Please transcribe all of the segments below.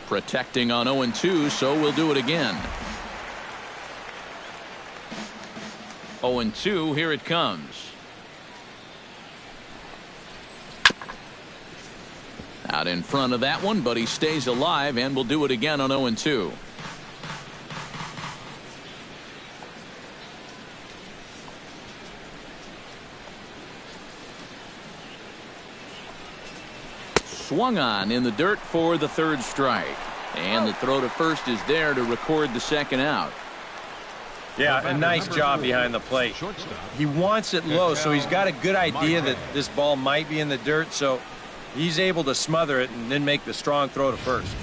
Protecting on 0-2, so we'll do it again. 0-2, here it comes. Out in front of that one, but he stays alive, and we'll do it again on 0-2. Swung on in the dirt for the third strike. And the throw to first is there to record the second out. Yeah, a nice job behind the plate. He wants it low, so he's got a good idea that this ball might be in the dirt, so he's able to smother it and then make the strong throw to first.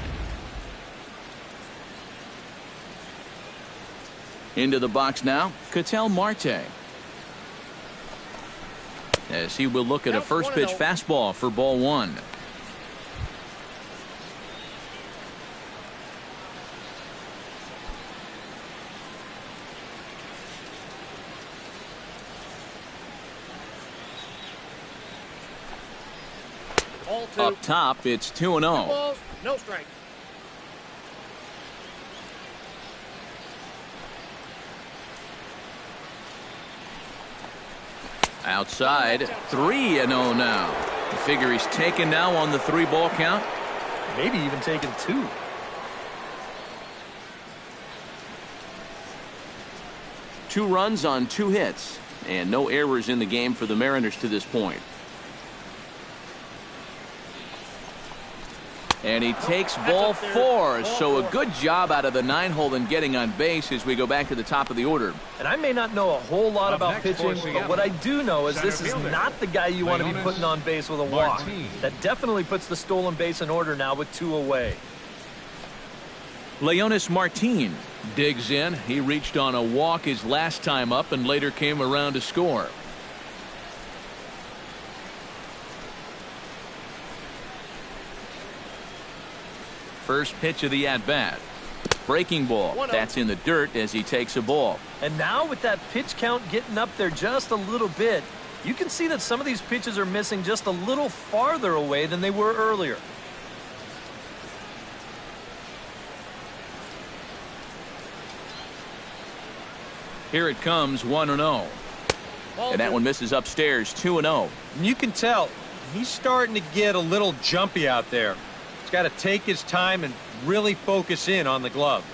Into the box now, Ketel Marte. As he will look at a first pitch fastball for ball one. Up top, it's 2-0. No strike. Outside, 3-0 now. The figure he's taken now on the 3-ball count. Maybe even taken 2. Two runs on 2 hits, and no errors in the game for the Mariners to this point. And he takes ball 4, so a good job out of the 9-hole in getting on base as we go back to the top of the order. And I may not know a whole lot about pitching, but what I do know is this is not the guy you want to be putting on base with a walk. That definitely puts the stolen base in order now with 2 away. Leonis Martin digs in. He reached on a walk his last time up and later came around to score. First pitch of the at-bat. Breaking ball. That's in the dirt as he takes a ball. And now with that pitch count getting up there just a little bit, you can see that some of these pitches are missing just a little farther away than they were earlier. Here it comes, 1-0. And that one misses upstairs, 2-0. And you can tell he's starting to get a little jumpy out there. He's got to take his time and really focus in on the glove.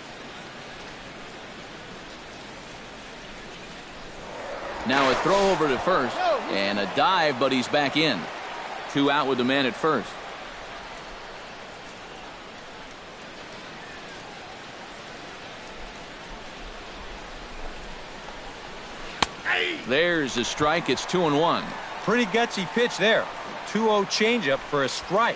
Now a throw over to first and a dive, but he's back in. 2 out with the man at first. There's a strike. It's 2-1. Pretty gutsy pitch there. 2-0 changeup for a strike.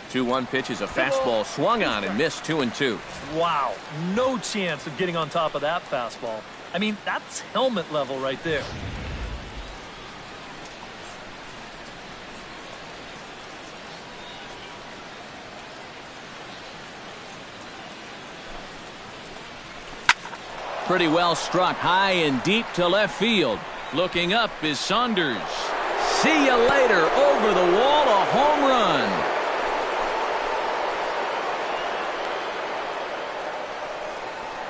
Two-one pitch is a fastball swung on and missed. 2-2. Wow, no chance of getting on top of that fastball. I mean, that's helmet level right there. Pretty well struck high and deep to left field. Looking up is Saunders. See you later. Over the wall, a home run.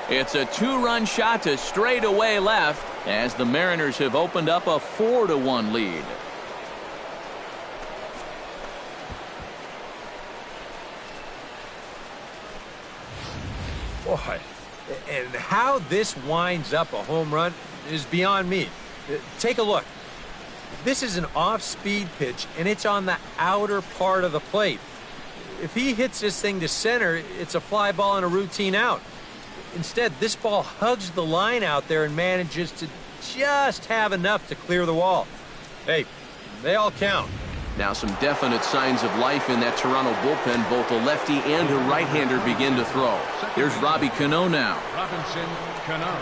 It's a 2-run shot to straightaway left as the Mariners have opened up a 4-1 lead. Boy, and how this winds up a home run is beyond me. Take a look. This is an off-speed pitch, and it's on the outer part of the plate. If he hits this thing to center, it's a fly ball and a routine out. Instead, this ball hugs the line out there and manages to just have enough to clear the wall. Hey, they all count. Now some definite signs of life in that Toronto bullpen. Both a lefty and a right-hander begin to throw. There's Robbie Cano now. Robinson Cano.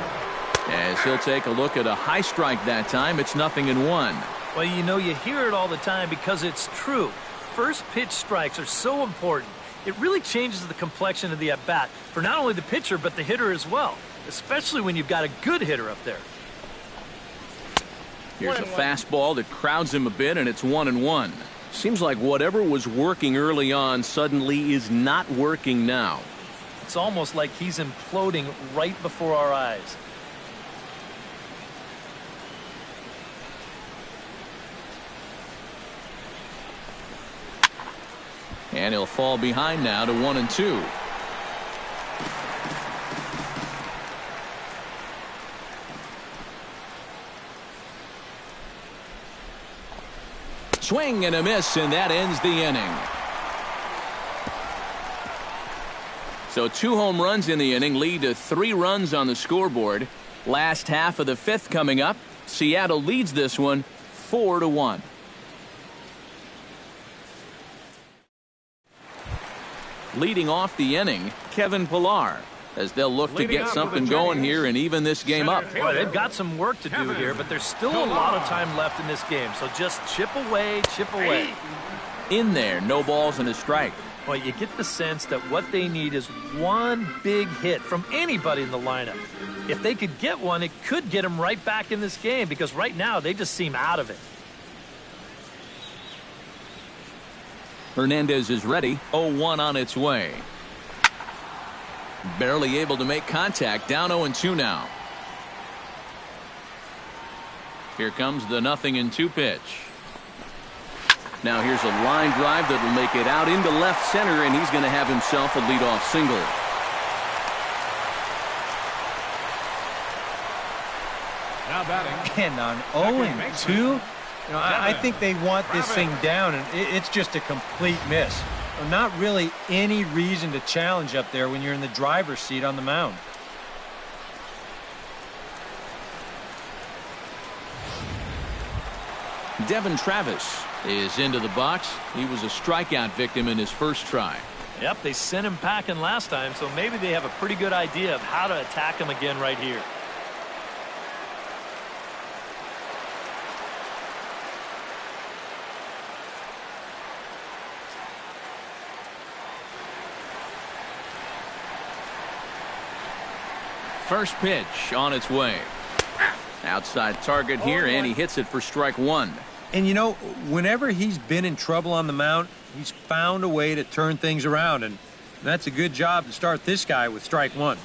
As he'll take a look at a high strike that time. It's 0-1. Well, you know, you hear it all the time because it's true. First pitch strikes are so important. it really changes the complexion of the at-bat for not only the pitcher but the hitter as well, especially when you've got a good hitter up there. Here's a fastball that crowds him a bit, and it's 1-1. Seems like whatever was working early on suddenly is not working now. It's almost like he's imploding right before our eyes. And he'll fall behind now to 1-2. Swing and a miss, and that ends the inning. So 2 home runs in the inning lead to 3 runs on the scoreboard. Last half of the 5th coming up. Seattle leads this one 4-1. Leading off the inning, Kevin Pillar, as they'll look to get something going here and even this game up. Well, they've got some work to do here, but there's still a lot of time left in this game, so just chip away, chip away. In there, no balls and a strike. Well, you get the sense that what they need is one big hit from anybody in the lineup. If they could get one, it could get them right back in this game, because right now they just seem out of it. Hernandez is ready. 0-1 on its way. Barely able to make contact. Down 0-2 now. Here comes the 0-2 pitch. Now here's a line drive that will make it out into left center, and he's going to have himself a leadoff single. Now batting. And on 0-2, I think they want this thing down, and it's just a complete miss. Not really any reason to challenge up there when you're in the driver's seat on the mound. Devin Travis is into the box. He was a strikeout victim in his first try. Yep, they sent him packing last time, so maybe they have a pretty good idea of how to attack him again right here. First pitch on its way. Outside target here, and he hits it for strike 1. And whenever he's been in trouble on the mound, he's found a way to turn things around, and that's a good job to start this guy with strike 1.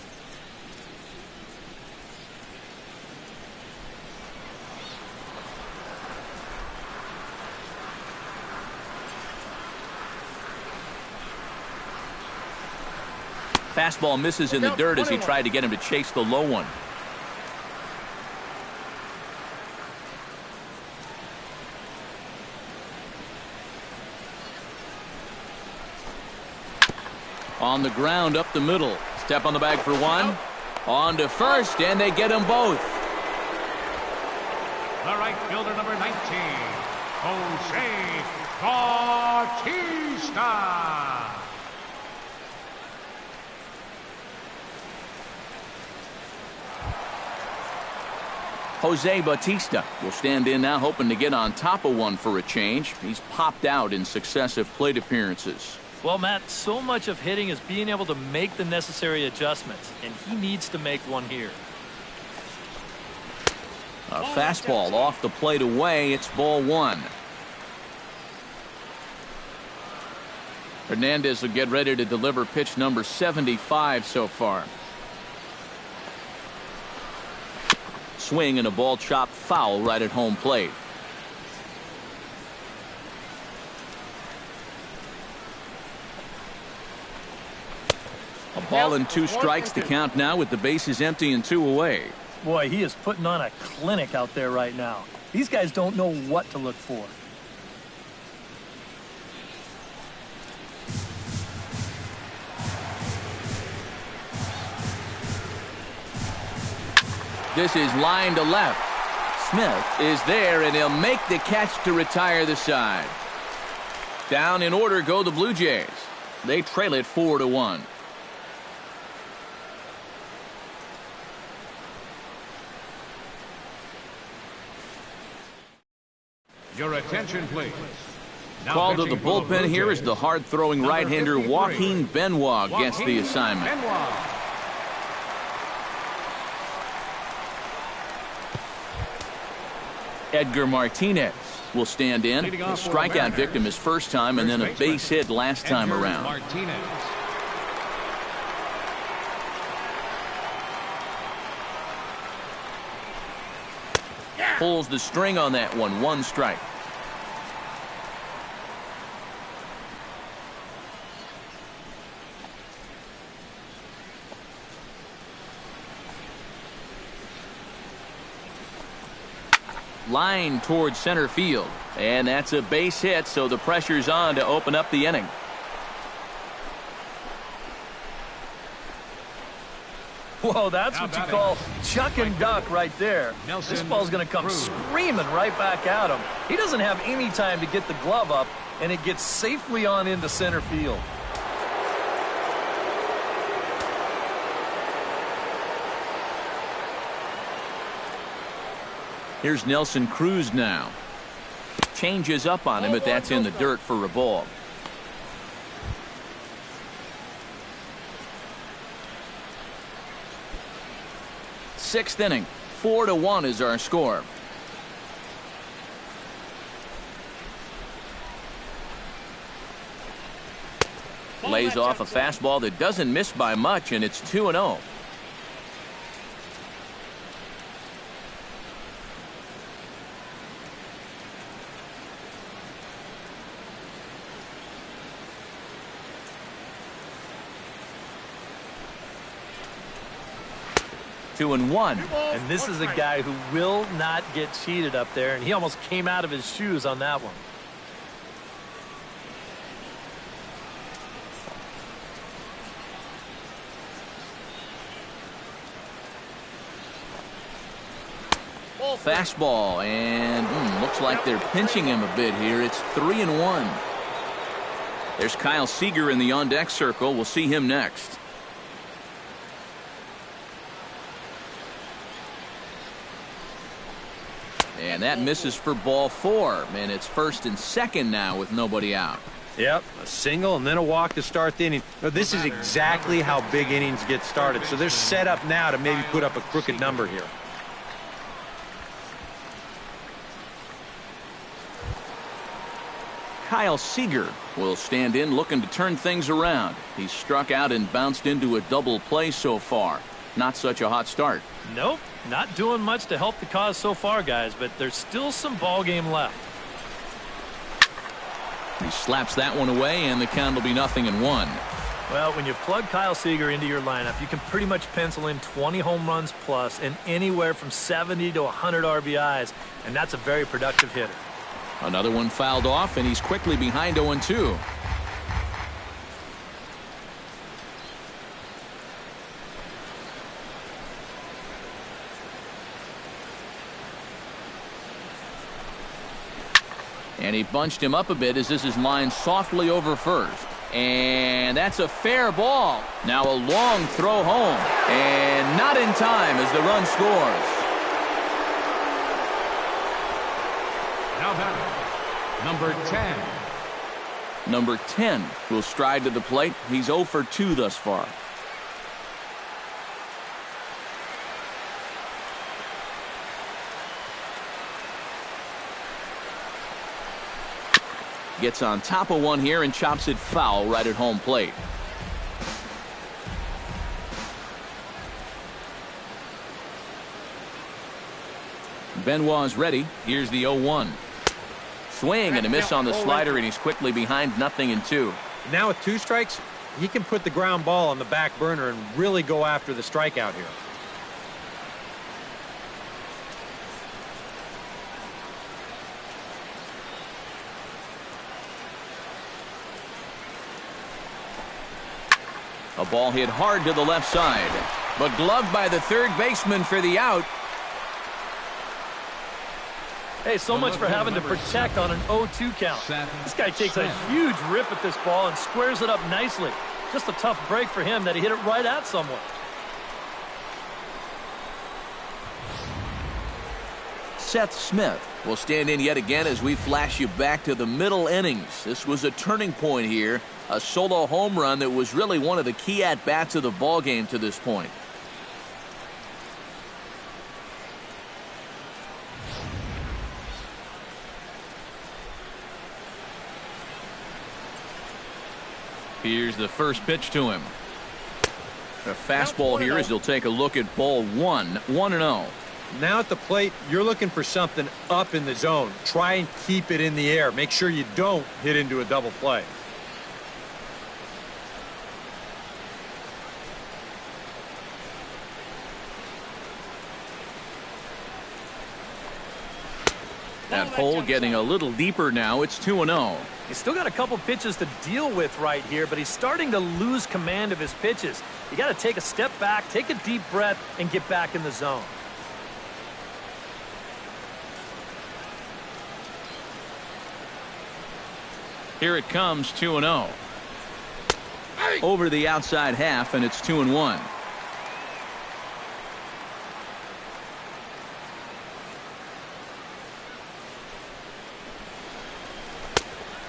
Fastball misses in the dirt as he tried to get him to chase the low one. On the ground up the middle. Step on the bag for 1. On to first, and they get them both. The right fielder, number 19, Jose Bautista. Jose Bautista will stand in now, hoping to get on top of one for a change. He's popped out in successive plate appearances. Well, Matt, so much of hitting is being able to make the necessary adjustments, and he needs to make one here. A fastball off the plate away. It's ball 1. Hernandez will get ready to deliver pitch number 75 so far. Swing and a ball chopped foul right at home plate. A ball and 2 strikes to count now with the bases empty and 2 away. Boy, he is putting on a clinic out there right now. These guys don't know what to look for. This is line to left. Smith is there, and he'll make the catch to retire the side. Down in order go the Blue Jays. They trail it 4-1. Your attention, please. Now Called to the pitching for bullpen Blue here is Jays, the hard-throwing number right-hander 53, Joaquin Benoit gets the Joaquin assignment. Benoit. Edgar Martinez will stand in. Leading A off for the strikeout Mariners, victim his first time and then a first base baseman, hit last time Edgar around. Martinez. Pulls the string on that one. 1 strike. Line towards center field. And that's a base hit, so the pressure's on to open up the inning. Whoa, that's what you call chuck and duck right there. This ball's going to come screaming right back at him. He doesn't have any time to get the glove up, and it gets safely on into center field. Here's Nelson Cruz now. Changes up on him, but that's in the dirt for a ball. Sixth inning. 4-1 is our score. Lays off a fastball that doesn't miss by much, and it's 2-0. Two and one. And this is a guy who will not get cheated up there, and he almost came out of his shoes on that one. Fastball, and looks like they're pinching him a bit here. It's 3-1. There's Kyle Seager in the on-deck circle. We'll see him next. And that misses for ball 4, and it's first and second now with nobody out. Yep, a single and then a walk to start the inning. Now, this is exactly how big innings get started, so they're set up now to maybe put up a crooked number here. Kyle Seager will stand in looking to turn things around. He's struck out and bounced into a double play so far. Not such a hot start. Nope, not doing much to help the cause so far, guys, but there's still some ball game left. He slaps that one away, and the count will be 0-1. Well, when you plug Kyle Seager into your lineup, you can pretty much pencil in 20 home runs plus and anywhere from 70 to 100 RBIs, and that's a very productive hitter. Another one fouled off, and he's quickly behind 0-2. And he bunched him up a bit as this is lined softly over first. And that's a fair ball. Now a long throw home. And not in time as the run scores. Now batting, number 10. Number 10 will stride to the plate. He's 0 for 2 thus far. Gets on top of one here and chops it foul right at home plate. Benoit's ready. Here's the 0-1. Swing and a miss on the slider, and he's quickly behind 0-2. Now with 2 strikes, he can put the ground ball on the back burner and really go after the strikeout here. A ball hit hard to the left side, but gloved by the third baseman for the out. Hey, so much for having to protect on an 0-2 count. This guy takes a huge rip at this ball and squares it up nicely. Just a tough break for him that he hit it right at someone. Seth Smith will stand in yet again as we flash you back to the middle innings. This was a turning point here, a solo home run that was really one of the key at-bats of the ballgame to this point. Here's the first pitch to him. A fastball here as he'll take a look at ball one. 1-0. Now at the plate, you're looking for something up in the zone. Try and keep it in the air. Make sure you don't hit into a double play. That hole getting a little deeper now. It's 2-0. He's still got a couple pitches to deal with right here, but he's starting to lose command of his pitches. You got to take a step back, take a deep breath, and get back in the zone. Here it comes, 2-0. Over the outside half, and it's 2-1.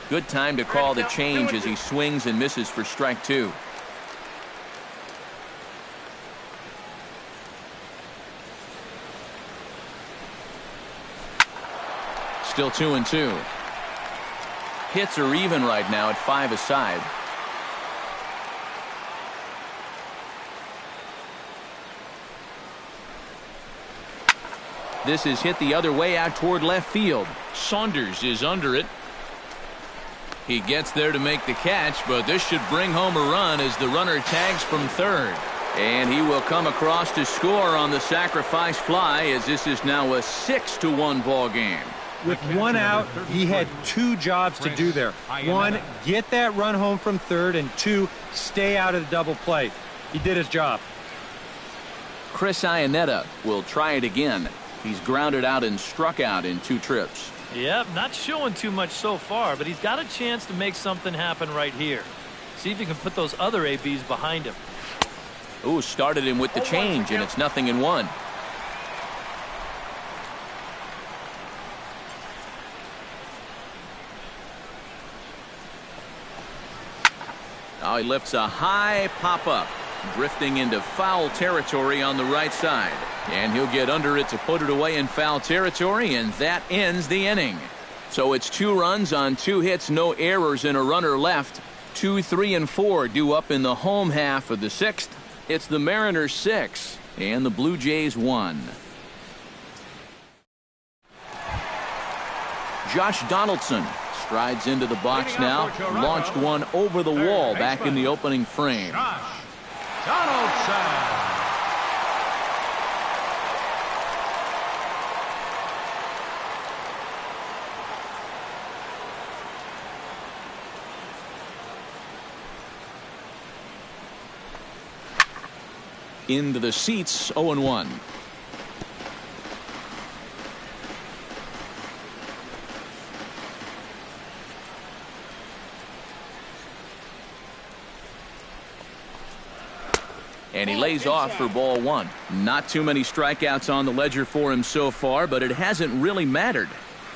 Good time to call the change as he swings and misses for strike two. Still 2-2. Hits are even right now at 5 aside. This is hit the other way out toward left field. Saunders is under it. He gets there to make the catch, but this should bring home a run as the runner tags from third. And he will come across to score on the sacrifice fly as this is now a 6-1 ball game. With one out, he had two jobs to do there. One, get that run home from third, and two, stay out of the double play. He did his job. Chris Iannetta will try it again. He's grounded out and struck out in 2 trips. Yep, not showing too much so far, but he's got a chance to make something happen right here. See if he can put those other ABs behind him. Ooh, started him with the change, and it's 0-1. Now he lifts a high pop-up, drifting into foul territory on the right side. And he'll get under it to put it away in foul territory, and that ends the inning. So it's 2 runs on 2 hits, no errors, and a runner left. 2, 3, and 4 due up in the home half of the 6th. It's the Mariners 6 and the Blue Jays 1. Josh Donaldson strides into the box now, launched one over the wall back in the opening frame. Josh Donaldson. Into the seats, 0-1. And he lays off for ball 1. Not too many strikeouts on the ledger for him so far, but it hasn't really mattered.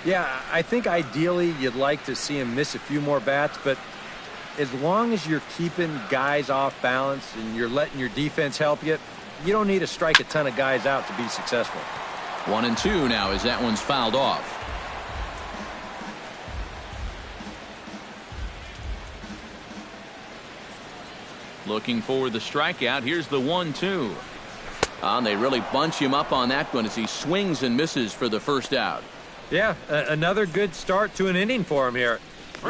Yeah, I think ideally you'd like to see him miss a few more bats, but as long as you're keeping guys off balance and you're letting your defense help you, you don't need to strike a ton of guys out to be successful. 1-2 now as that one's fouled off. Looking for the strikeout. Here's the 1-2. And they really bunch him up on that one as he swings and misses for the first out. Yeah, another good start to an inning for him here.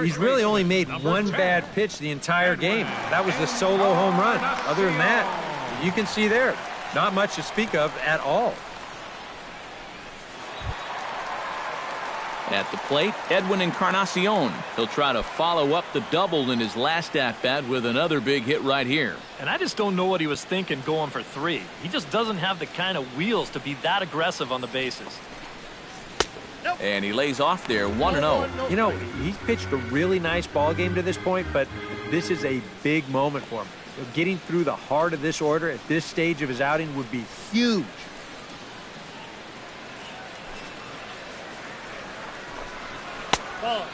He's really only made one bad pitch the entire game. That was the solo home run. Other than that, you can see there, not much to speak of at all. At the plate, Edwin Encarnacion. He'll try to follow up the double in his last at-bat with another big hit right here. And I just don't know what he was thinking going for 3. He just doesn't have the kind of wheels to be that aggressive on the bases. And he lays off there, 1-0. You know, he's pitched a really nice ball game to this point, but this is a big moment for him. Getting through the heart of this order at this stage of his outing would be huge.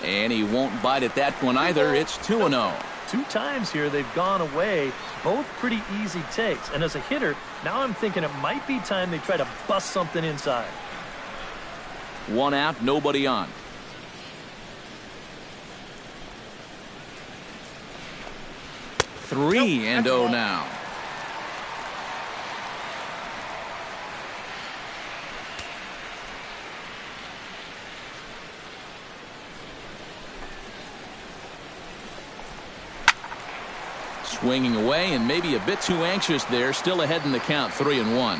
And he won't bite at that one either. It's 2-0. 2 times here they've gone away, both pretty easy takes. And as a hitter, now I'm thinking it might be time they try to bust something inside. 1 out, nobody on. Three and 0 now. Swinging away and maybe a bit too anxious there. Still ahead in the count, 3-1.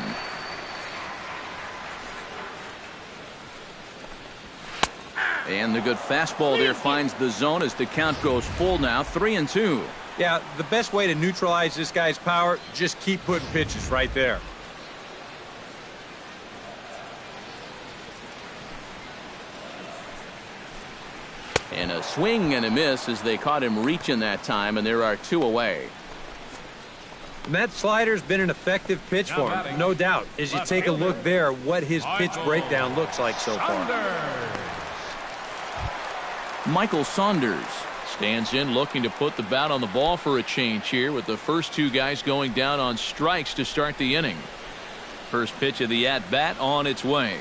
And the good fastball there finds the zone as the count goes full now, 3-2. Yeah, the best way to neutralize this guy's power, just keep putting pitches right there. And a swing and a miss as they caught him reaching that time, and there are 2 away. And that slider's been an effective pitch for him, no doubt. As you take a look there, what his pitch breakdown looks like so far. Michael Saunders stands in looking to put the bat on the ball for a change here with the first 2 guys going down on strikes to start the inning. First pitch of the at-bat on its way.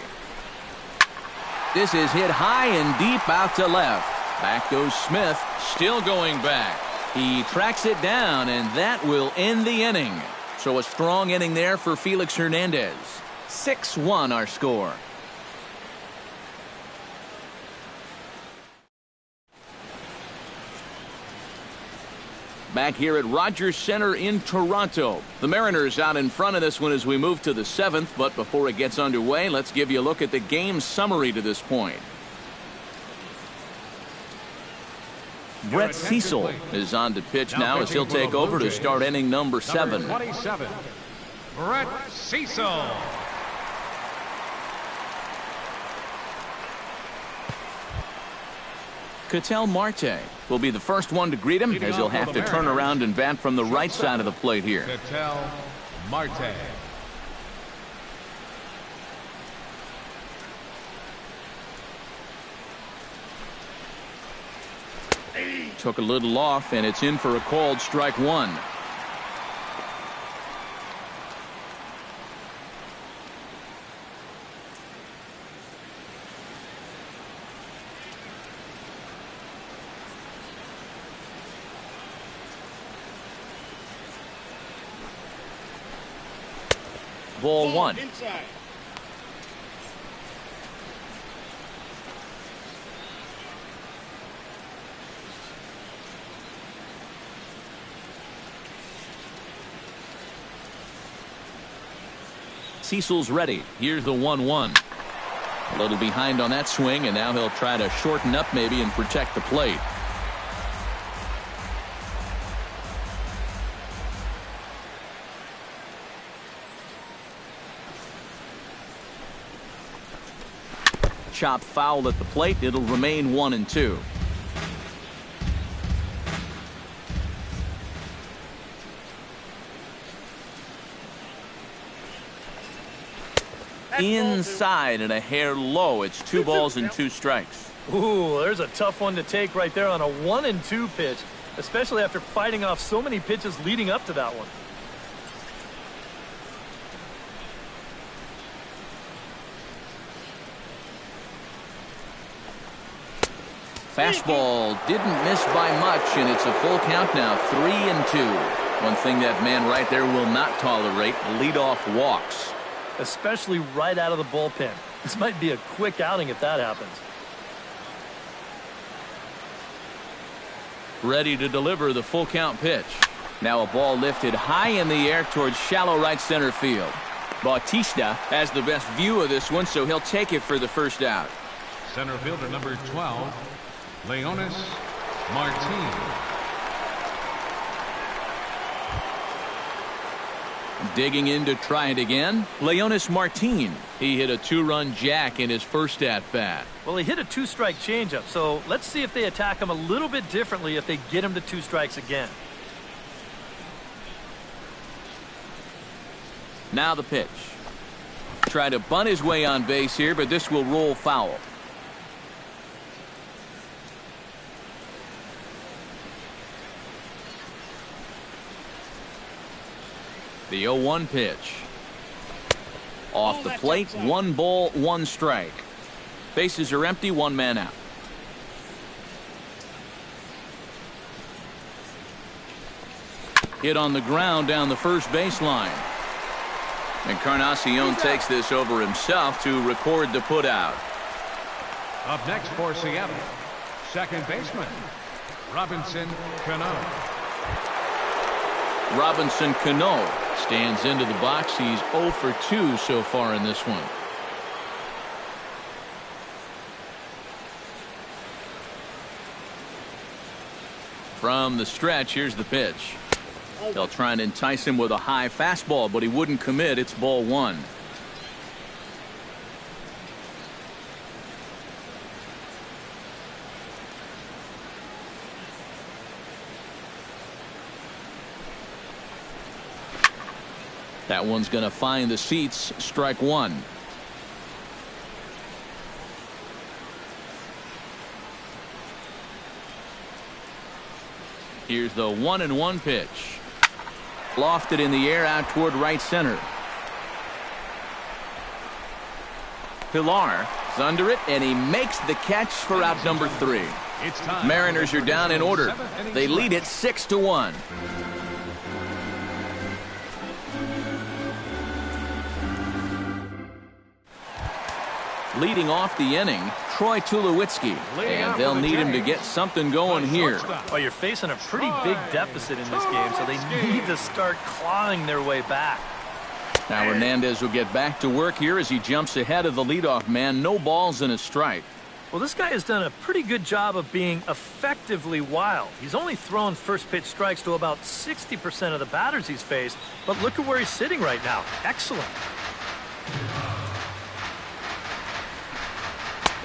This is hit high and deep out to left. Back goes Smith, still going back. He tracks it down, and that will end the inning. So a strong inning there for Felix Hernandez. 6-1 our score. Back here at Rogers Center in Toronto. The Mariners out in front of this one as we move to the 7th. But before it gets underway, let's give you a look at the game summary to this point. Brett Cecil is on to pitch now as he'll take over to start inning number 7. 27, Brett Cecil. Ketel Marte will be the first one to greet him as he'll have to turn around and bat from the right side of the plate here. Ketel Marte. Took a little off, and it's in for a called strike 1. Ball 1. Inside. Cecil's ready. Here's the 1-1. A little behind on that swing, and now he'll try to shorten up maybe and protect the plate. Chop foul at the plate. It'll remain 1-2. Inside and a hair low. It's 2 balls and 2 strikes. Ooh, there's a tough one to take right there on a 1-2 pitch, especially after fighting off so many pitches leading up to that one. Fastball didn't miss by much, and it's a full count now, 3-2. One thing that man right there will not tolerate, leadoff walks. Especially right out of the bullpen. This might be a quick outing if that happens. Ready to deliver the full count pitch. Now a ball lifted high in the air towards shallow right center field. Bautista has the best view of this one, so he'll take it for the first out. Center fielder number 12, Leonis Martin. Digging in to try it again, Leonis Martin. He hit a 2-run jack in his first at-bat. Well, he hit a 2-strike changeup, so let's see if they attack him a little bit differently if they get him to 2 strikes again. Now the pitch. Try to bunt his way on base here, but this will roll foul. The 0-1 pitch. Off the plate, 1 ball, 1 strike. Bases are empty, 1 man out. Hit on the ground down the first baseline. Encarnacion takes this over himself to record the putout. Up next for Seattle, second baseman, Robinson Cano. Robinson Cano stands into the box. He's 0 for 2 so far in this one. From the stretch, here's the pitch. They'll try and entice him with a high fastball, but he wouldn't commit. It's ball 1. That one's going to find the seats. Strike 1. Here's the 1-1 pitch. Lofted in the air out toward right center. Pilar is under it, and he makes the catch for out number 3. Mariners are down in order. They lead it 6-1. Leading off the inning, Troy Tulowitzki, and they'll need him to get something going here. Well, you're facing a pretty big deficit in this game, so they need to start clawing their way back. Now Hernandez will get back to work here as he jumps ahead of the leadoff man. No balls and a strike. Well, this guy has done a pretty good job of being effectively wild. He's only thrown first pitch strikes to about 60% of the batters he's faced, but look at where he's sitting right now. Excellent.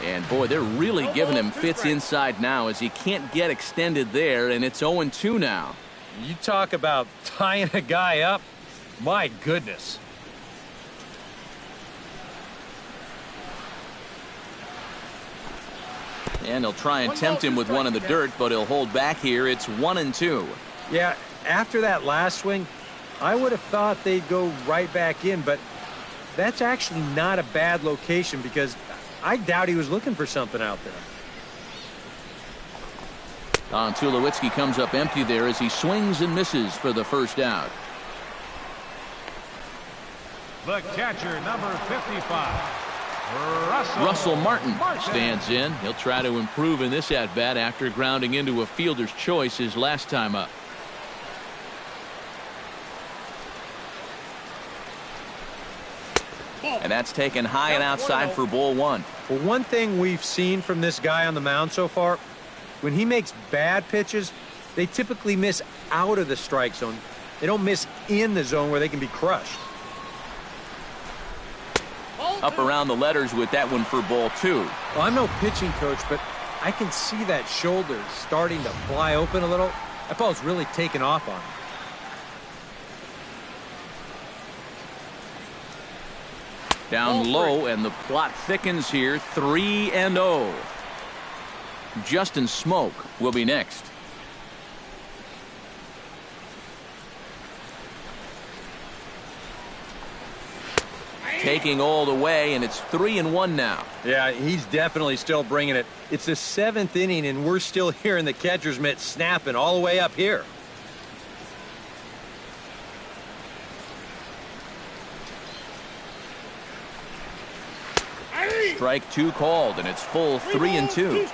And boy, they're really giving him fits inside now as he can't get extended there, and it's 0-2 now. You talk about tying a guy up. My goodness. And he'll try and tempt him with one in the dirt, but he'll hold back here. It's 1-2. Yeah, after that last swing, I would have thought they'd go right back in, but that's actually not a bad location because I doubt he was looking for something out there. Tulowitzki comes up empty there as he swings and misses for the first out. The catcher, number 55. Russell Martin stands in. He'll try to improve in this at-bat after grounding into a fielder's choice his last time up. And that's taken high and outside for ball 1. Well, one thing we've seen from this guy on the mound so far, when he makes bad pitches, they typically miss out of the strike zone. They don't miss in the zone where they can be crushed. Up around the letters with that one for ball 2. Well, I'm no pitching coach, but I can see that shoulder starting to fly open a little. That ball's really taken off on him. Down low, and the plot thickens here. 3-0. Justin Smoke will be next. Taking all the way, and it's 3-1 now. Yeah, he's definitely still bringing it. It's the 7th inning, and we're still hearing the catcher's mitt snapping all the way up here. Strike 2 called, and it's full 3-2.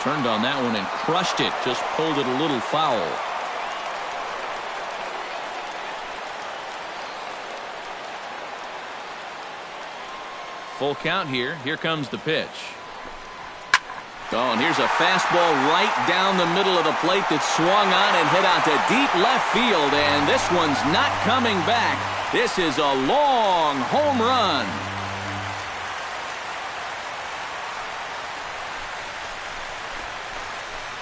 Turned on that one and crushed it. Just pulled it a little foul. Full count here. Here comes the pitch. Oh, and here's a fastball right down the middle of the plate that swung on and hit out to deep left field. And this one's not coming back. This is a long home run.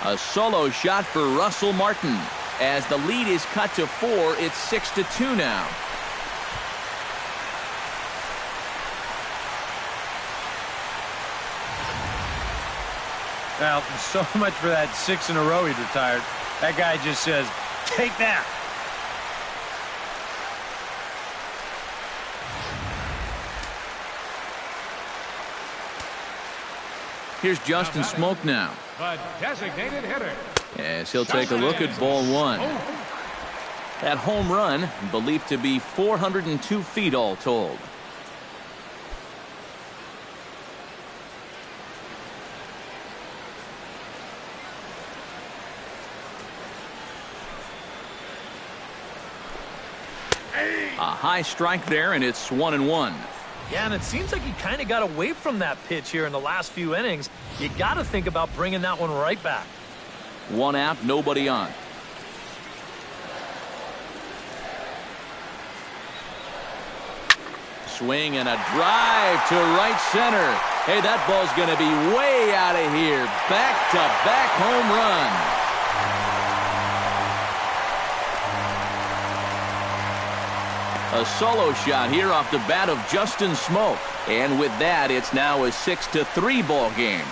A solo shot for Russell Martin. As the lead is cut to 4, it's 6-2 now. Well, so much for that 6 in a row he's retired. That guy just says, take that. Here's Justin Smoke now. The designated hitter. Yes, he'll take a look at ball one. That home run believed to be 402 feet all told. A high strike there, and it's 1-1. Yeah, and it seems like he kind of got away from that pitch here in the last few innings. You got to think about bringing that one right back. 1 out, nobody on. Swing and a drive to right center. Hey, that ball's going to be way out of here. Back-to-back home run. A solo shot here off the bat of Justin Smoke. And with that, it's now a 6-3 ball game.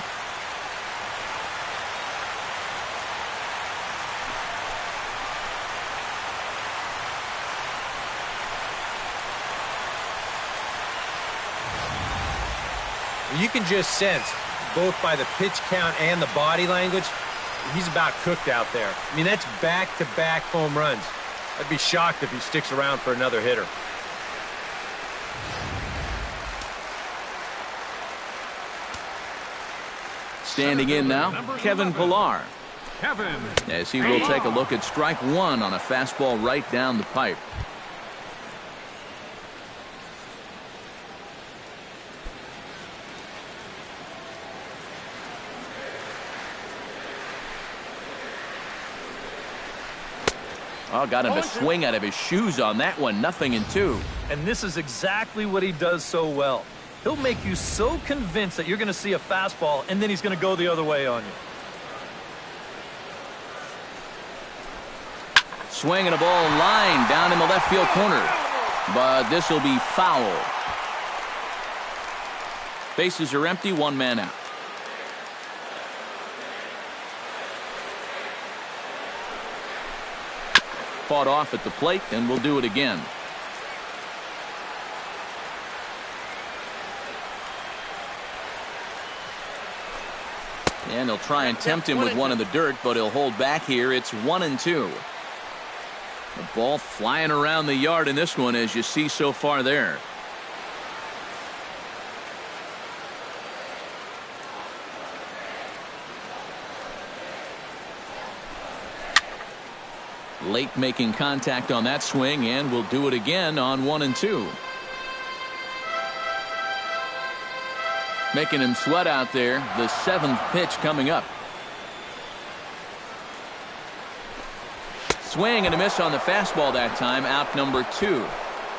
You can just sense, both by the pitch count and the body language, he's about cooked out there. I mean, that's back-to-back home runs. I'd be shocked if he sticks around for another hitter. Standing in now, Kevin Pillar. Kevin. As he will take a look at strike one on a fastball right down the pipe. Oh, got him to swing out of his shoes on that one. 0-2. And this is exactly what he does so well. He'll make you so convinced that you're going to see a fastball, and then he's going to go the other way on you. Swing and a ball line down in the left field corner. But this will be foul. Bases are empty, 1 man out. Fought off at the plate, and we'll do it again. And he'll try and tempt him with one in the dirt, but he'll hold back here. It's 1-2. The ball flying around the yard in this one, as you see so far there. Late making contact on that swing, and we'll do it again on 1-2. Making him sweat out there. The 7th pitch coming up. Swing and a miss on the fastball that time. Out number 2.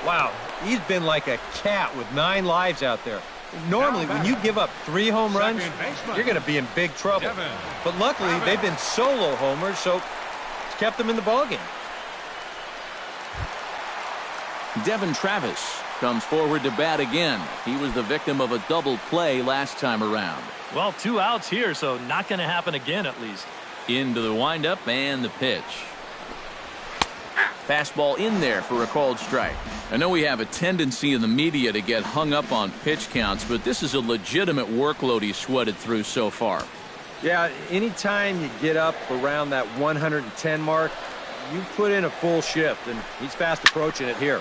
Wow, he's been like a cat with 9 lives out there. Normally, when you give up 3 home runs, you're going to be in big trouble. But luckily, they've been solo homers, so it's kept them in the ballgame. Devin Travis comes forward to bat again. He was the victim of a double play last time around. Well, 2 outs here, so not going to happen again at least. Into the windup and the pitch. Fastball in there for a called strike. I know we have a tendency in the media to get hung up on pitch counts, but this is a legitimate workload he's sweated through so far. Yeah, anytime you get up around that 110 mark, you put in a full shift, and he's fast approaching it here.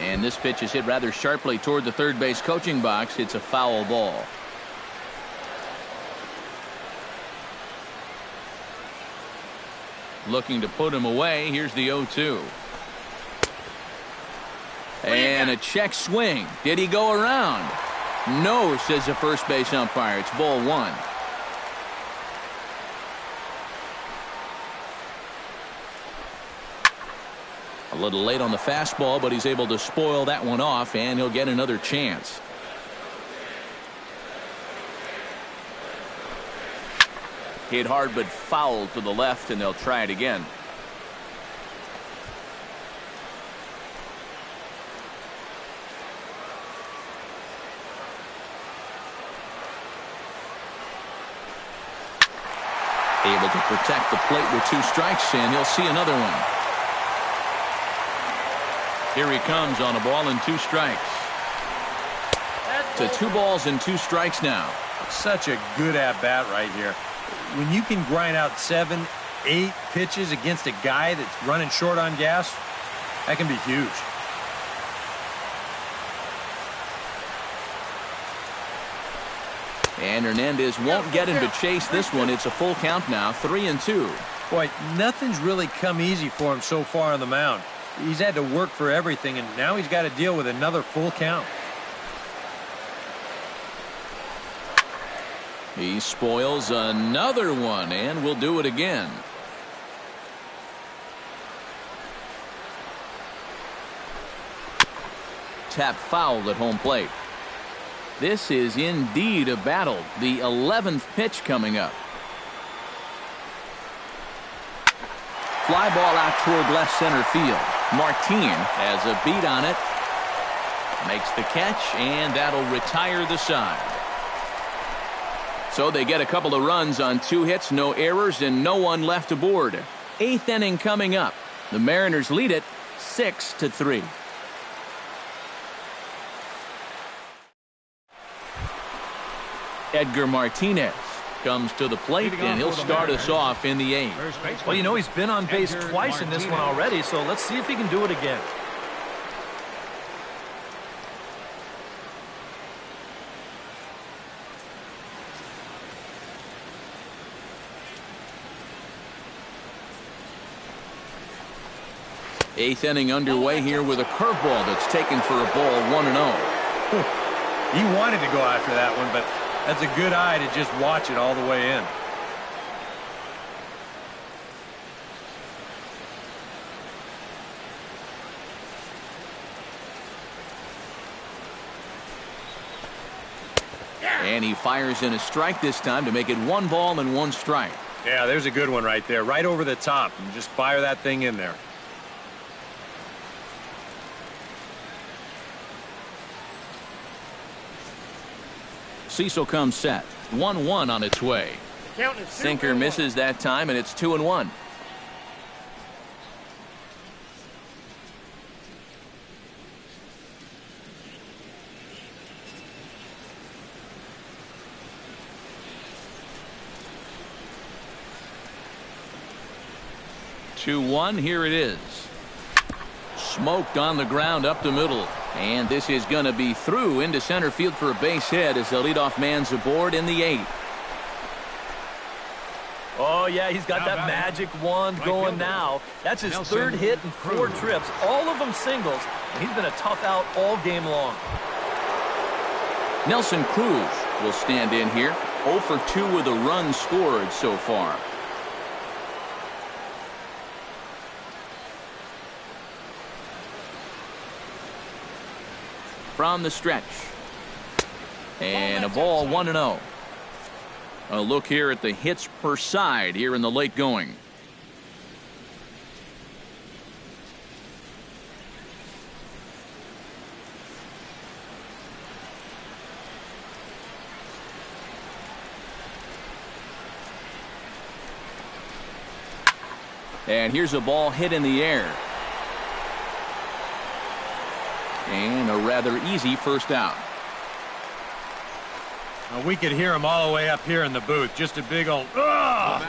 And this pitch is hit rather sharply toward the third base coaching box. It's a foul ball. Looking to put him away. Here's the 0-2. And a check swing. Did he go around? No, says the first base umpire. It's ball 1. A little late on the fastball, but he's able to spoil that one off, and he'll get another chance. Hit hard but foul to the left, and they'll try it again. Able to protect the plate with 2 strikes, and he'll see another one. Here he comes on a ball and 2 strikes. To 2 balls and 2 strikes now. Such a good at-bat right here. When you can grind out 7, 8 pitches against a guy that's running short on gas, that can be huge. And Hernandez won't get him to chase this one. It's a full count now, 3-2. Boy, nothing's really come easy for him so far on the mound. He's had to work for everything, and now he's got to deal with another full count. He spoils another one, and will do it again. Tap foul at home plate. This is indeed a battle. The 11th pitch coming up. Fly ball out toward left center field. Martin has a beat on it. Makes the catch, and that'll retire the side. So they get a couple of runs on 2 hits, no errors, and no one left aboard. 8th inning coming up. The Mariners lead it 6-3. Edgar Martinez comes to the plate, and he'll start us off in the 8th. Well, you know, he's been on base twice in this one already, so let's see if he can do it again. Eighth inning underway here with a curveball that's taken for a ball, 1-0. He wanted to go after that one, but that's a good eye to just watch it all the way in. And he fires in a strike this time to make it 1 ball and 1 strike. Yeah, there's a good one right there, right over the top, and just fire that thing in there. Cecil comes set. 1-1 on its way. Sinker misses that time, and it's 2-1. Here it is. Smoked on the ground up the middle. And this is going to be through into center field for a base hit as the leadoff man's aboard in the 8th. Oh, yeah, he's got that magic wand going now. That's his 3rd hit in 4 trips, all of them singles, and he's been a tough out all game long. Nelson Cruz will stand in here. 0 for 2 with a run scored so far. From the stretch. And a ball, 1-0. A look here at the hits per side here in the late going. And here's a ball hit in the air. And a rather easy first out. Well, we could hear him all the way up here in the booth. Just a big old, ugh!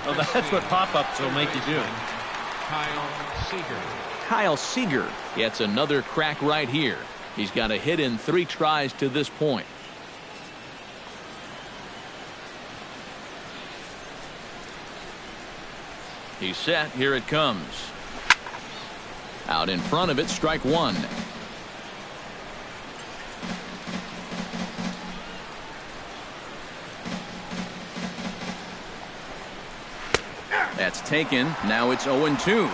Well, that's what pop-ups will make you do. Kyle Seager gets another crack right here. He's got a hit in 3 tries to this point. He's set. Here it comes. Out in front of it, strike 1. That's taken. Now it's 0-2.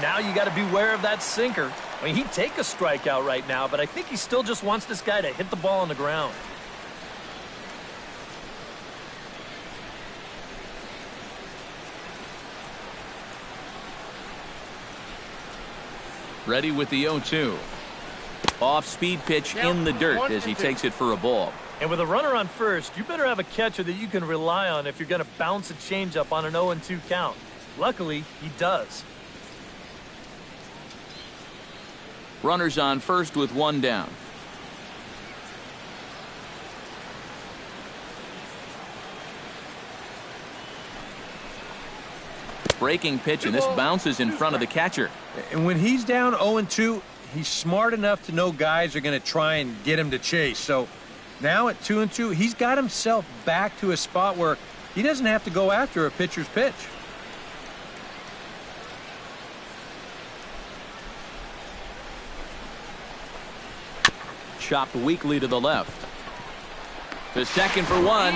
Now you got to beware of that sinker. I mean, he'd take a strikeout right now, but I think he still just wants this guy to hit the ball on the ground. Ready with the 0-2. Off-speed pitch in the dirt as he takes it for a ball. And with a runner on first, you better have a catcher that you can rely on if you're going to bounce a changeup on an 0-2 count. Luckily, he does. Runners on first with one down. Breaking pitch, and this bounces in front of the catcher. And when he's down 0-2, he's smart enough to know guys are going to try and get him to chase. So now at 2-2, he's got himself back to a spot where he doesn't have to go after a pitcher's pitch. Chopped weakly to the left. To second for one.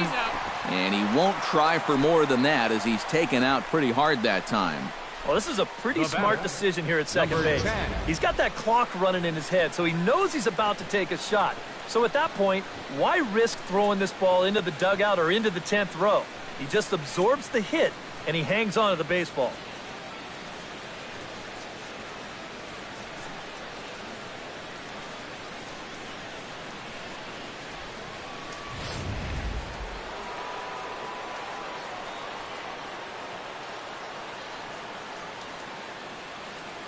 And he won't try for more than that as he's taken out pretty hard that time. Well, this is a pretty smart decision here at second base. He's got that clock running in his head, so he knows he's about to take a shot. So at that point, why risk throwing this ball into the dugout or into the 10th row? He just absorbs the hit, and he hangs on to the baseball.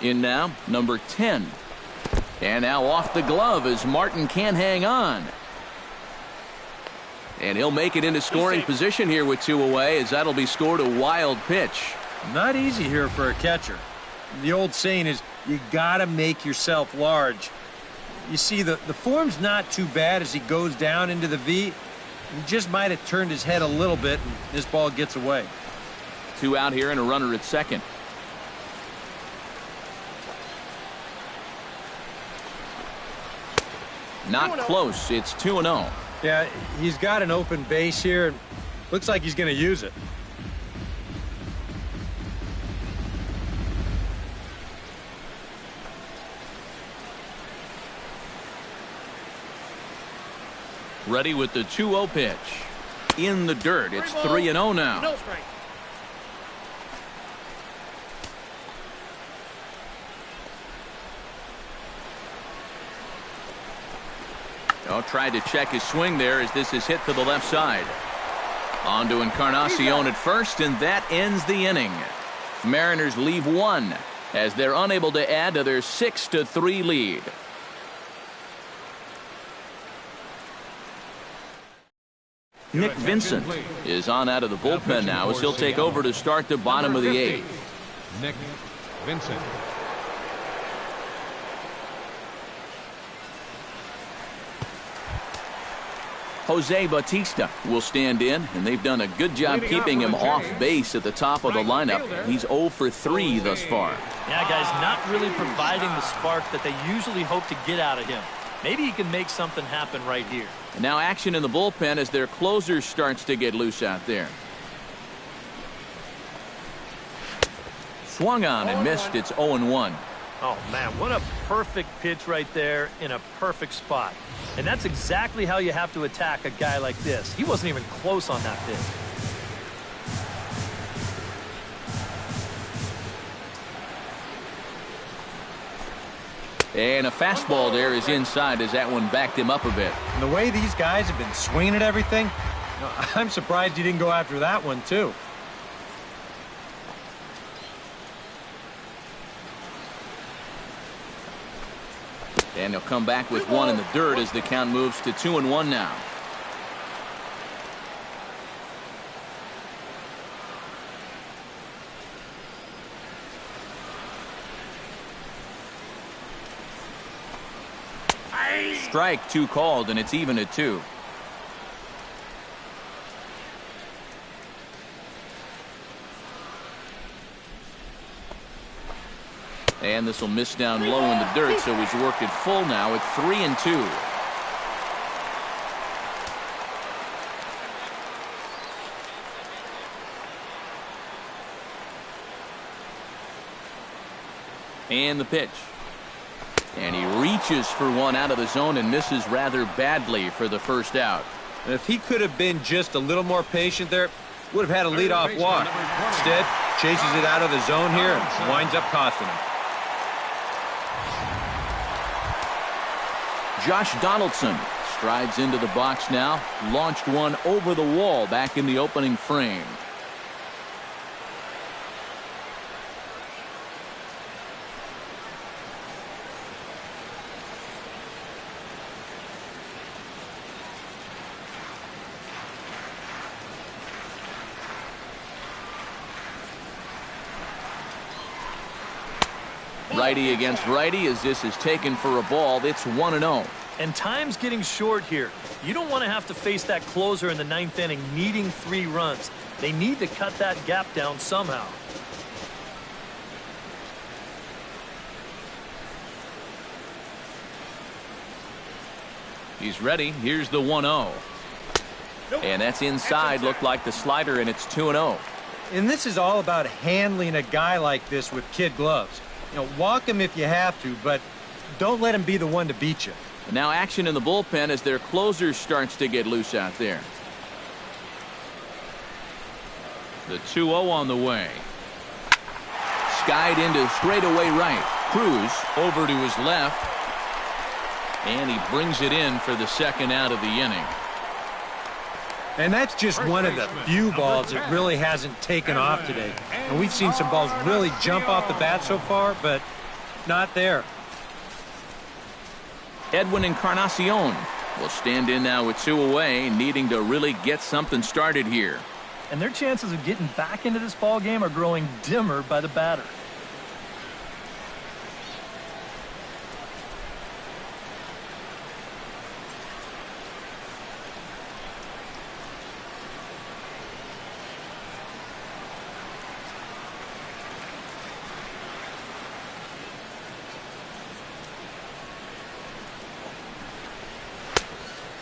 In now, number 10. And now off the glove as Martin can't hang on. And he'll make it into scoring position here with 2 away as that'll be scored a wild pitch. Not easy here for a catcher. The old saying is, you got to make yourself large. You see, the form's not too bad as he goes down into the V. He just might have turned his head a little bit, and this ball gets away. 2 out here and a runner at second. Not close. It's 2-0. Yeah, he's got an open base here, and looks like he's going to use it. Ready with the 2-0 pitch. In the dirt. It's 3-0 now. No strike. Oh, tried to check his swing there as this is hit to the left side. On to Encarnacion at first, and that ends the inning. Mariners leave 1 as they're unable to add to their 6-3 lead. Nick Vincent is on out of the bullpen now as he'll take over to start the bottom of the 8th. Nick Vincent. Jose Bautista will stand in, and they've done a good job keeping him off base at the top of the lineup. He's 0 for 3 thus far. Yeah, guys, not really providing the spark that they usually hope to get out of him. Maybe he can make something happen right here. And now action in the bullpen as their closer starts to get loose out there. Swung on and missed. It's 0-1. Oh, man, what a perfect pitch right there in a perfect spot. And that's exactly how you have to attack a guy like this. He wasn't even close on that pitch. And a fastball there is inside as that one backed him up a bit. And the way these guys have been swinging at everything, I'm surprised he didn't go after that one, too. And he'll come back with 1 in the dirt as the count moves to 2-1 now. Strike 2 called, and it's even at 2. And this will miss down low in the dirt, so he's worked it full now at 3-2. And the pitch. And he reaches for 1 out of the zone and misses rather badly for the first out. And if he could have been just a little more patient there, would have had a leadoff walk. Instead, chases it out of the zone here and winds up costing him. Josh Donaldson strides into the box now. Launched one over the wall back in the opening frame. Righty against righty as this is taken for a ball. It's 1-0. And time's getting short here. You don't want to have to face that closer in the 9th inning needing 3 runs. They need to cut that gap down somehow. He's ready. Here's the 1-0. And that's inside. Looked like the slider, and it's 2-0. And this is all about handling a guy like this with kid gloves. You know, walk him if you have to, but don't let him be the one to beat you. And now action in the bullpen as their closer starts to get loose out there. The 2-0 on the way. Skied into straightaway right. Cruz over to his left. And he brings it in for the second out of the inning. And that's just one of the few balls that really hasn't taken off today. And we've seen some balls really jump off the bat so far, but not there. Edwin Encarnacion will stand in now with 2 away, needing to really get something started here. And their chances of getting back into this ball game are growing dimmer by the batter.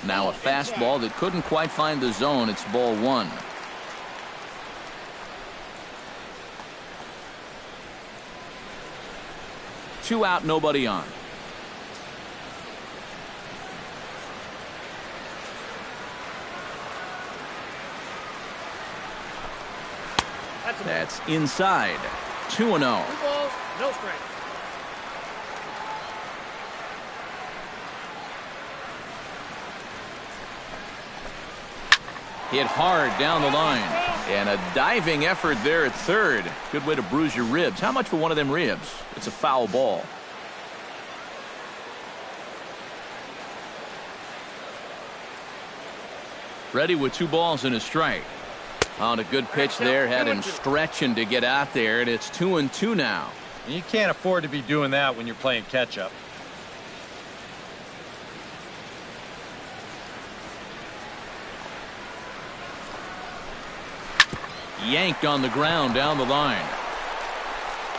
Now a fastball that couldn't quite find the zone. It's ball 1. Two out, nobody on. That's inside. 2-0. 2 balls, no strikes. Hit hard down the line. And a diving effort there at third. Good way to bruise your ribs. How much for one of them ribs? It's a foul ball. Ready with 2 balls and a strike. On a good pitch there. Had him stretching to get out there. And it's 2-2 now. You can't afford to be doing that when you're playing catch-up. Yanked on the ground down the line.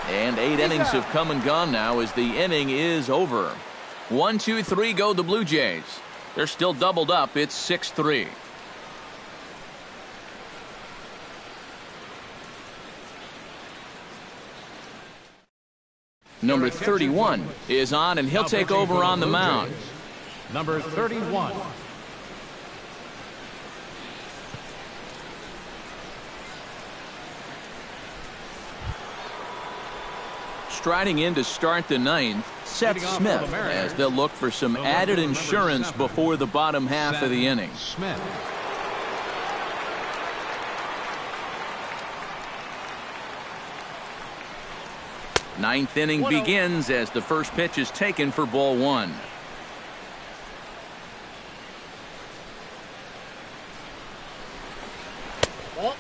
And 8 innings have come and gone now as the inning is over. 1, 2, 3 go the Blue Jays. They're still doubled up. It's 6-3. Number 31 is on, and he'll take over on the mound. Number 31. Striding in to start the 9th, Seth Smith, as they'll look for some added insurance before the bottom half of the inning. Smith. Ninth inning begins as the first pitch is taken for ball 1.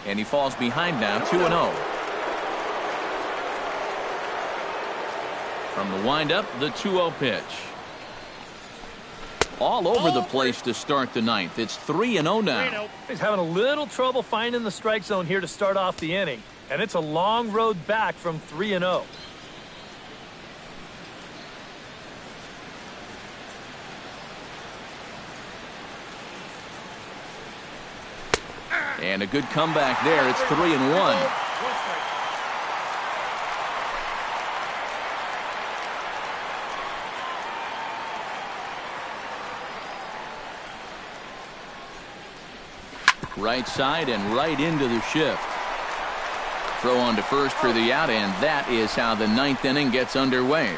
And he falls behind now, 2-0. From the windup, the 2-0 pitch. All over the place to start the 9th. It's 3-0 now. He's having a little trouble finding the strike zone here to start off the inning. And it's a long road back from 3-0. And a good comeback there. It's 3-1. Right side and right into the shift. Throw on to first for the out, and that is how the ninth inning gets underway.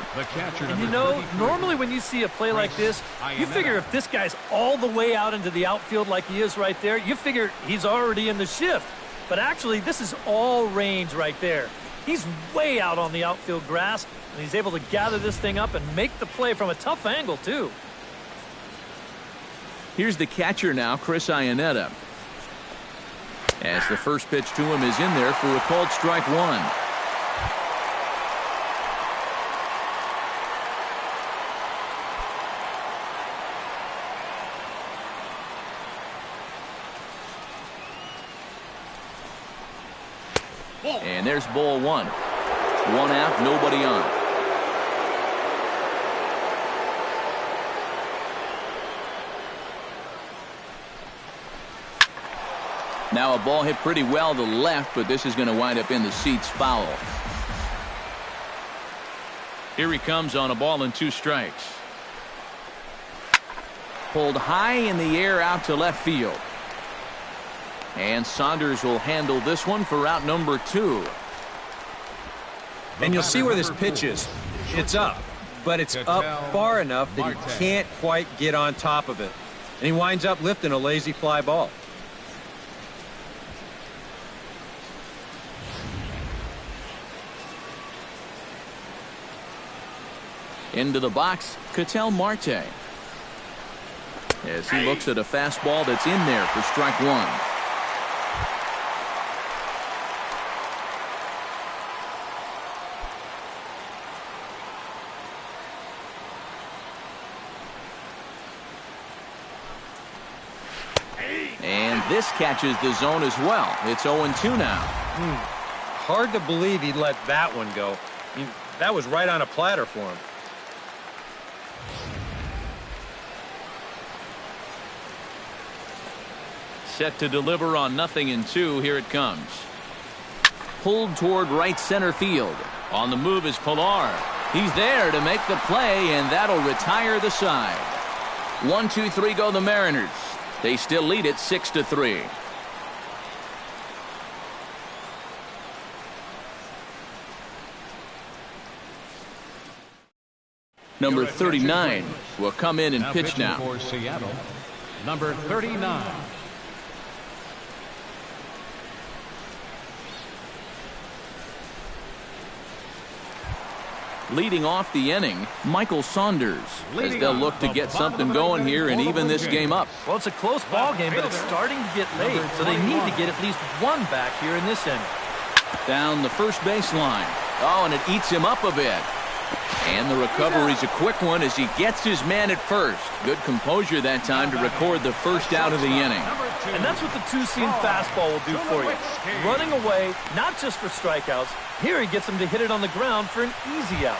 And you know, normally when you see a play like this, you figure if this guy's all the way out into the outfield like he is right there, you figure he's already in the shift. But actually, this is all range right there. He's way out on the outfield grass, and he's able to gather this thing up and make the play from a tough angle, too. Here's the catcher now, Chris Iannetta. As the first pitch to him is in there for a called strike one. And there's ball one. One out, nobody on. Now a ball hit pretty well to left, but this is going to wind up in the seats foul. Here he comes on a ball and 2 strikes. Pulled high in the air out to left field. And Saunders will handle this one for out number 2. And you'll see where this pitch is. It's up, but it's up far enough that he can't quite get on top of it. And he winds up lifting a lazy fly ball. Into the box, Ketel Marte. As he looks at a fastball that's in there for strike one. And this catches the zone as well. It's 0-2 now. Hard to believe he'd let that one go. I mean, that was right on a platter for him. Set to deliver on 0-2. Here it comes. Pulled toward right center field. On the move is Pilar. He's there to make the play, and that'll retire the side. 1-2-3 go the Mariners. They still lead it 6-3. Number 39 will come in and pitch now. For Seattle, number 39. Leading off the inning, Michael Saunders, as they'll look to get something going here and even this game up. Well, it's a close ball game, but it's starting to get late, so they need to get at least one back here in this inning. Down the first baseline. Oh, and it eats him up a bit. And the recovery's a quick one as he gets his man at first. Good composure that time to record the first out of the inning. And that's what the two-seam fastball will do for you. Running away, not just for strikeouts. Here he gets him to hit it on the ground for an easy out.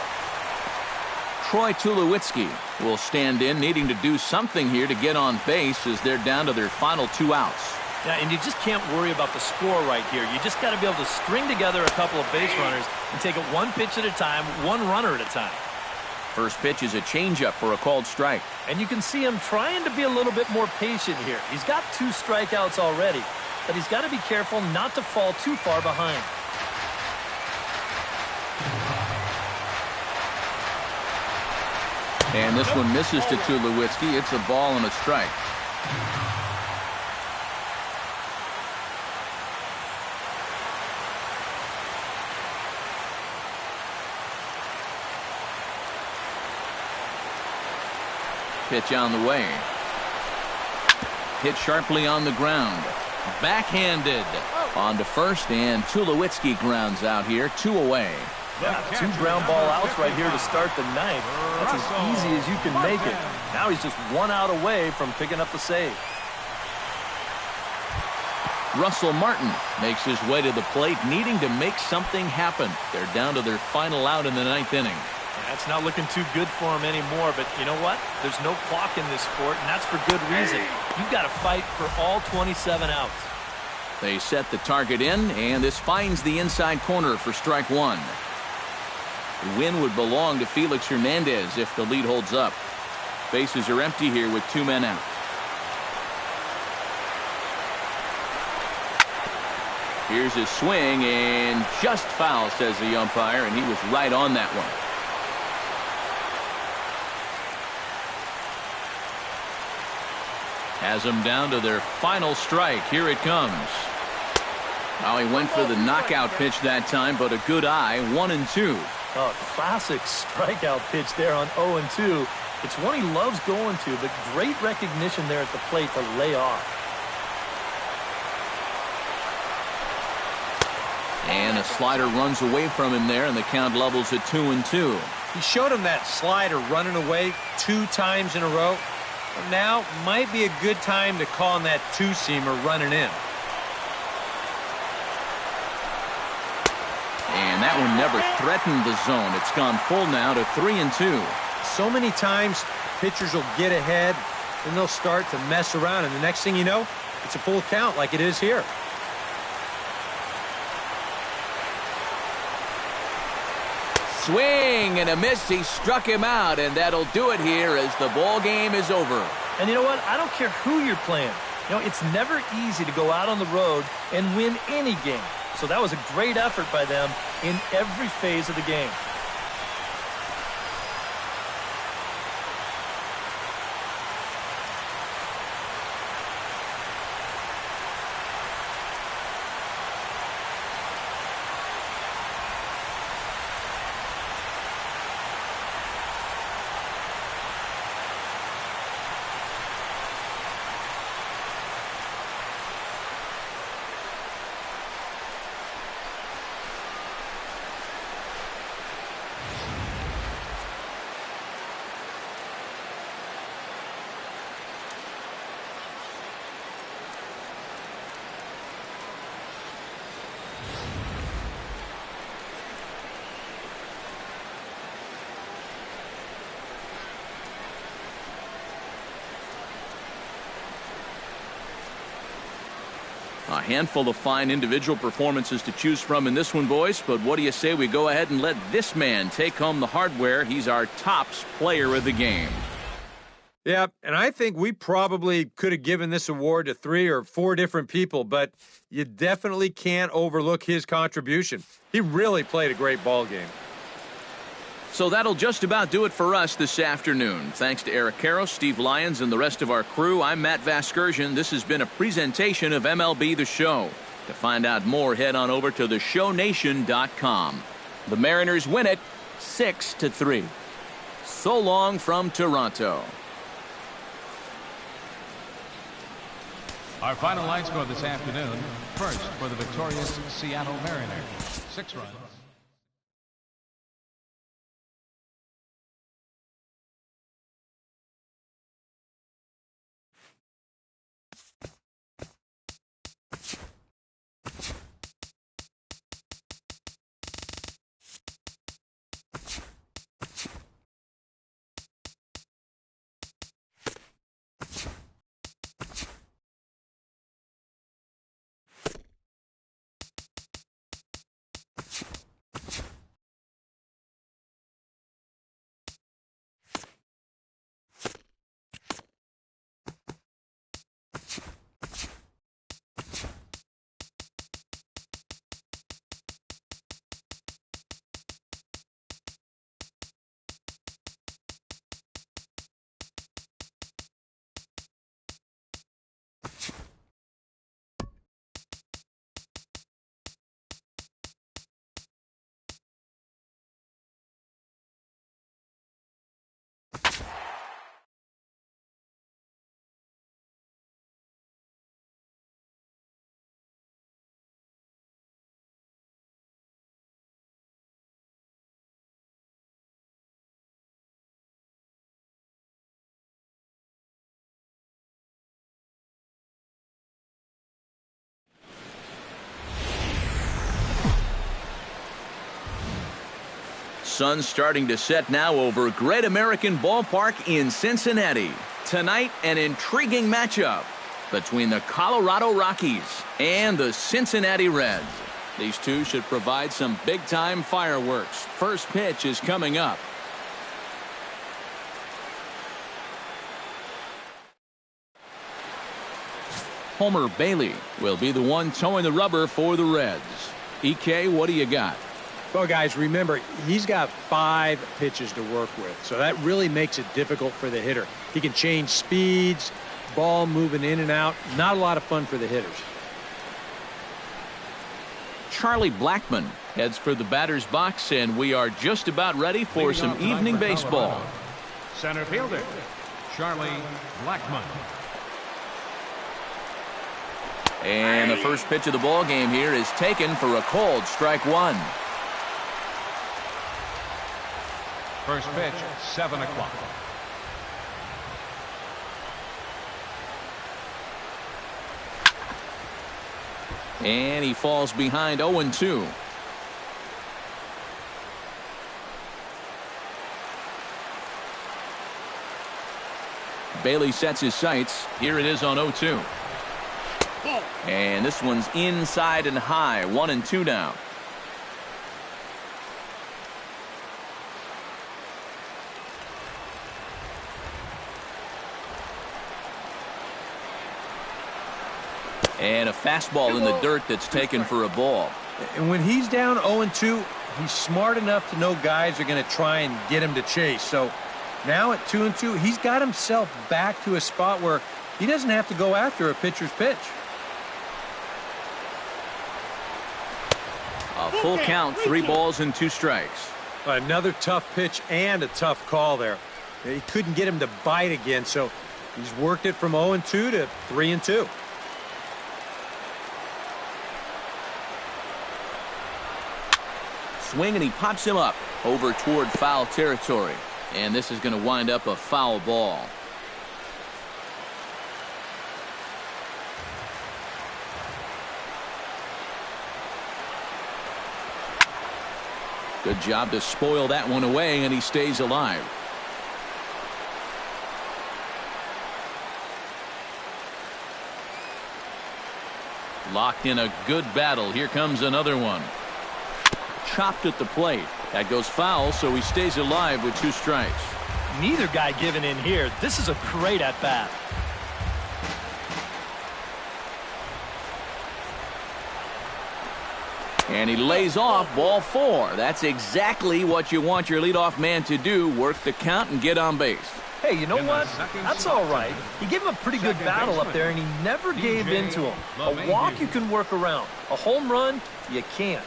Troy Tulowitzki will stand in, needing to do something here to get on base as they're down to their final 2 outs. Yeah, and you just can't worry about the score right here. You just got to be able to string together a couple of base runners and take it one pitch at a time, one runner at a time. First pitch is a changeup for a called strike. And you can see him trying to be a little bit more patient here. He's got 2 strikeouts already, but he's got to be careful not to fall too far behind. And this one misses to Tulowitzki. It's a ball and a strike. Pitch on the way. Hit sharply on the ground. Backhanded. On to first, and Tulowitzki grounds out here. 2 away. Yeah, 2 ground ball outs right here to start the ninth. That's as easy as you can make it. Now he's just 1 out away from picking up the save. Russell Martin makes his way to the plate, needing to make something happen. They're down to their final out in the 9th inning. That's not looking too good for him anymore, but you know what? There's no clock in this sport, and that's for good reason. You've got to fight for all 27 outs. They set the target in, and this finds the inside corner for strike one. The win would belong to Felix Hernandez if the lead holds up. Bases are empty here with 2 men out. Here's his swing, and just foul, says the umpire, and he was right on that one. Has them down to their final strike. Here it comes. Well, he went for the knockout pitch that time, but a good eye, 1-2. Oh, classic strikeout pitch there on 0-2. It's one he loves going to, but great recognition there at the plate to lay off. And a slider runs away from him there, and the count levels at 2-2. He showed him that slider running away 2 times in a row. Well, now might be a good time to call on that 2-seamer running in. And that one never threatened the zone. It's gone full now to 3-2. So many times pitchers will get ahead, and they'll start to mess around, and the next thing you know, it's a full count like it is here. Swing and a miss. He struck him out, and that'll do it here as the ball game is over. And you know what? I don't care who you're playing. You know, it's never easy to go out on the road and win any game. So that was a great effort by them in every phase of the game. A handful of fine individual performances to choose from in this one, boys. But what do you say we go ahead and let this man take home the hardware? He's our tops player of the game. Yeah, and I think we probably could have given this award to 3 or 4 different people, but you definitely can't overlook his contribution. He really played a great ball game. So that'll just about do it for us this afternoon. Thanks to Eric Karros, Steve Lyons, and the rest of our crew. I'm Matt Vasgersian. This has been a presentation of MLB The Show. To find out more, head on over to theshownation.com. The Mariners win it 6-3. So long from Toronto. Our final line score this afternoon. First for the victorious Seattle Mariners. 6 runs. Sun starting to set now over Great American Ballpark in Cincinnati. Tonight, an intriguing matchup between the Colorado Rockies and the Cincinnati Reds. These two should provide some big-time fireworks. First pitch is coming up. Homer Bailey will be the one towing the rubber for the Reds. EK, what do you got? Well, guys, remember, he's got 5 pitches to work with, so that really makes it difficult for the hitter. He can change speeds, ball moving in and out. Not a lot of fun for the hitters. Charlie Blackmon heads for the batter's box, and we are just about ready for some evening baseball. Center fielder, Charlie Blackmon. And the first pitch of the ball game here is taken for a called strike one. First pitch, 7 o'clock. And he falls behind 0-2. Bailey sets his sights. Here it is on 0-2. And this one's inside and high. 1-2 now. And a fastball in the dirt that's taken for a ball. And when he's down 0-2, he's smart enough to know guys are going to try and get him to chase. So now at 2-2, he's got himself back to a spot where he doesn't have to go after a pitcher's pitch. A full count, 3 balls and 2 strikes. Another tough pitch and a tough call there. He couldn't get him to bite again, so he's worked it from 0-2 to 3-2. Swing, and he pops him up over toward foul territory. And this is going to wind up a foul ball. Good job to spoil that one away, and he stays alive. Locked in a good battle. Here comes another one. Chopped at the plate. That goes foul, so he stays alive with 2 strikes. Neither guy giving in here. This is a great at-bat. And he lays off ball 4. That's exactly what you want your leadoff man to do. Work the count and get on base. Hey, you know what? That's all right. He gave him a pretty good battle up there, and he never gave in to him. A walk you can work around. A home run, you can't.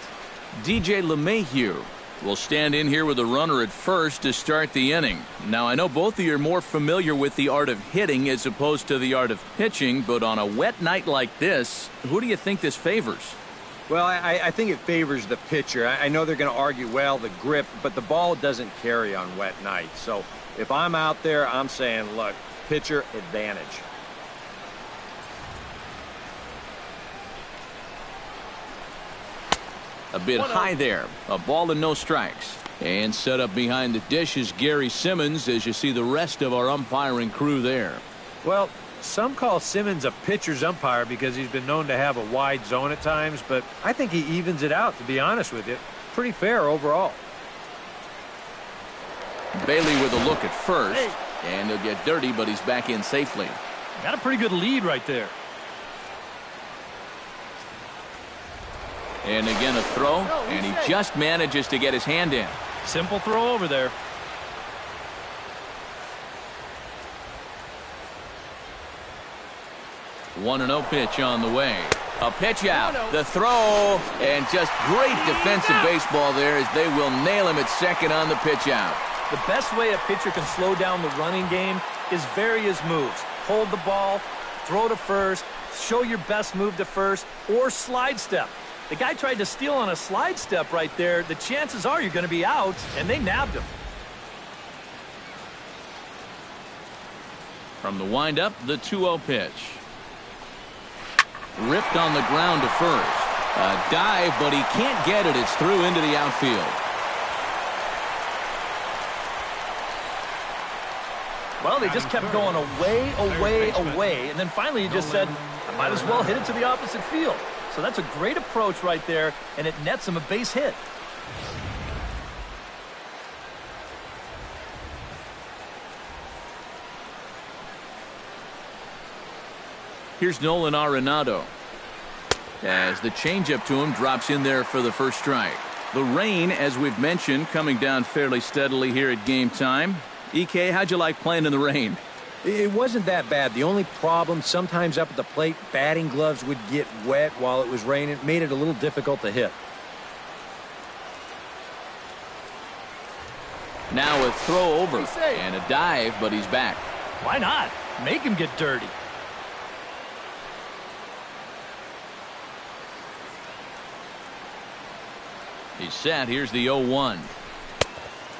DJ LeMahieu will stand in here with a runner at first to start the inning. Now, I know both of you are more familiar with the art of hitting as opposed to the art of pitching, but on a wet night like this, who do you think this favors? Well, I think it favors the pitcher. I know they're going to argue, well, the grip, but the ball doesn't carry on wet nights. So if I'm out there, I'm saying, look, pitcher advantage. A bit high there. A ball and no strikes. And set up behind the dish is Gary Simmons as you see the rest of our umpiring crew there. Well, some call Simmons a pitcher's umpire because he's been known to have a wide zone at times, but I think he evens it out, to be honest with you. Pretty fair overall. Bailey with a look at first. And he'll get dirty, but he's back in safely. Got a pretty good lead right there. And again a throw, and he just manages to get his hand in. Simple throw over there. One and 0 pitch on the way. A pitch out, the throw, and just great defensive baseball there as they will nail him at second on the pitch out. The best way a pitcher can slow down the running game is vary his moves. Hold the ball, throw to first, show your best move to first, or slide step. The guy tried to steal on a slide step right there. The chances are you're going to be out, and they nabbed him. From the windup, the 2-0 pitch. Ripped on the ground to first. A dive, but he can't get it. It's through into the outfield. Well, they just kept going away, and then finally he just said, I might as well hit it to the opposite field. So that's a great approach right there, and it nets him a base hit. Here's Nolan Arenado. As the changeup to him drops in there for the first strike. The rain, as we've mentioned, coming down fairly steadily here at game time. EK, how'd you like playing in the rain? It wasn't that bad. The only problem, sometimes up at the plate, batting gloves would get wet while it was raining. It made it a little difficult to hit. Now a throw over and a dive, but he's back. Why not? Make him get dirty. He's set. Here's the 0-1.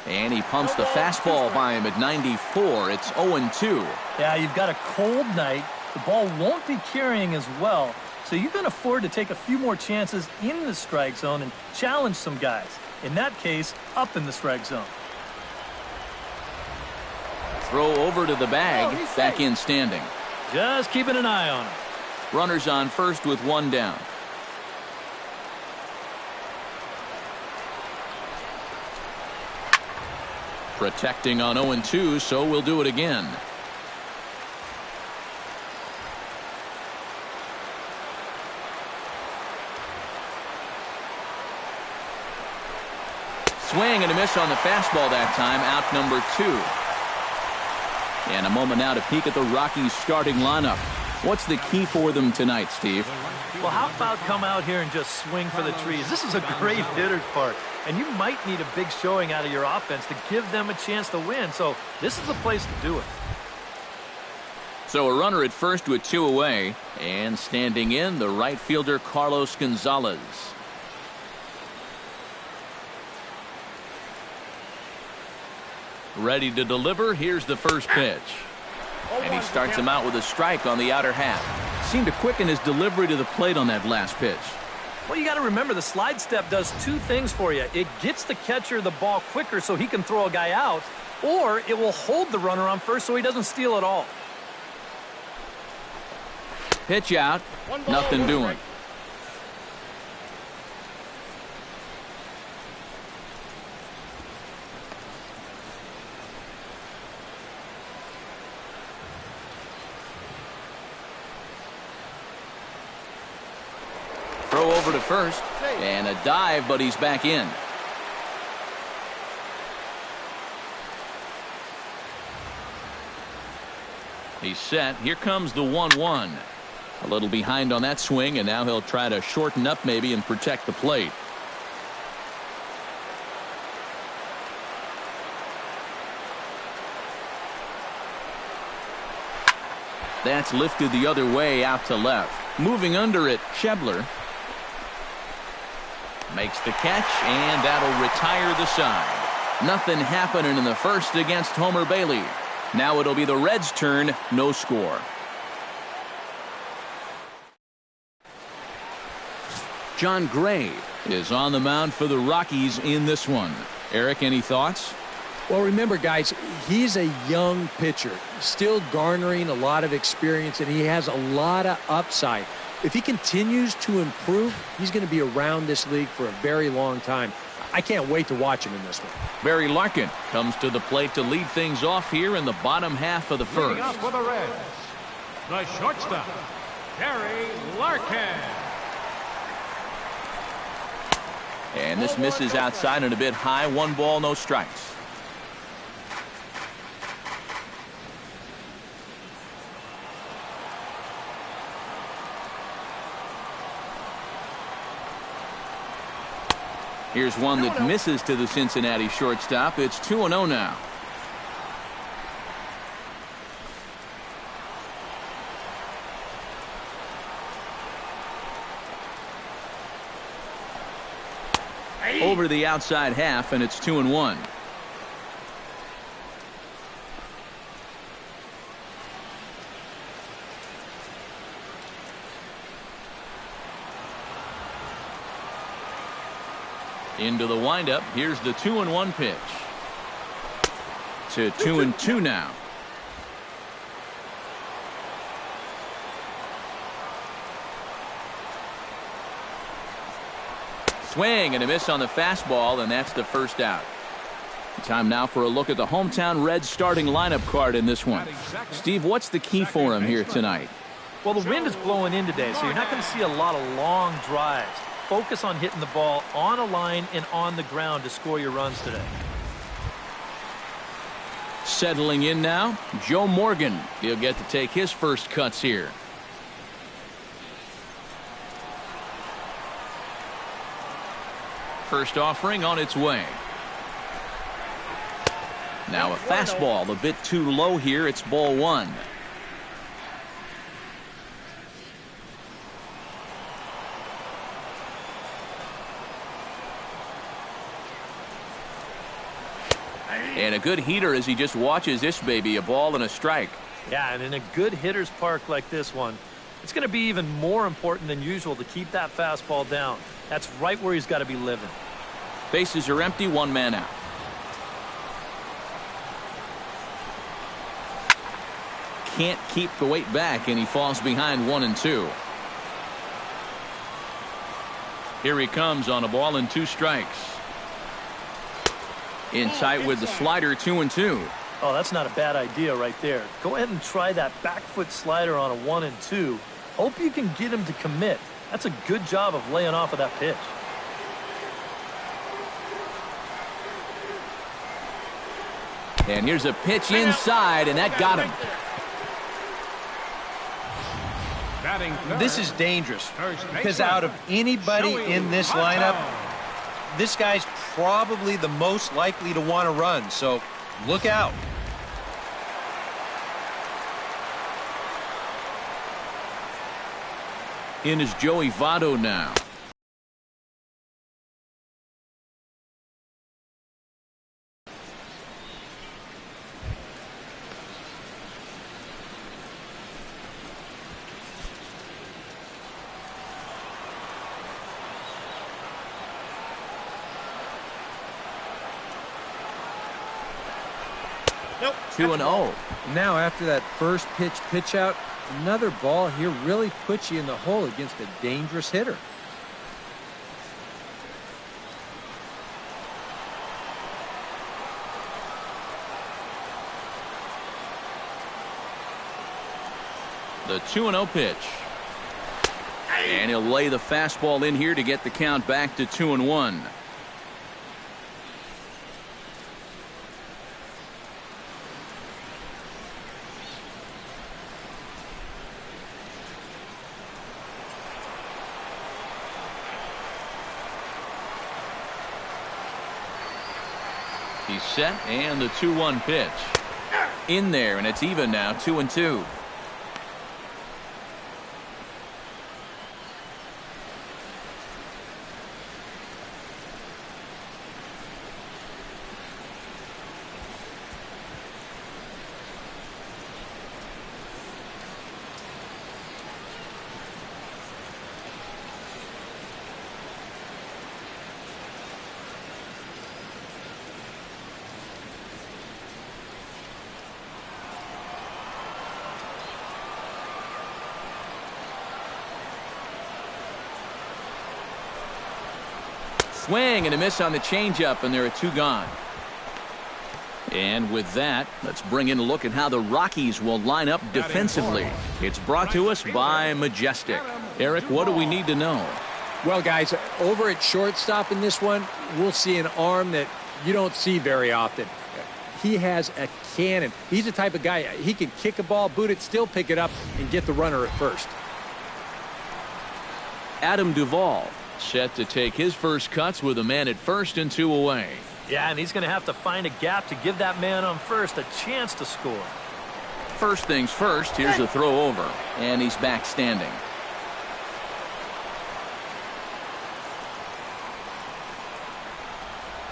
And he pumps the fastball by him at 94. It's 0-2. Yeah, you've got a cold night. The ball won't be carrying as well, so you can afford to take a few more chances in the strike zone and challenge some guys. In that case, up in the strike zone. Throw over to the bag. Back in standing. Just keeping an eye on him. Runners on first with one down. Protecting on 0-2, so we'll do it again. Swing and a miss on the fastball that time. Out number 2. And a moment now to peek at the Rockies starting lineup. What's the key for them tonight, Steve? Well, how about come out here and just swing for the trees? This is a great hitter's park, and you might need a big showing out of your offense to give them a chance to win, so this is the place to do it. So a runner at first with 2 away, and standing in, the right fielder Carlos Gonzalez. Ready to deliver. Here's the first pitch. And he starts him out with a strike on the outer half. Seemed to quicken his delivery to the plate on that last pitch. Well, you got to remember the slide step does 2 things for you. It gets the catcher the ball quicker so he can throw a guy out, or it will hold the runner on first so he doesn't steal it all. Pitch out. Nothing doing. Throw over to first, and a dive, but he's back in. He's set. Here comes the 1-1. A little behind on that swing, and now he'll try to shorten up maybe and protect the plate. That's lifted the other way out to left. Moving under it, Schebler makes the catch, and that'll retire the side. Nothing happening in the first against Homer Bailey. Now it'll be the Reds' turn, no score. John Gray is on the mound for the Rockies in this one. Eric, any thoughts? Well, remember, guys, he's a young pitcher, still garnering a lot of experience, and he has a lot of upside. If he continues to improve, he's going to be around this league for a very long time. I can't wait to watch him in this one. Barry Larkin comes to the plate to lead things off here in the bottom half of the first. Leading up for the Reds, the shortstop, Barry Larkin. And this misses outside and a bit high. 1 ball, no strikes. Here's one that misses to the Cincinnati shortstop. It's 2-0 now. Over the outside half, and it's 2-1. Into the windup. Here's the 2-1 pitch. To 2-2 now. Swing and a miss on the fastball, and that's the first out. Time now for a look at the hometown Reds starting lineup card in this one. Steve, what's the key for him here tonight? Well, the wind is blowing in today, so you're not going to see a lot of long drives. Focus on hitting the ball on a line and on the ground to score your runs today. Settling in now, Joe Morgan. He'll get to take his first cuts here. First offering on its way. Now a fastball a bit too low here. It's ball one. And a good heater as he just watches this baby, a ball and a strike. Yeah, and in a good hitter's park like this one, it's going to be even more important than usual to keep that fastball down. That's right where he's got to be living. Bases are empty, one man out. Can't keep the weight back, and he falls behind 1-2. Here he comes on a ball and 2 strikes. In tight with the slider, 2-2. Oh, that's not a bad idea right there. Go ahead and try that back foot slider on a 1-2. Hope you can get him to commit. That's a good job of laying off of that pitch. And here's a pitch inside, and that got him. This is dangerous because out of anybody in this lineup, this guy's probably the most likely to want to run, so look out. In is Joey Votto now. Nope. 2-0. Now after that first pitch out, another ball here really puts you in the hole against a dangerous hitter. The 2-0 pitch. And he'll lay the fastball in here to get the count back to 2-1. He's set, and the 2-1 pitch. In there, and it's even now, 2-2. Swing and a miss on the changeup, and there are 2 gone. And with that, let's bring in a look at how the Rockies will line up defensively. It's brought to us by Majestic. Eric, what do we need to know? Well, guys, over at shortstop in this one, we'll see an arm that you don't see very often. He has a cannon. He's the type of guy, he can kick a ball, boot it, still pick it up, and get the runner at first. Adam Duvall set to take his first cuts with a man at first and 2 away. Yeah, and he's going to have to find a gap to give that man on first a chance to score. First things first, here's a throw over, and he's back standing.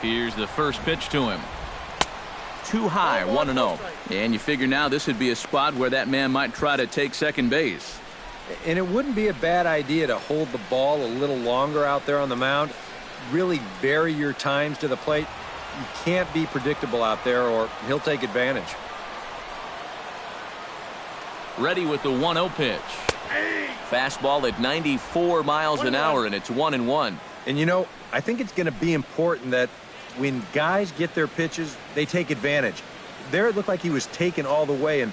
Here's the first pitch to him. Too high, 1-0. And you figure now this would be a spot where that man might try to take second base. And it wouldn't be a bad idea to hold the ball a little longer out there on the mound. Really vary your times to the plate. You can't be predictable out there or he'll take advantage. Ready with the 1-0 pitch. Fastball at 94 miles an hour, and it's 1-1. And you know, I think it's going to be important that when guys get their pitches, they take advantage. There it looked like he was taken all the way, and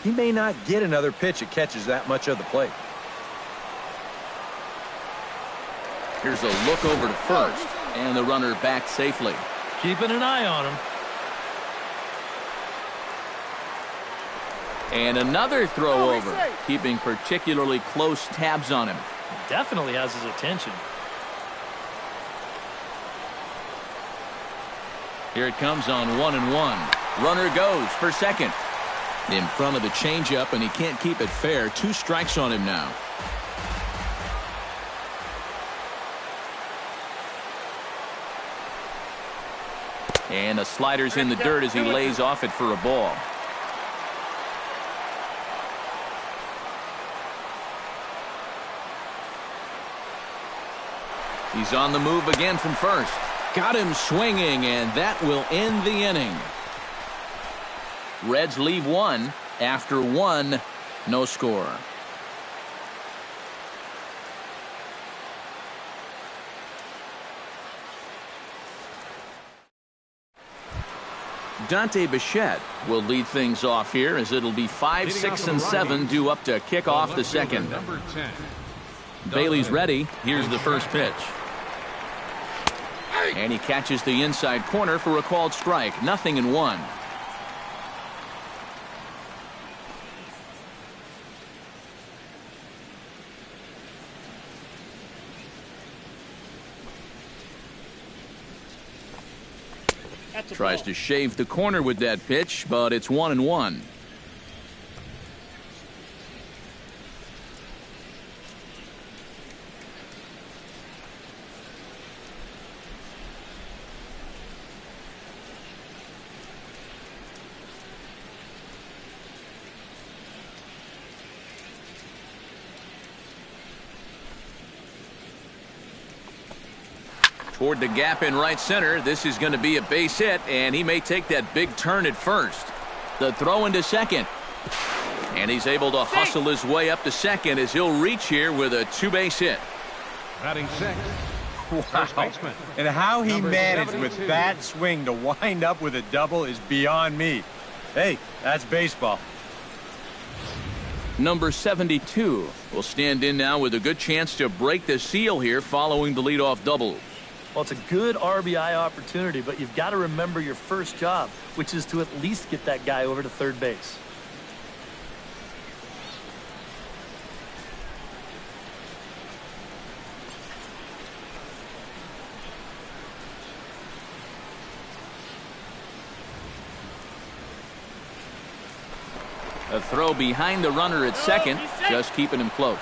he may not get another pitch that catches that much of the plate. Here's a look over to first, and the runner back safely. Keeping an eye on him. And another throw over, keeping particularly close tabs on him. Definitely has his attention. Here it comes on 1-1. Runner goes for second. In front of the changeup, and he can't keep it fair. 2 strikes on him now. And the slider's in the dirt as he lays off it for a ball. He's on the move again from first. Got him swinging, and that will end the inning. Reds leave 1 after 1, no score. Dante Bichette will lead things off here as it'll be 5, 6, and 7 due up to kick off the second. Bailey's ready. Here's the first pitch. And he catches the inside corner for a called strike. 0-1. Tries to shave the corner with that pitch, but it's 1-1. Toward the gap in right center. This is going to be a base hit, and he may take that big turn at first. The throw into second. And he's able to hustle his way up to second as he'll reach here with a 2-base hit. Batting 6. Wow. And how he managed with that swing to wind up with a double is beyond me. Hey, that's baseball. Number 72 will stand in now with a good chance to break the seal here following the leadoff double. Well, it's a good RBI opportunity, but you've got to remember your first job, which is to at least get that guy over to third base. A throw behind the runner at second, just keeping him close.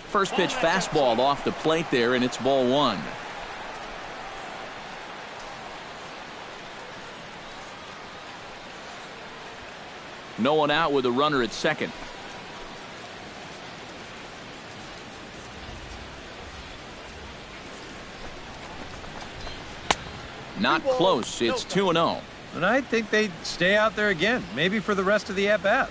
First pitch fastball off the plate there, and it's ball 1. No one out with a runner at second. Not close. It's 2-0. And I think they'd stay out there again, maybe for the rest of the at-bat.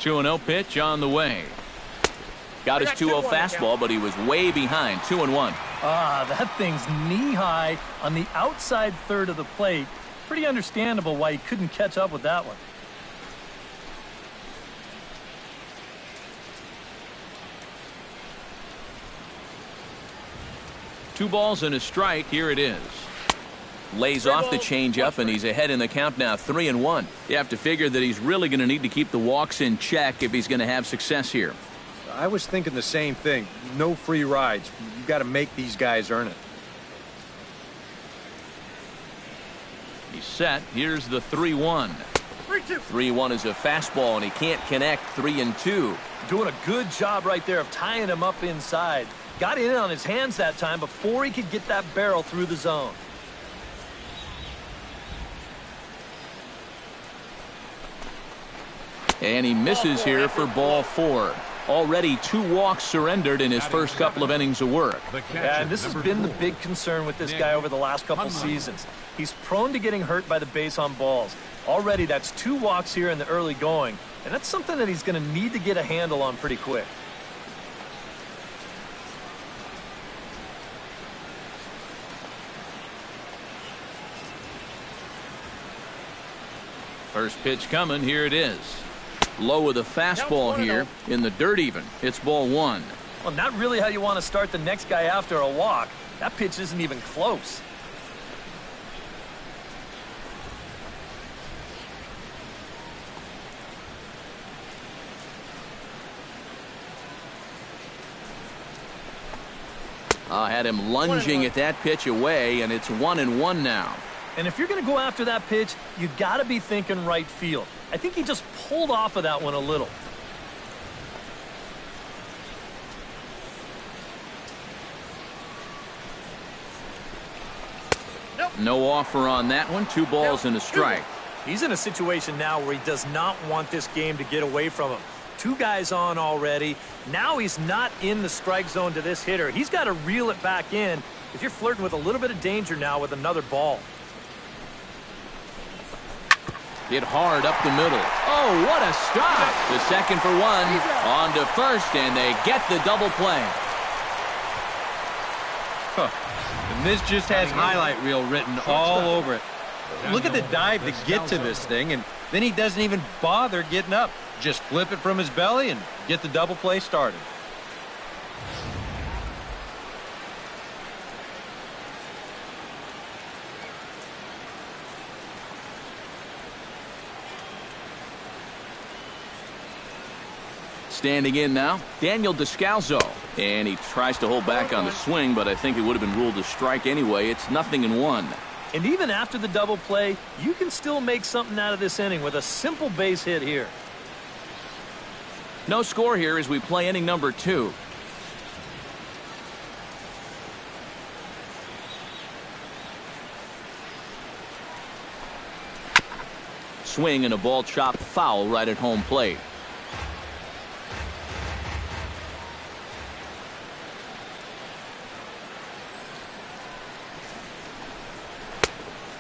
Two 2-0 pitch on the way. Got his 2-0 fastball, but he was way behind. 2-1. Ah, that thing's knee-high on the outside third of the plate. Pretty understandable why he couldn't catch up with that one. Two balls and a strike. Here it is. Lays off the changeup, and he's ahead in the count now, 3-1. You have to figure that he's really going to need to keep the walks in check if he's going to have success here. I was thinking the same thing. No free rides. You got to make these guys earn it. He's set. Here's the 3-1. 3-1 is a fastball, and he can't connect. 3-2. Doing a good job right there of tying him up inside. Got in on his hands that time before he could get that barrel through the zone. And he misses here for ball 4. Already 2 walks surrendered in his first couple of innings of work. Yeah, and this has been the big concern with this guy over the last couple seasons. He's prone to getting hurt by the base on balls. Already that's 2 walks here in the early going, and that's something that he's going to need to get a handle on pretty quick. First pitch coming. Here it is. Low with a fastball here in the dirt even. It's ball 1. Well, not really how you want to start the next guy after a walk. That pitch isn't even close. I had him lunging at that pitch away, and it's 1-1 now. And if you're going to go after that pitch, you got to be thinking right field. I think he just pulled off of that one a little. No offer on that one. 2 balls and a strike. He's in a situation now where he does not want this game to get away from him. 2 guys on already. Now he's not in the strike zone to this hitter. He's got to reel it back in if you're flirting with a little bit of danger now with another ball. Hit hard up the middle. Oh, what a stop. The second for 1. On to first, and they get the double play. And this just has highlight reel written all over it. Look at the dive to get to this thing, and then he doesn't even bother getting up. Just flip it from his belly and get the double play started. Standing in now, Daniel Descalzo. And he tries to hold back on the swing, but I think it would have been ruled a strike anyway. It's 0-1. And even after the double play, you can still make something out of this inning with a simple base hit here. No score here as we play inning number 2. Swing and a ball chopped foul right at home plate.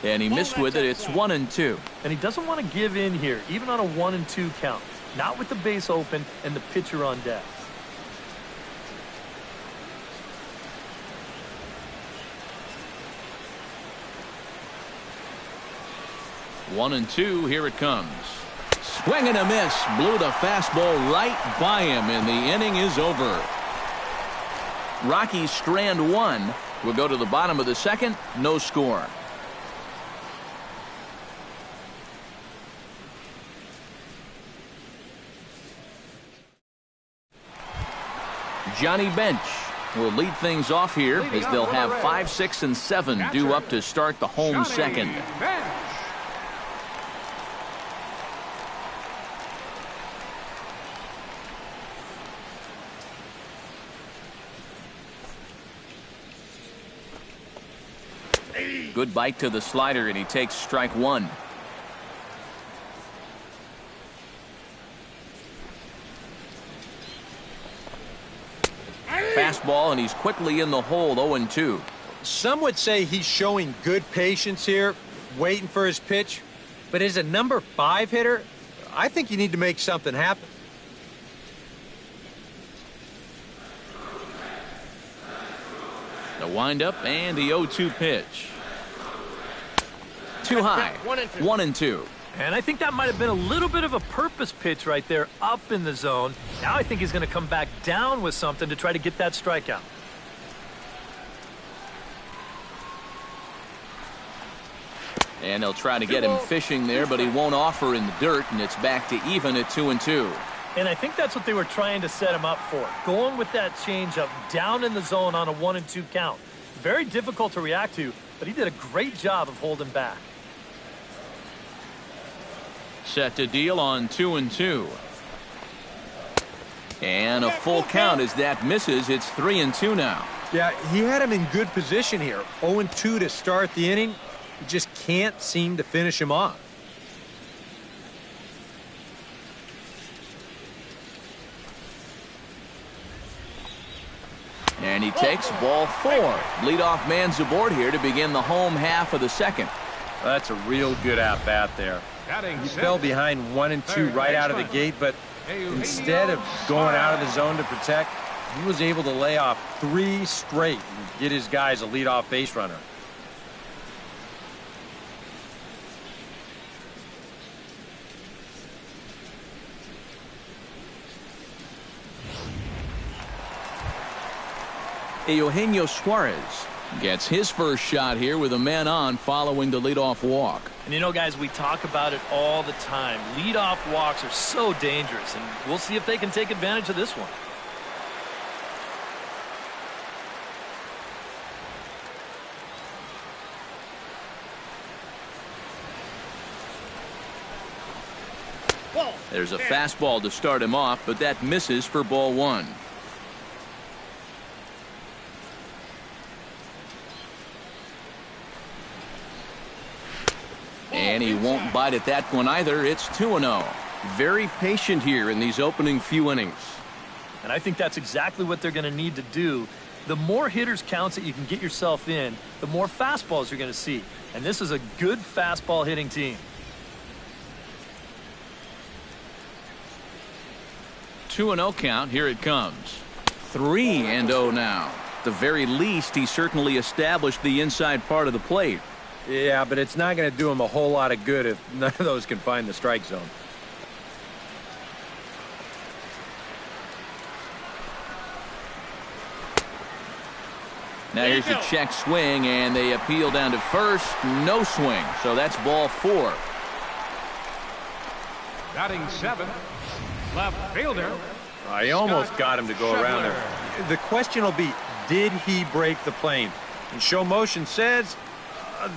And he missed with it. It's 1-2. And he doesn't want to give in here, even on a 1-2 count. Not with the base open and the pitcher on deck. One and two. Here it comes. Swing and a miss. Blew the fastball right by him, and the inning is over. Rockies strand 1. We'll go to the bottom of the second. No score. Johnny Bench will lead things off here as they'll have 5, 6, and 7 due up to start the home second. Good bite to the slider, and he takes strike 1. Fastball, and he's quickly in the hole. 0-2. Some would say he's showing good patience here, waiting for his pitch. But as a number 5 hitter, I think you need to make something happen. The windup and the 0-2 pitch. Too high. 1-2. And I think that might have been a little bit of a purpose pitch right there up in the zone. Now I think he's going to come back down with something to try to get that strikeout. And they'll try to get him fishing there, but he won't offer in the dirt, and it's back to even at 2-2. And I think that's what they were trying to set him up for. Going with that changeup down in the zone on a 1-2 count. Very difficult to react to, but he did a great job of holding back. Set to deal on 2-2. And a full count as that misses. It's 3-2 now. Yeah, he had him in good position here. 0-2 to start the inning. He just can't seem to finish him off. And he takes ball 4. Leadoff man's aboard here to begin the home half of the second. That's a real good at-bat there. He fell behind 1 and 2 right out of the gate, but instead of going out of the zone to protect, he was able to lay off 3 straight and get his guys a leadoff base runner. Eugenio Suarez gets his first shot here with a man on following the leadoff walk. And you know, guys, we talk about it all the time. Leadoff walks are so dangerous, and we'll see if they can take advantage of this one. There's a fastball to start him off, but that misses for ball 1. And he won't bite at that one either. It's 2-0. Very patient here in these opening few innings. And I think that's exactly what they're going to need to do. The more hitters counts that you can get yourself in, the more fastballs you're going to see. And this is a good fastball hitting team. 2-0 count. Here it comes. 3-0 now. At the very least, he certainly established the inside part of the plate. Yeah, but it's not going to do him a whole lot of good if none of those can find the strike zone. Now here's a check swing, and they appeal down to first. No swing, so that's ball 4. Batting 7, left fielder. He almost got him to go around there. The question will be, did he break the plane? And show motion says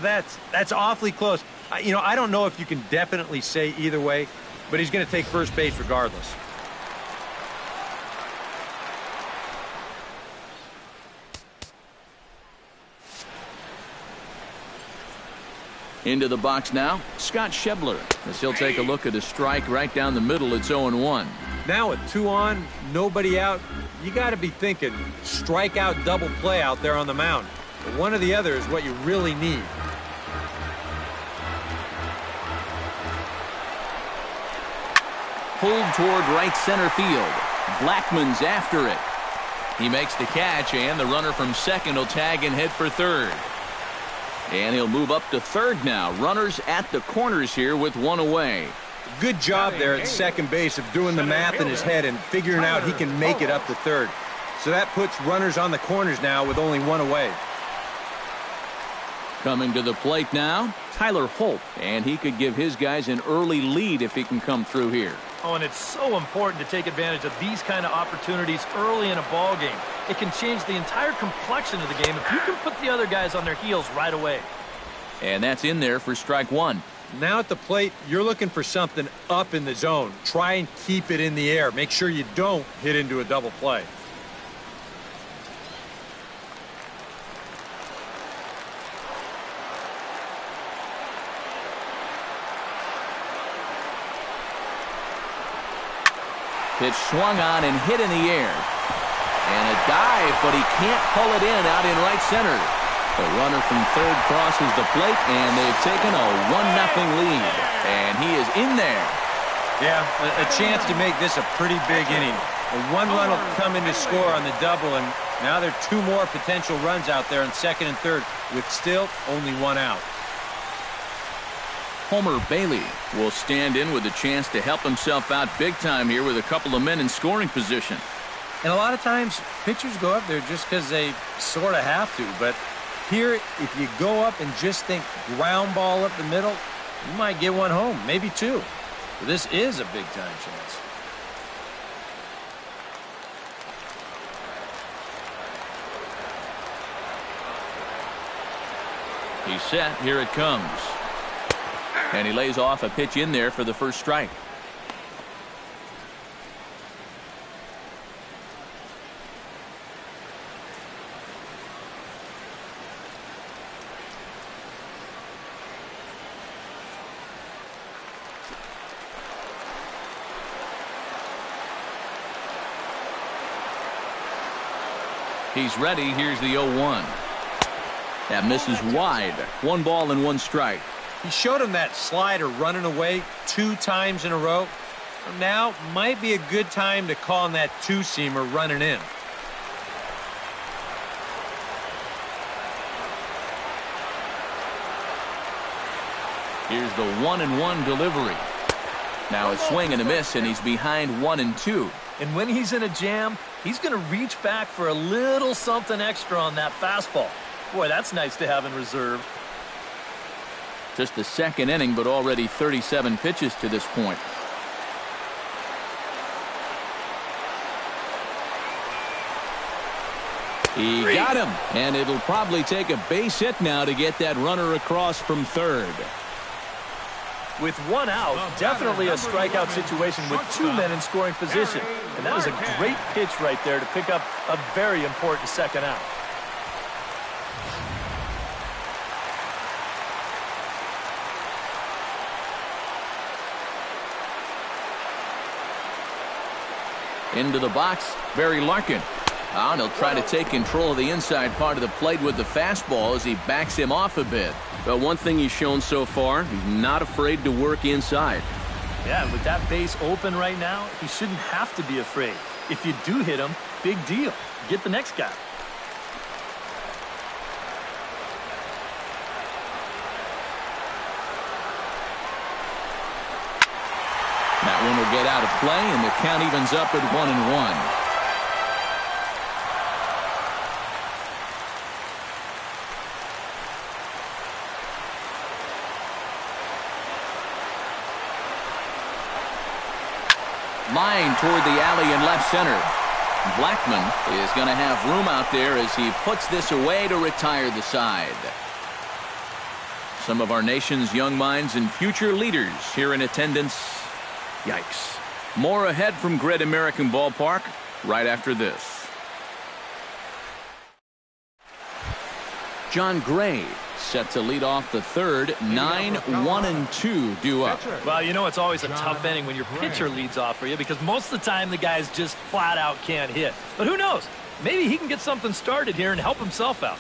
that's awfully close. You know, I don't know if you can definitely say either way, but he's going to take first base regardless. Into the box now, Scott Schebler, as he'll take a look at a strike right down the middle. It's 0-1. Now with 2 on, nobody out, you got to be thinking strikeout double play out there on the mound. But one or the other is what you really need. Pulled toward right center field. Blackman's after it. He makes the catch, and the runner from second will tag and head for third. And he'll move up to third now. Runners at the corners here with 1 away. Good job there at second base of doing the math in his head and figuring out he can make it up to third. So that puts runners on the corners now with only 1 away. Coming to the plate now, Tyler Holt, and he could give his guys an early lead if he can come through here. Oh, and it's so important to take advantage of these kind of opportunities early in a ball game. It can change the entire complexion of the game if you can put the other guys on their heels right away. And that's in there for strike 1. Now at the plate, you're looking for something up in the zone. Try and keep it in the air. Make sure you don't hit into a double play. Pitch swung on and hit in the air. And a dive, but he can't pull it in out in right center. The runner from third crosses the plate, and they've taken a 1-0 lead. And he is in there. Yeah, a chance to make this a pretty big inning. A 1 run will come in to score on the double, and now there are 2 more potential runs out there in second and third with still only 1 out. Homer Bailey will stand in with a chance to help himself out big time here with a couple of men in scoring position. And a lot of times, pitchers go up there just because they sort of have to. But here, if you go up and just think ground ball up the middle, you might get 1 home, maybe 2. But this is a big-time chance. He's set. Here it comes. And he lays off a pitch in there for the first strike. He's ready. Here's the 0-1. That misses wide. 1 ball and 1 strike. He showed him that slider running away 2 times in a row. Now might be a good time to call on that 2-seamer running in. Here's the 1-1 delivery. Now a swing and a miss, and he's behind 1-2. And when he's in a jam, he's going to reach back for a little something extra on that fastball. Boy, that's nice to have in reserve. Just the 2nd inning, but already 37 pitches to this point. He got him, and it'll probably take a base hit now to get that runner across from third. With 1 out, definitely a strikeout situation with 2 men in scoring position. And that was a great pitch right there to pick up a very important 2nd out. Into the box, Barry Larkin. And he'll try to take control of the inside part of the plate with the fastball as he backs him off a bit. But one thing he's shown so far, he's not afraid to work inside. Yeah, with that base open right now, he shouldn't have to be afraid. If you do hit him, big deal. Get the next guy. That one will get out of play, and the count evens up at 1-1. Line toward the alley in left center. Blackman is going to have room out there as he puts this away to retire the side. Some of our nation's young minds and future leaders here in attendance. Yikes. More ahead from Great American Ballpark right after this. John Gray set to lead off the third. 9-1-2 due up. Well, you know it's always a tough inning when your pitcher leads off for you because most of the time the guys just flat out can't hit. But who knows? Maybe he can get something started here and help himself out.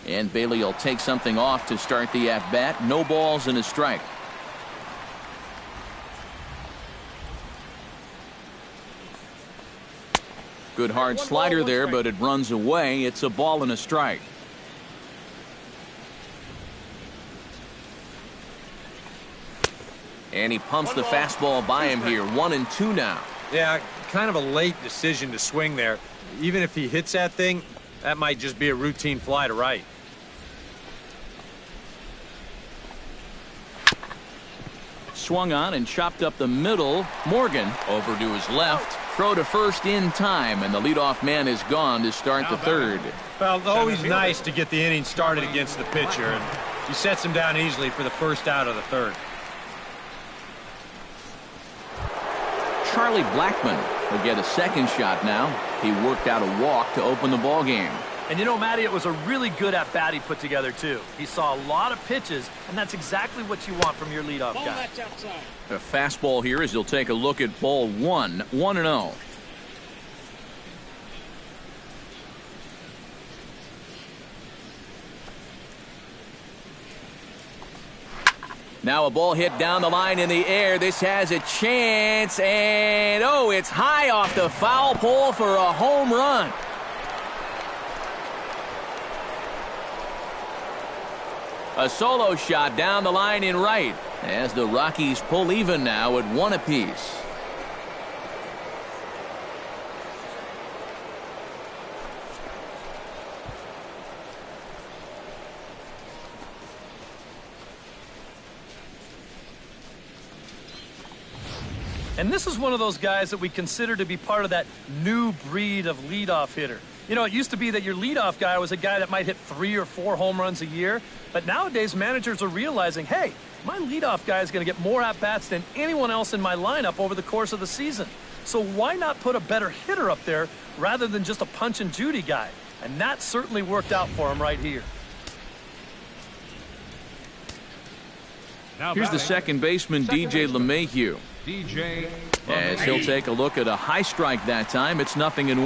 And Bailey will take something off to start the at-bat. No balls and a strike. Good hard slider there, but it runs away. It's a ball and a strike. And he pumps the fastball by him here. 1-2 now. Yeah, kind of a late decision to swing there. Even if he hits that thing, that might just be a routine fly to right. Swung on and chopped up the middle. Morgan over to his left. Throw to first in time, and the leadoff man is gone to start the third. Well, always nice to get the inning started against the pitcher, and he sets him down easily for the first out of the third. Charlie Blackman will get a second shot now. He worked out a walk to open the ball game. And you know, Matty, it was a really good at-bat he put together, too. He saw a lot of pitches, and that's exactly what you want from your leadoff guy. A fastball here as he'll take a look at ball 1. 1-0. Now a ball hit down the line in the air. This has a chance, and oh, it's high off the foul pole for a home run. A solo shot down the line in right as the Rockies pull even now at 1 apiece. And this is one of those guys that we consider to be part of that new breed of leadoff hitter. You know, it used to be that your leadoff guy was a guy that might hit 3 or 4 home runs a year. But nowadays, managers are realizing, hey, my leadoff guy is going to get more at-bats than anyone else in my lineup over the course of the season. So why not put a better hitter up there rather than just a punch-and-Judy guy? And that certainly worked out for him right here. Here's the second baseman, DJ LeMahieu. DJ. As he'll take a look at a high strike that time. It's 0-1.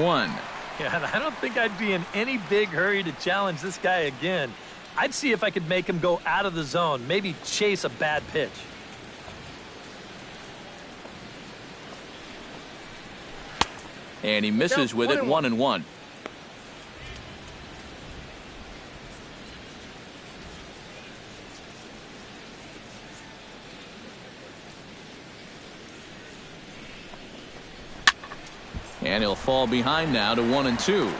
Yeah, and I don't think I'd be in any big hurry to challenge this guy again. I'd see if I could make him go out of the zone, maybe chase a bad pitch. And he misses with it, 1-1. And he'll fall behind now to 1-2.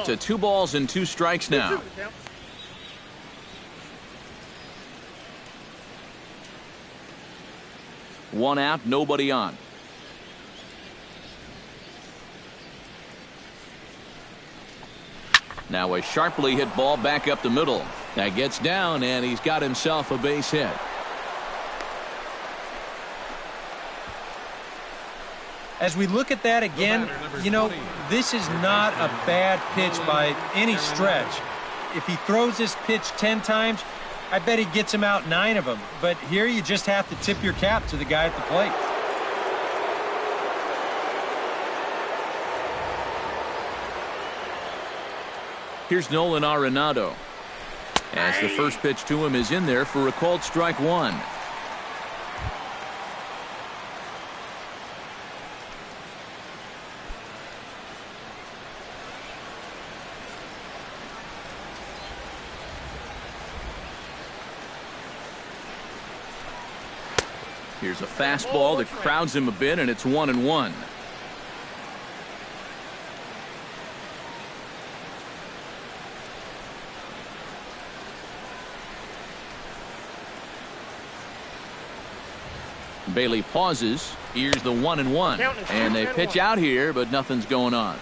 To 2 balls and 2 strikes now. One out, nobody on. Now a sharply hit ball back up the middle. That gets down, and he's got himself a base hit. As we look at that again, you know, this is not a bad pitch by any stretch. If he throws this pitch 10 times, I bet he gets him out 9 of them. But here you just have to tip your cap to the guy at the plate. Here's Nolan Arenado. As the first pitch to him is in there for a called strike 1. Here's a fastball that crowds him a bit, and it's 1-1. Bailey pauses. Here's the 1-1. And they pitch out here, but nothing's going on.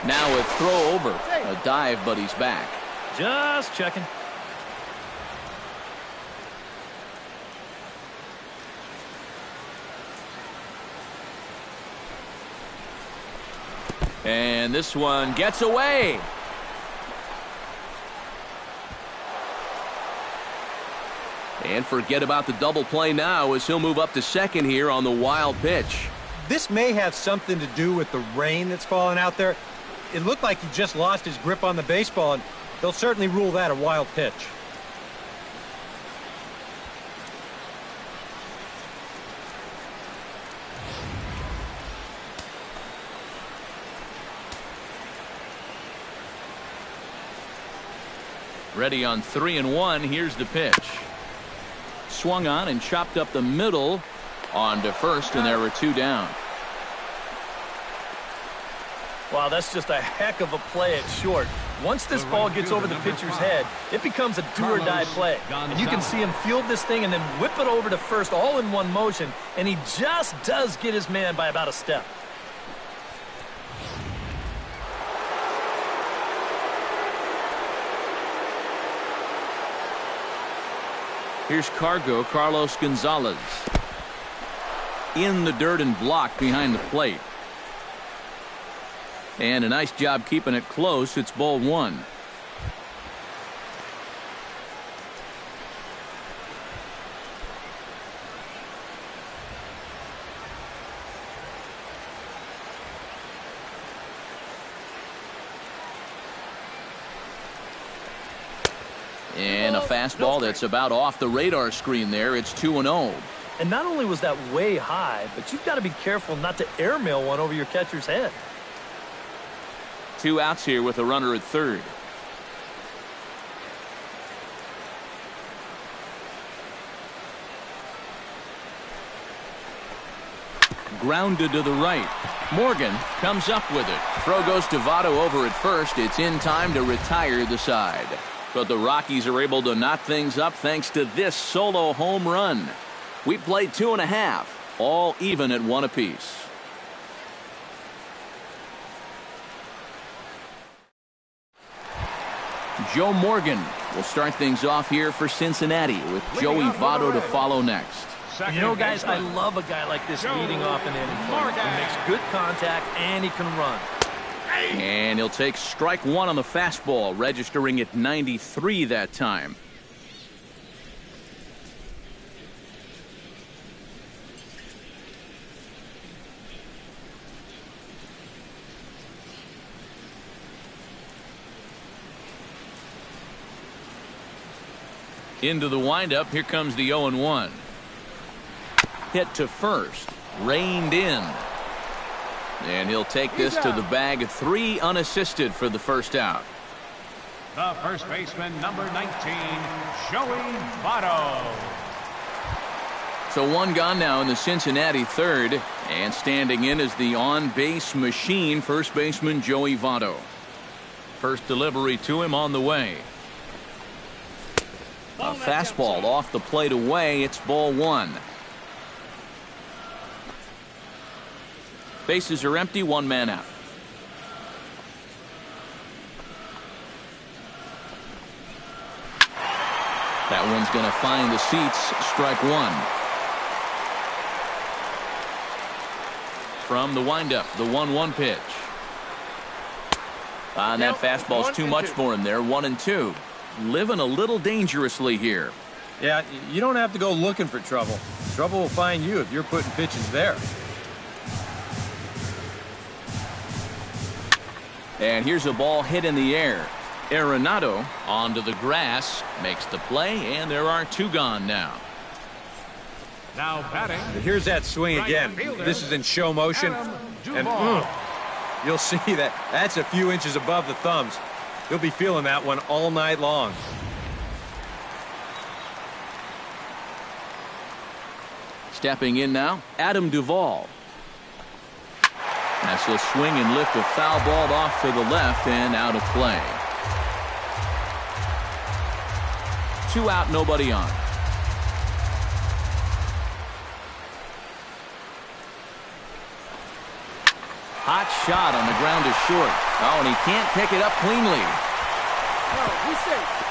Now a throw over. A dive, but he's back. Just checking. And this one gets away. And forget about the double play now as he'll move up to second here on the wild pitch. This may have something to do with the rain that's falling out there. It looked like he just lost his grip on the baseball, and they'll certainly rule that a wild pitch. Ready on 3-1. Here's the pitch. Swung on and chopped up the middle on to first, and there were 2 down. Wow, that's just a heck of a play at short. Once this ball gets over the pitcher's head, it becomes a do-or-die play. And you can see him field this thing and then whip it over to first all in one motion, and he just does get his man by about a step. Here's Carlos Gonzalez. In the dirt and blocked behind the plate. And a nice job keeping it close. It's ball 1. And a fastball that's about off the radar screen there. It's 2-0. And not only was that way high, but you've got to be careful not to airmail one over your catcher's head. 2 outs here with a runner at third. Grounded to the right. Morgan comes up with it. Throw goes to Votto over at first. It's in time to retire the side. But the Rockies are able to knot things up thanks to this solo home run. We played 2.5, all even at 1 apiece. Joe Morgan We'll start things off here for Cincinnati with Joey Votto to follow next. You know, guys, I love a guy like this leading off an inning. He makes good contact, and he can run. And he'll take strike one on the fastball, registering at 93 that time. Into the windup, here comes the 0-1. Hit to first, reined in. And he'll take this to the bag of 3 unassisted for the first out. The first baseman, number 19, Joey Votto. So 1 gone now in the Cincinnati third. And standing in is the on-base machine, first baseman Joey Votto. First delivery to him on the way. A fastball off the plate away. It's ball 1. Bases are empty, 1 man out. That one's going to find the seats. Strike 1. From the windup, the 1-1 pitch. And that fastball's too much for him there. 1-2. Living a little dangerously here. Yeah, you don't have to go looking for trouble. Trouble will find you if you're putting pitches there. And here's a ball hit in the air. Arenado onto the grass, makes the play, and there are 2 gone now. Now batting. Here's that swing again. This is in show motion. And you'll see that that's a few inches above the thumbs. He'll be feeling that one all night long. Stepping in now, Adam Duvall. That's a swing and lift, a foul ball off to the left and out of play. 2 out, nobody on. Hot shot on the ground to short. Oh, and he can't pick it up cleanly.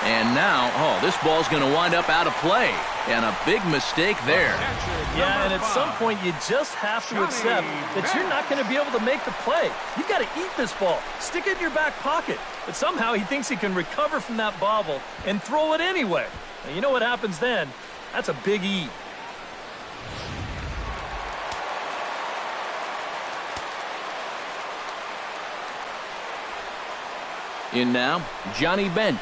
And now, this ball's going to wind up out of play. And a big mistake there. Yeah, and at some point you just have to accept that you're not going to be able to make the play. You've got to eat this ball. Stick it in your back pocket. But somehow he thinks he can recover from that bobble and throw it anyway. And you know what happens then? That's a big E. In now, Johnny Bench,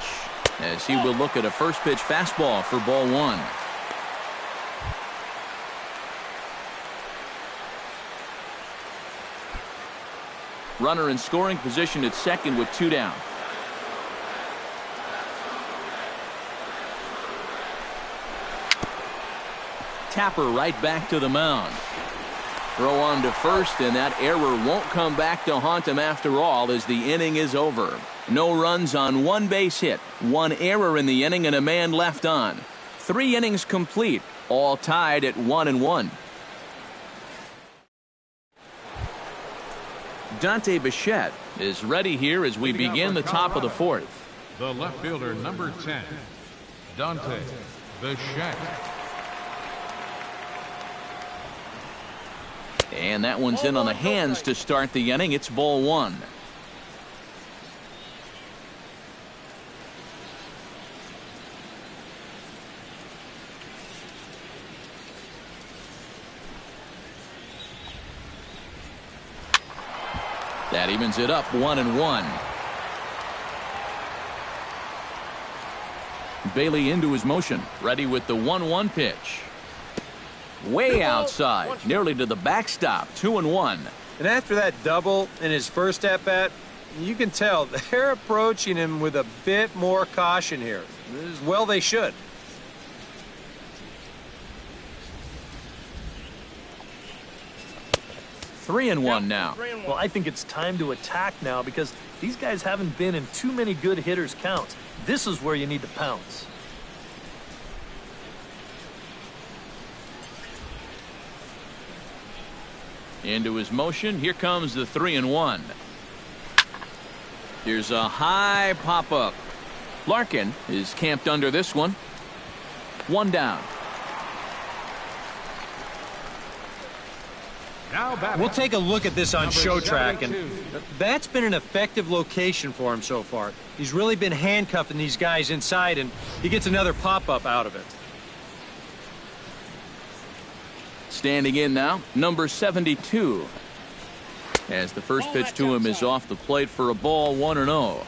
as he will look at a first pitch fastball for ball 1. Runner in scoring position at second with 2 down. Tapper right back to the mound. Throw on to first, and that error won't come back to haunt him after all as the inning is over. No runs on 1 base hit, 1 error in the inning, and a man left on. 3 innings complete, all tied at 1-1. Dante Bichette is ready here as we begin the top of the 4th. The left fielder, number 10, Dante Bichette. And that one's in on the hands to start the inning. It's ball 1. That evens it up 1-1. Bailey into his motion, ready with the 1-1 pitch. Way outside, nearly to the backstop, 2-1. And after that double in his first at-bat, you can tell they're approaching him with a bit more caution here. As well they should. Three and one now. Well, I think it's time to attack now because these guys haven't been in too many good hitters' counts. This is where you need to pounce. Into his motion. Here comes the 3-1. Here's a high pop-up. Larkin is camped under this one. One down. We'll take a look at this on Show Track, and that's been an effective location for him so far. He's really been handcuffing these guys inside, and he gets another pop-up out of it. Standing in now, number 72. As the first pitch to him is off the plate for a ball, 1-0.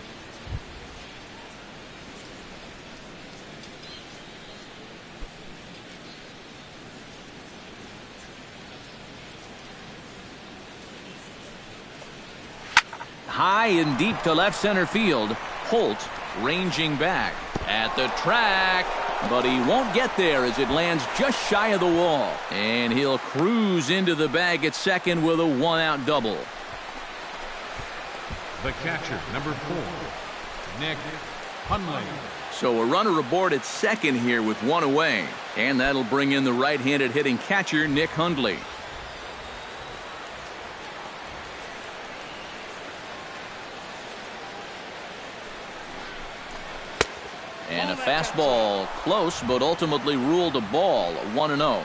High and deep to left center field. Holt ranging back at the track, but he won't get there as it lands just shy of the wall. And he'll cruise into the bag at second with a one-out double. The catcher, number 4, Nick Hundley. So a runner aboard at second here with one away. And that'll bring in the right-handed hitting catcher, Nick Hundley. And a fastball close, but ultimately ruled a ball, 1-0.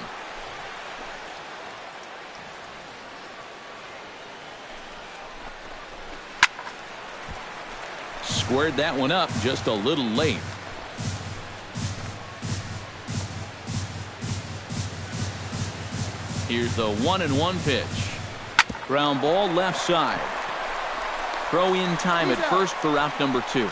Squared that one up just a little late. Here's the 1-1 pitch. Ground ball left side. Throw in time at first for out number 2.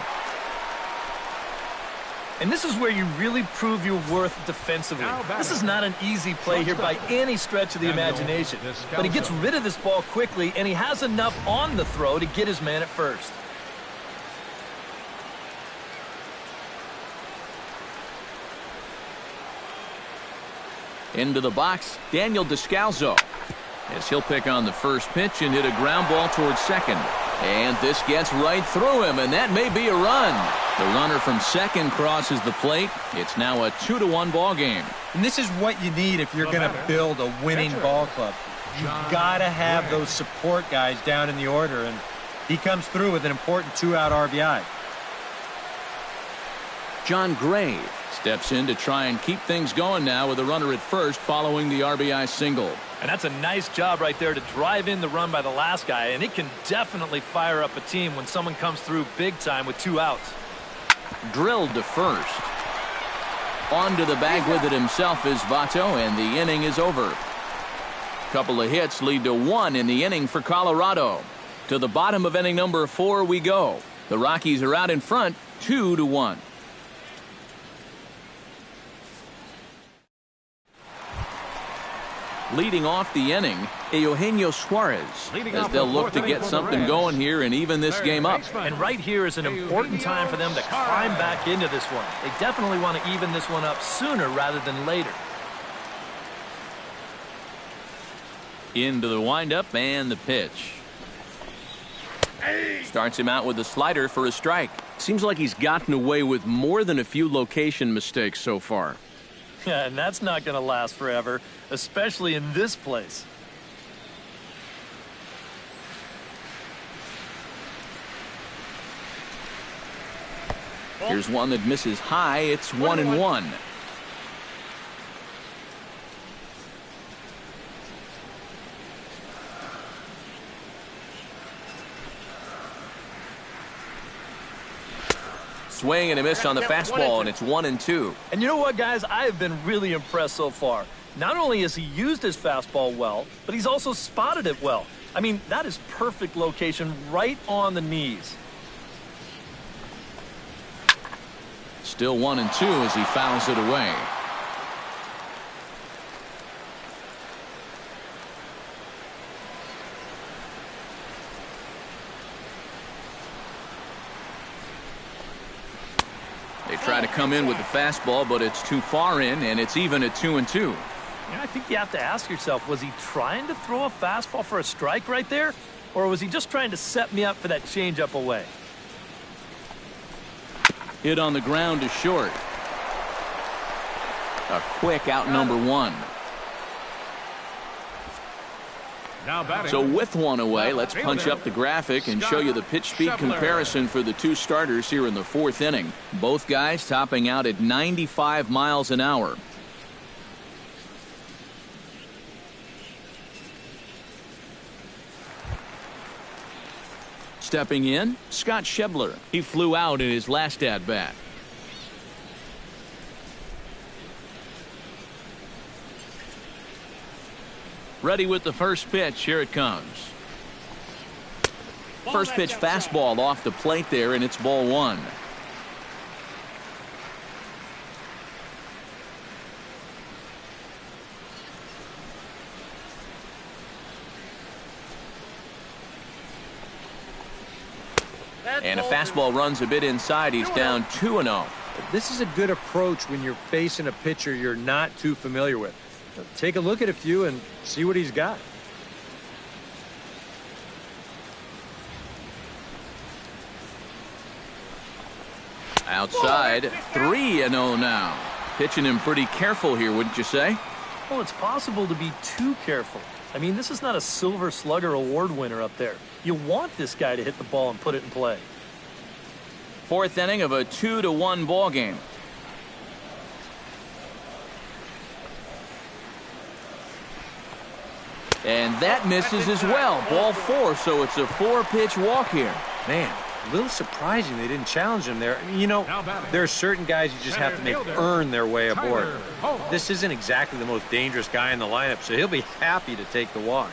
And this is where you really prove your worth defensively. This is not an easy play here by any stretch of the imagination. But he gets rid of this ball quickly, and he has enough on the throw to get his man at first. Into the box, Daniel Descalzo, as he'll pick on the first pitch and hit a ground ball towards second. And this gets right through him, and that may be a run. The runner from second crosses the plate. It's now a 2-1 ball game. And this is what you need if you're going to build a winning ball club. You've got to have those support guys down in the order, and he comes through with an important 2-out RBI. John Gray steps in to try and keep things going now with a runner at first following the RBI single. And that's a nice job right there to drive in the run by the last guy, and it can definitely fire up a team when someone comes through big time with 2 outs. Drilled to first. On to the bag with it himself is Votto, and the inning is over. Couple of hits lead to 1 in the inning for Colorado. To the bottom of inning number 4 we go. The Rockies are out in front, 2-1. Leading off the inning, Eugenio Suarez, as they'll look to get something going here and even this game up. And right here is an important time for them to climb back into this one. They definitely want to even this one up sooner rather than later. Into the windup and the pitch. Starts him out with a slider for a strike. Seems like he's gotten away with more than a few location mistakes so far. Yeah, and that's not going to last forever, especially in this place. Here's one that misses high. It's 1-1. Swing and a miss on the fastball, and it's 1-2. And you know what, guys? I have been really impressed so far. Not only has he used his fastball well, but he's also spotted it well. I mean, that is perfect location right on the knees. Still 1-2 as he fouls it away. They try to come in with the fastball, but it's too far in, and it's even at 2-2. Yeah, I think you have to ask yourself, was he trying to throw a fastball for a strike right there? Or was he just trying to set me up for that changeup away? Hit on the ground to short. A quick out number 1. So with one away, let's punch up the graphic and show you the pitch speed comparison for the two starters here in the fourth inning. Both guys topping out at 95 miles an hour. Stepping in, Scott Schebler. He flew out in his last at-bat. Ready with the first pitch. Here it comes. First pitch fastball off the plate there, and it's ball one. And a fastball runs a bit inside. He's down 2-0. This is a good approach when you're facing a pitcher you're not too familiar with. Take a look at a few and see what he's got. Outside, 3-0 now. Pitching him pretty careful here, wouldn't you say? Well, it's possible to be too careful. I mean, this is not a Silver Slugger award winner up there. You want this guy to hit the ball and put it in play. Fourth inning of a 2-1 ball game. And that misses as well. Ball four, so it's a 4-pitch walk here. Man, a little surprising they didn't challenge him there. You know, there are certain guys you just have to make earn their way aboard. This isn't exactly the most dangerous guy in the lineup, so he'll be happy to take the walk.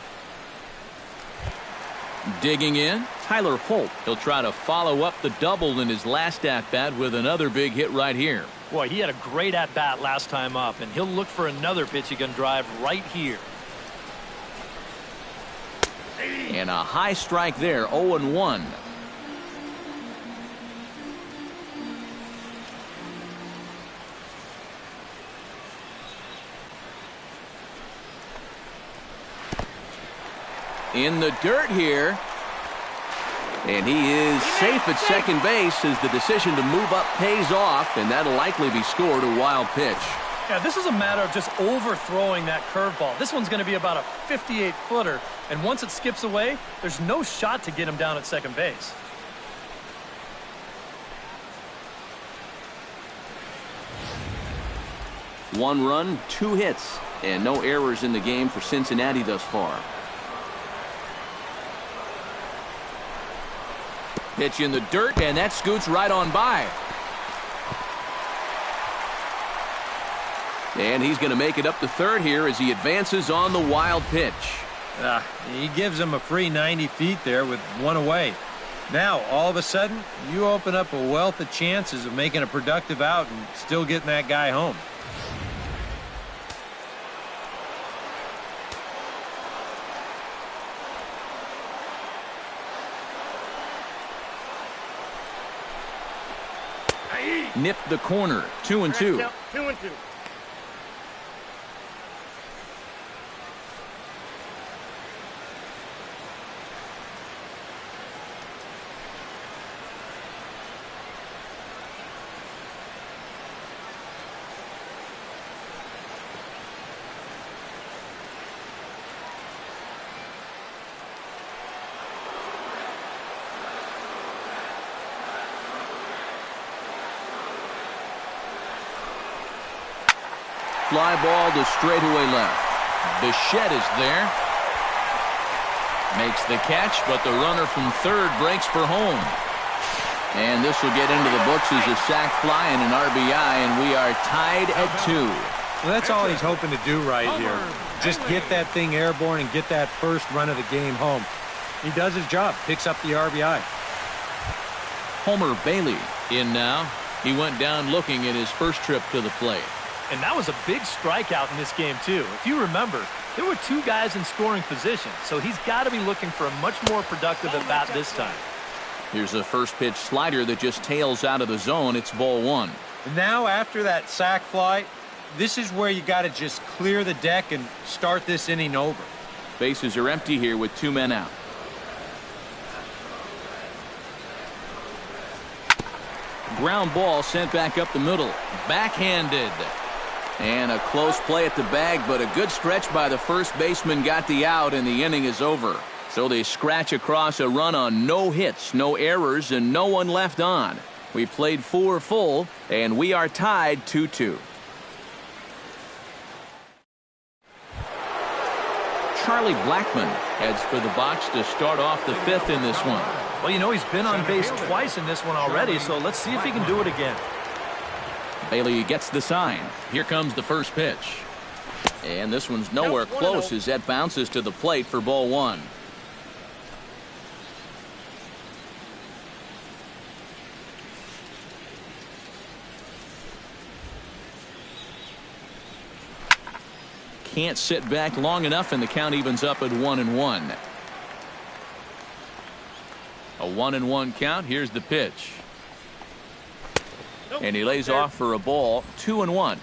Digging in, Tyler Holt. He'll try to follow up the double in his last at-bat with another big hit right here. Boy, he had a great at-bat last time up, and he'll look for another pitch he can drive right here. And a high strike there, 0-1. In the dirt here. And he is safe at second base as the decision to move up pays off, and that'll likely be scored a wild pitch. Yeah, this is a matter of just overthrowing that curveball. This one's going to be about a 58-footer, and once it skips away, there's no shot to get him down at second base. One run, 2 hits, and no errors in the game for Cincinnati thus far. Pitch in the dirt, and that scoots right on by. And he's going to make it up to third here as he advances on the wild pitch. He gives him a free 90 feet there with one away. Now, all of a sudden, you open up a wealth of chances of making a productive out and still getting that guy home. Nipped the corner, 2-2. 2-2. Fly ball to straightaway left. Bichette is there. Makes the catch, but the runner from third breaks for home. And this will get into the books as a sac fly and an RBI, and we are tied at 2. Well, that's all he's hoping to do right here. Just get that thing airborne and get that first run of the game home. He does his job, picks up the RBI. Homer Bailey in now. He went down looking at his first trip to the plate. And that was a big strikeout in this game, too. If you remember, there were 2 guys in scoring position, so he's got to be looking for a much more productive at-bat this time. Here's a first pitch slider that just tails out of the zone. It's ball 1. Now, after that sac fly, this is where you got to just clear the deck and start this inning over. Bases are empty here with 2 men out. Ground ball sent back up the middle. Backhanded. And a close play at the bag, but a good stretch by the first baseman got the out, and the inning is over. So they scratch across a run on no hits, no errors, and no one left on. We played 4 full, and we are tied 2-2. Charlie Blackmon heads for the box to start off the 5th in this one. Well, you know, he's been on base twice in this one already, so let's see if he can do it again. Bailey gets the sign. Here comes the first pitch. And this one's nowhere close as that bounces to the plate for ball 1. Can't sit back long enough, and the count evens up at 1-1. A 1-1 count. Here's the pitch. And he lays off for a ball. 2-1.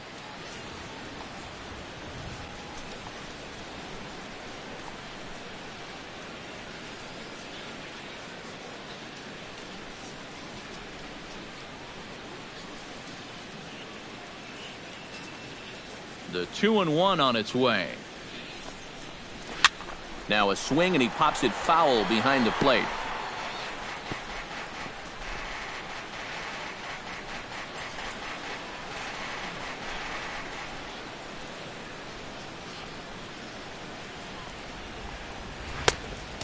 The 2-1 on its way. Now a swing, and he pops it foul behind the plate.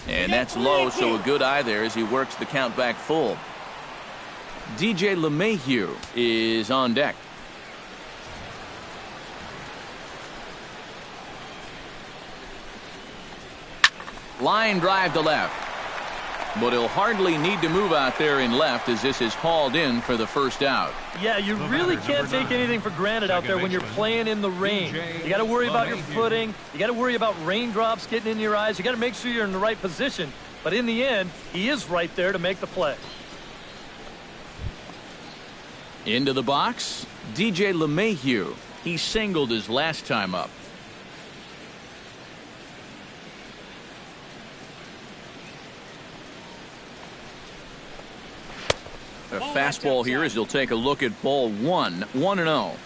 And that's low, so a good eye there as he works the count back full. DJ LeMahieu is on deck. Line drive to left. But he'll hardly need to move out there in left as this is hauled in for the first out. Yeah, you really can't take anything for granted out there when you're playing in the rain. You got to worry about your footing. You got to worry about raindrops getting in your eyes. You got to make sure you're in the right position. But in the end, he is right there to make the play. Into the box, DJ LeMahieu. He singled his last time up. A fastball here as he'll take a look at ball 1. 1-0.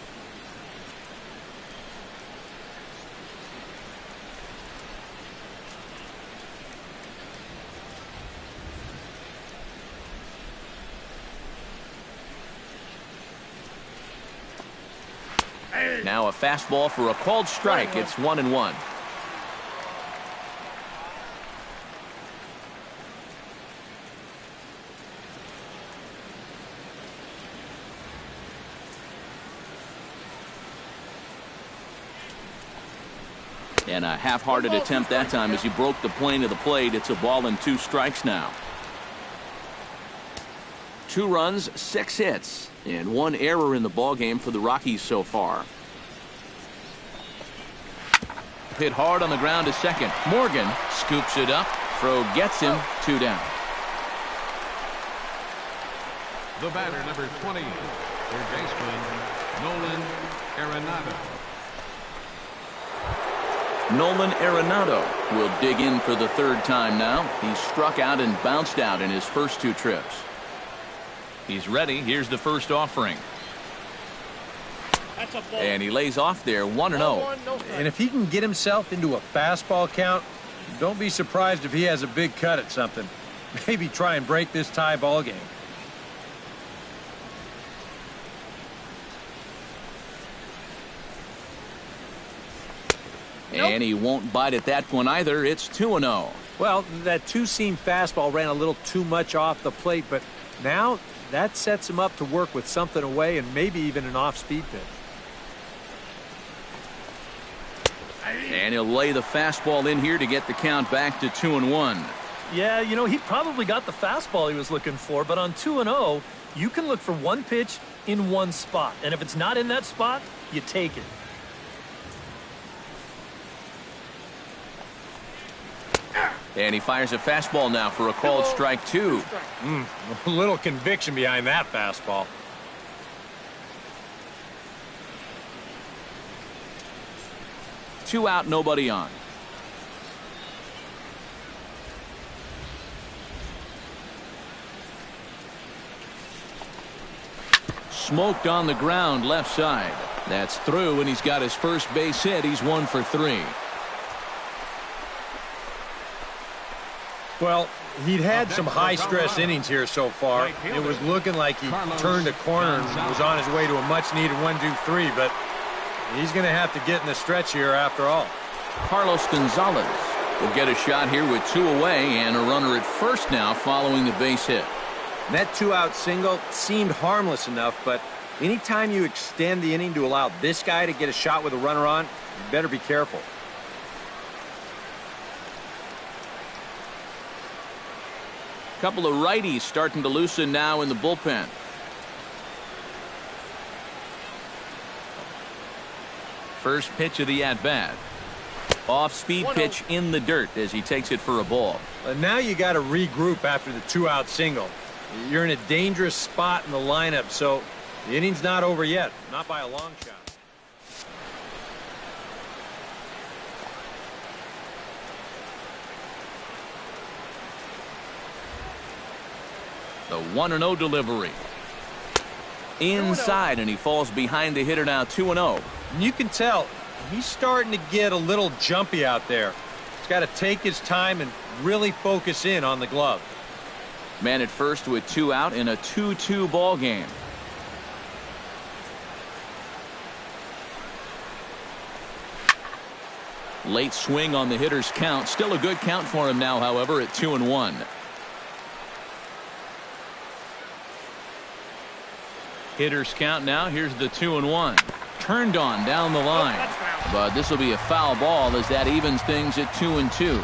Now a fastball for a called strike. It's 1-1. And a half-hearted attempt that time as he broke the plane of the plate. It's a ball and 2 strikes now. 2 runs, 6 hits, and 1 error in the ballgame for the Rockies so far. Hit hard on the ground to second. Morgan scoops it up. Throw gets him. 2 down. The batter, number 20, third baseman, Nolan Arenado. Nolan Arenado will dig in for the 3rd time now. He struck out and bounced out in his first 2 trips. He's ready. Here's the first offering. And he lays off there. 1-0. And if he can get himself into a fastball count, don't be surprised if he has a big cut at something. Maybe try and break this tie ball game. And he won't bite at that one either. It's 2-0. Well, that 2-seam fastball ran a little too much off the plate, but now that sets him up to work with something away and maybe even an off-speed pitch. And he'll lay the fastball in here to get the count back to 2-1. Yeah, you know, he probably got the fastball he was looking for, but on 2-0, you can look for one pitch in one spot. And if it's not in that spot, you take it. And he fires a fastball now for a called strike 2. A little conviction behind that fastball. Two out, nobody on. Smoked on the ground left side. That's through, and he's got his first base hit. He's 1 for 3. Well, he'd had some high-stress innings here so far. It was looking like he turned a corner and was on his way to a much-needed 1-2-3, but he's going to have to get in the stretch here after all. Carlos Gonzalez will get a shot here with 2 away and a runner at first now following the base hit. And that 2-out single seemed harmless enough, but anytime you extend the inning to allow this guy to get a shot with a runner on, you better be careful. Couple of righties starting to loosen now in the bullpen. First pitch of the at-bat. Off-speed pitch in the dirt as he takes it for a ball. Now you got to regroup after the 2-out single. You're in a dangerous spot in the lineup, so the inning's not over yet, not by a long shot. The 1-0 delivery. Inside, and he falls behind the hitter now 2-0. And you can tell he's starting to get a little jumpy out there. He's got to take his time and really focus in on the glove. Man at first with 2 out in a 2-2 ball game. Late swing on the hitter's count. Still a good count for him now, however, at 2-1. Hitter's count now. Here's the 2-1. Turned on down the line. But this will be a foul ball as that evens things at 2-2.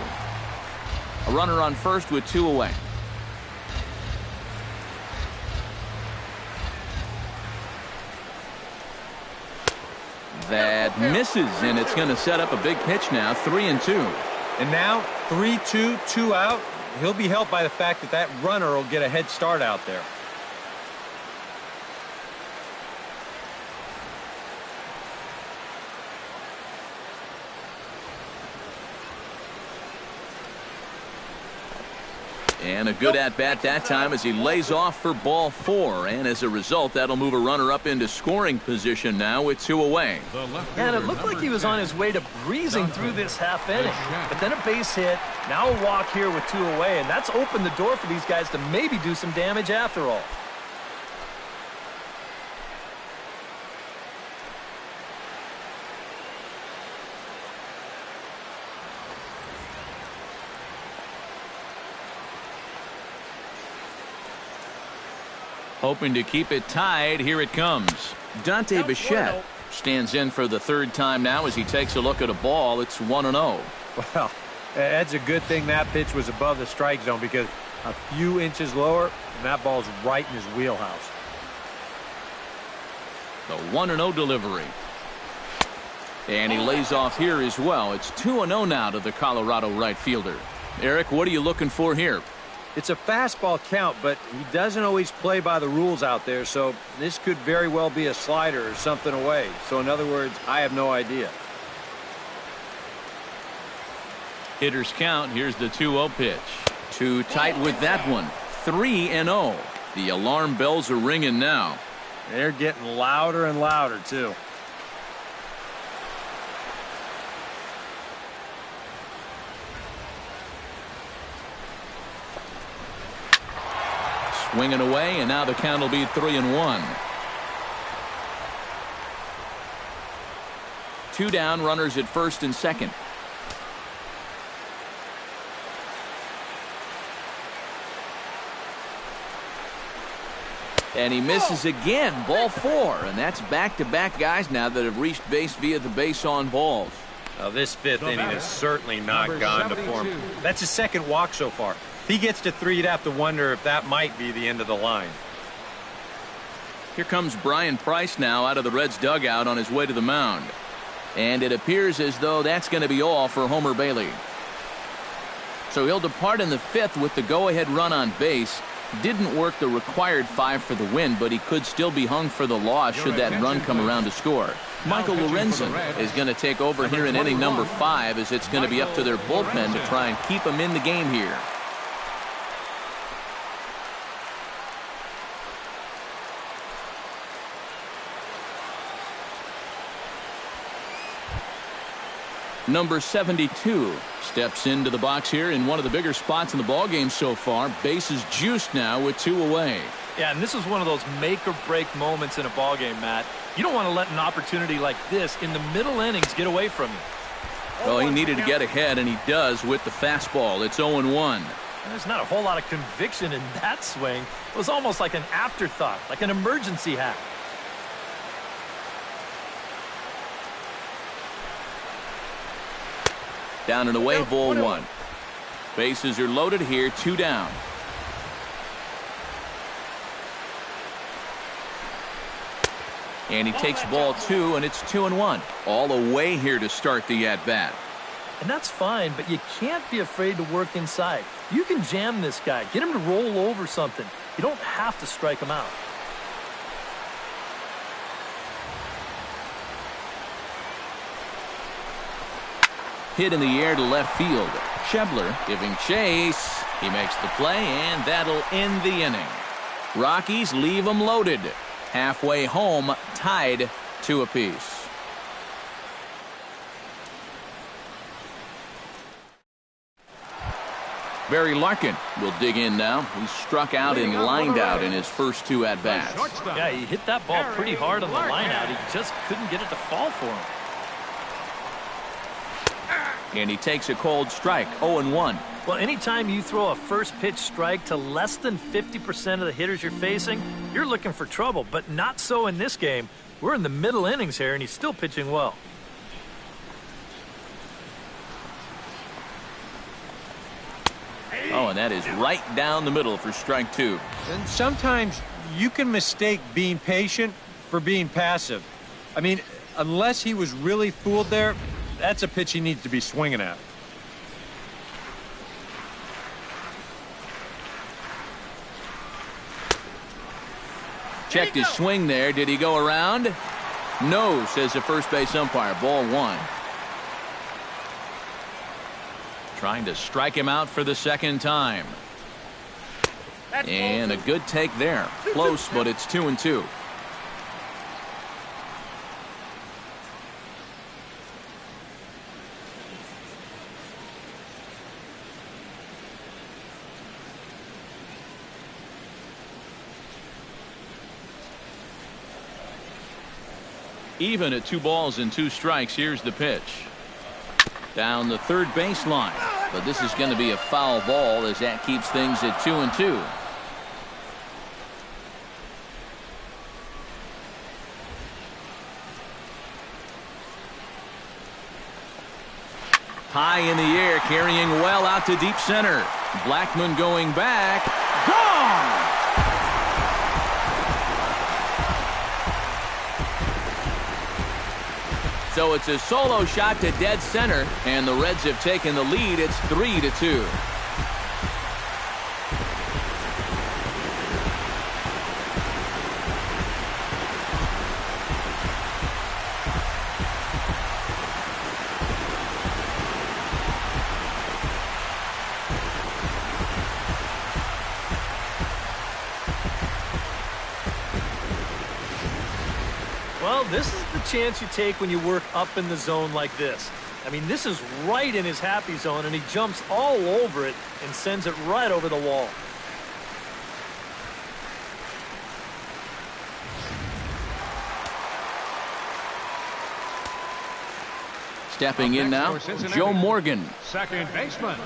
A runner on first with 2 away. That misses, and it's going to set up a big pitch now. 3-2. And now 3-2, 2 out. He'll be helped by the fact that that runner will get a head start out there. And a good at-bat that time as he lays off for ball 4. And as a result, that'll move a runner up into scoring position now with 2 away. And it looked like he was on his way to breezing through this half inning. But then a base hit, now a walk here with 2 away. And that's opened the door for these guys to maybe do some damage after all. Hoping to keep it tied. Here it comes. Dante Bichette stands in for the 3rd time now as he takes a look at a ball. It's 1-0. Well, that's a good thing that pitch was above the strike zone, because a few inches lower and that ball's right in his wheelhouse. The 1-0 delivery. And he lays off here as well. It's 2-0 now to the Colorado right fielder. Eric, what are you looking for here? It's a fastball count, but he doesn't always play by the rules out there, so this could very well be a slider or something away. So in other words, I have no idea. Hitter's count. Here's the 2-0 pitch. Too tight with that one. 3-0. The alarm bells are ringing now. They're getting louder and louder, too. Swinging away, and now the count will be 3-1. 2 down, runners at first and second. And he misses again. Ball 4, and that's back-to-back guys now that have reached base via the base on balls. Now this 5th inning has certainly not gone to form. That's his 2nd walk so far. If he gets to 3, you'd have to wonder if that might be the end of the line. Here comes Brian Price now out of the Reds dugout on his way to the mound. And it appears as though that's going to be all for Homer Bailey. So he'll depart in the 5th with the go-ahead run on base. Didn't work the required 5 for the win, but he could still be hung for the loss should that run come around to score. Michael Lorenzen is going to take over here in inning number 5, as it's going to be up to their bullpen to try and keep him in the game here. Number 72 steps into the box here in one of the bigger spots in the ballgame so far. Bases juiced now with 2 away. Yeah, and this is one of those make-or-break moments in a ballgame, Matt. You don't want to let an opportunity like this in the middle innings get away from you. Well, he needed to get ahead, and he does with the fastball. It's 0-1. There's not a whole lot of conviction in that swing. It was almost like an afterthought, like an emergency hack. Down and away, ball 1. Bases are loaded here, 2 down. And he takes ball 2, and it's 2-1. All away here to start the at-bat. And that's fine, but you can't be afraid to work inside. You can jam this guy, get him to roll over something. You don't have to strike him out. Hit in the air to left field. Schebler giving chase. He makes the play, and that'll end the inning. Rockies leave them loaded. Halfway home, tied 2 apiece. Barry Larkin will dig in now. He struck out and lined out in his first 2 at-bats. Yeah, he hit that ball pretty hard on the line out. He just couldn't get it to fall for him. And he takes a cold strike, 0-1. Well, anytime you throw a first pitch strike to less than 50% of the hitters you're facing, you're looking for trouble, but not so in this game. We're in the middle innings here, and he's still pitching well. Oh, and that is right down the middle for strike 2. And sometimes you can mistake being patient for being passive. I mean, unless he was really fooled there, that's a pitch he needs to be swinging at. Checked his swing there. Did he go around? No, says the first base umpire. Ball 1. Trying to strike him out for the second time. And a good take there. Close, but it's 2-2. Even at 2 balls and 2 strikes. Here's the pitch. Down the third baseline. But this is going to be a foul ball as that keeps things at 2-2. High in the air, carrying well out to deep center. Blackmon going back. Gone! So it's a solo shot to dead center, and the Reds have taken the lead. It's 3-2. Well, this is the chance you take when you work up in the zone like this. I mean, this is right in his happy zone, and he jumps all over it and sends it right over the wall. Stepping in now, Joe Morgan. Second baseman.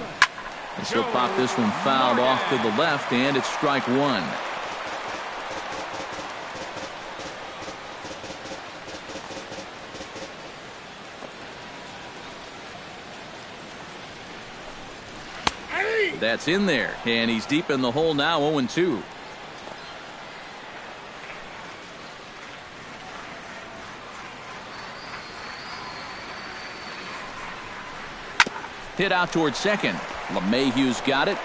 And she'll pop this one fouled off to the left, and it's strike 1. That's in there, and he's deep in the hole now, 0-2. Hit out towards second. LeMahieu's got it.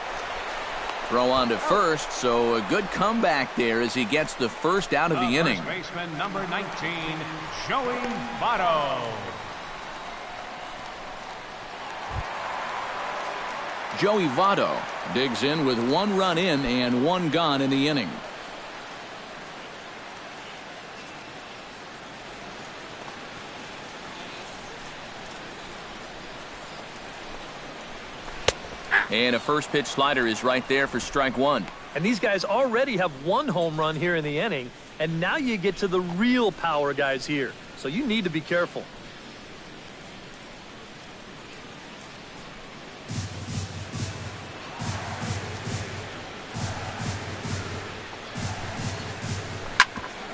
Throw on to first, so a good comeback there as he gets the first out of the inning. First baseman, number 19, Joey Votto. Joey Votto digs in with 1 run in and 1 gone in the inning. And a first pitch slider is right there for strike one. And these guys already have one home run here in the inning, and now you get to the real power guys here. So you need to be careful.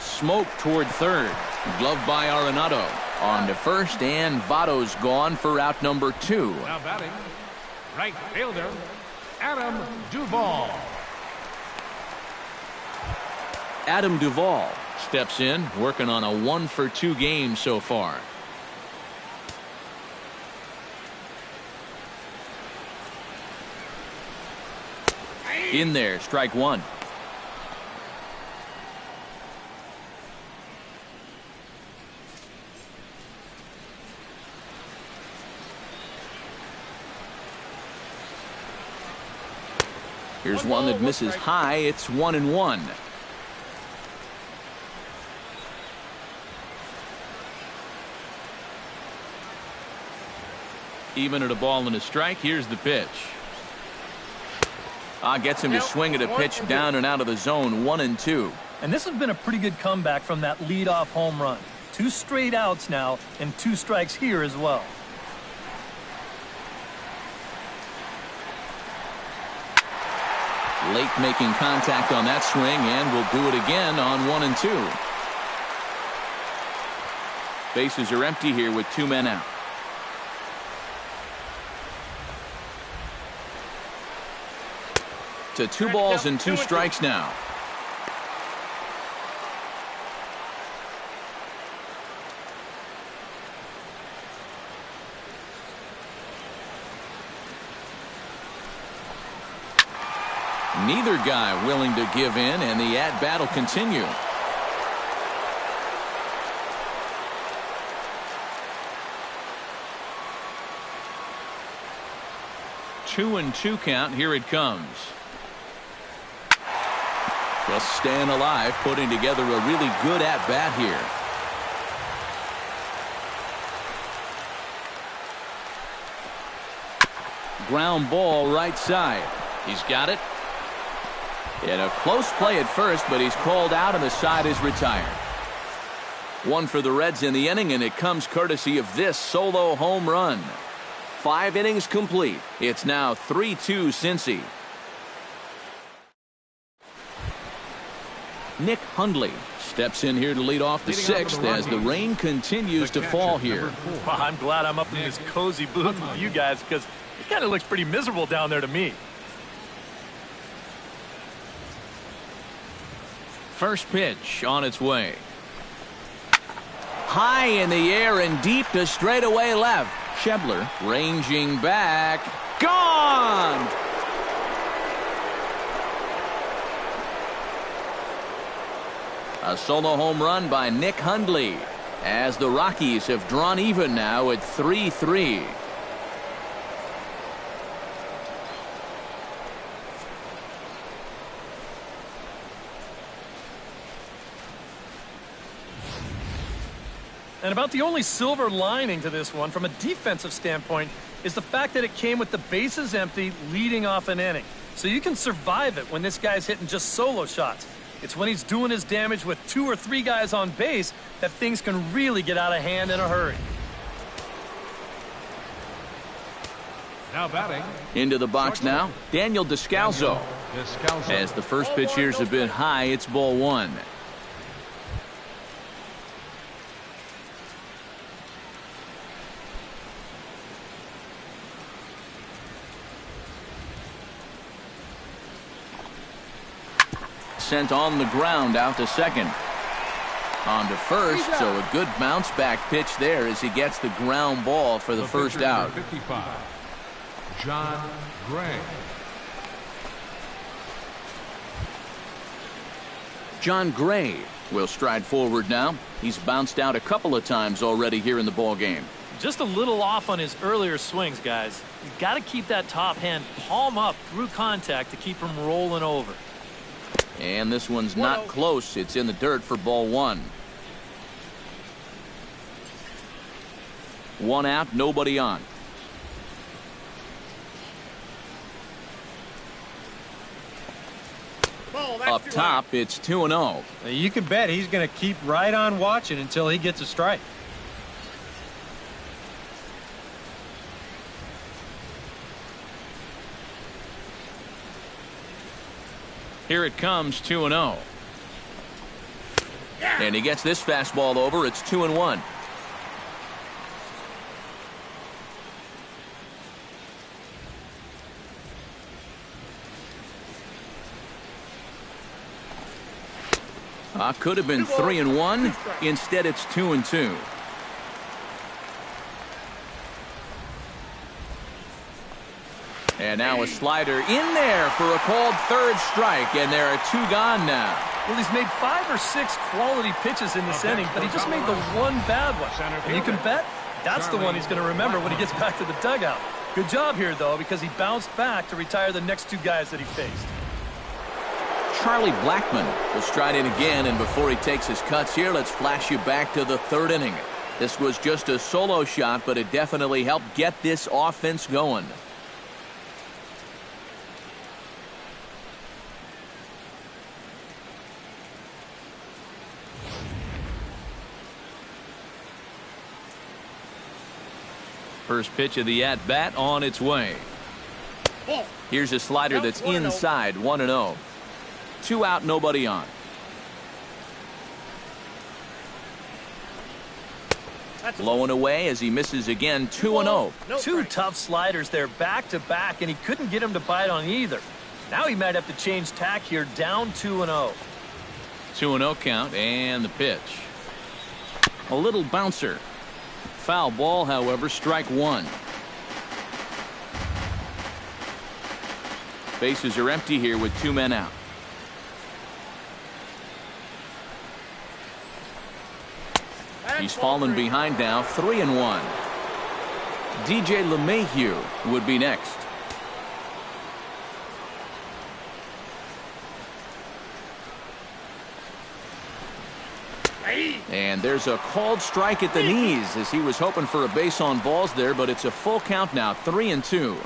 Smoke toward third. Gloved by Arenado. On to first, and Votto's gone for out number 2. Now batting, right fielder, Adam Duvall. Adam Duvall steps in, working on a 1-for-2 game so far. In there, strike one. Here's one that misses high. It's 1-1. Even at a ball and a strike. Here's the pitch. Gets him to swing at a pitch down and out of the zone. 1-2. And this has been a pretty good comeback from that leadoff home run. 2 straight outs now and 2 strikes here as well. Late making contact on that swing, and will do it again on 1-2. Bases are empty here with 2 men out. To 2 balls and 2 strikes now. Neither guy willing to give in, and the at-bat will continue. Two and 2 count. Here it comes. Just staying alive, putting together a really good at-bat here. Ground ball right side. He's got it. In a close play at first, but he's called out and the side is retired. 1 for the Reds in the inning, and it comes courtesy of this solo home run. 5 innings complete. It's now 3-2 Cincy. Nick Hundley steps in here to lead off the 6th as the rain continues to fall here. Well, I'm glad I'm up in this cozy booth with you guys, because it kind of looks pretty miserable down there to me. First pitch on its way. High in the air and deep to straightaway left. Schebler ranging back. Gone! A solo home run by Nick Hundley, as the Rockies have drawn even now at 3-3. And about the only silver lining to this one from a defensive standpoint is the fact that it came with the bases empty leading off an inning. So you can survive it when this guy's hitting just solo shots. It's when he's doing his damage with 2 or 3 guys on base that things can really get out of hand in a hurry. Now batting. Into the box now, Daniel Descalso. As the first pitch here's a bit high, it's ball 1. Sent on the ground out to second. On to first, so a good bounce back pitch there as he gets the ground ball for the first out. 55, John Gray. John Gray will stride forward now. He's bounced out a couple of times already here in the ball game. Just a little off on his earlier swings, guys. You've got to keep that top hand palm up through contact to keep him rolling over. And this one's not close. It's in the dirt for ball 1. 1 out, nobody on. Up top, it's 2-0. You can bet he's going to keep right on watching until he gets a strike. Here it comes, 2-0. And he gets this fastball over. It's 2-1. Could have been 3-1. Instead, it's 2-2. And now a slider in there for a called third strike, and there are 2 gone now. Well, he's made 5 or 6 quality pitches in this inning, but he just made the one bad one. And you can bet that's the one he's going to remember when he gets back to the dugout. Good job here, though, because he bounced back to retire the next 2 guys that he faced. Charlie Blackmon will stride in again, and before he takes his cuts here, let's flash you back to the 3rd inning. This was just a solo shot, but it definitely helped get this offense going. First pitch of the at-bat on its way. Here's a slider that's inside, 1-0. 2 out, nobody on. Blowing away as he misses again, 2-0. 2 tough sliders there back-to-back, and he couldn't get him to bite on either. Now he might have to change tack here, down 2-0. 2-0 count, and the pitch. A little bouncer. Foul ball, however, strike 1. Bases are empty here with 2 men out. He's fallen behind now, 3-1. DJ LeMahieu would be next. And there's a called strike at the knees as he was hoping for a base on balls there, but it's a full count now, 3-2.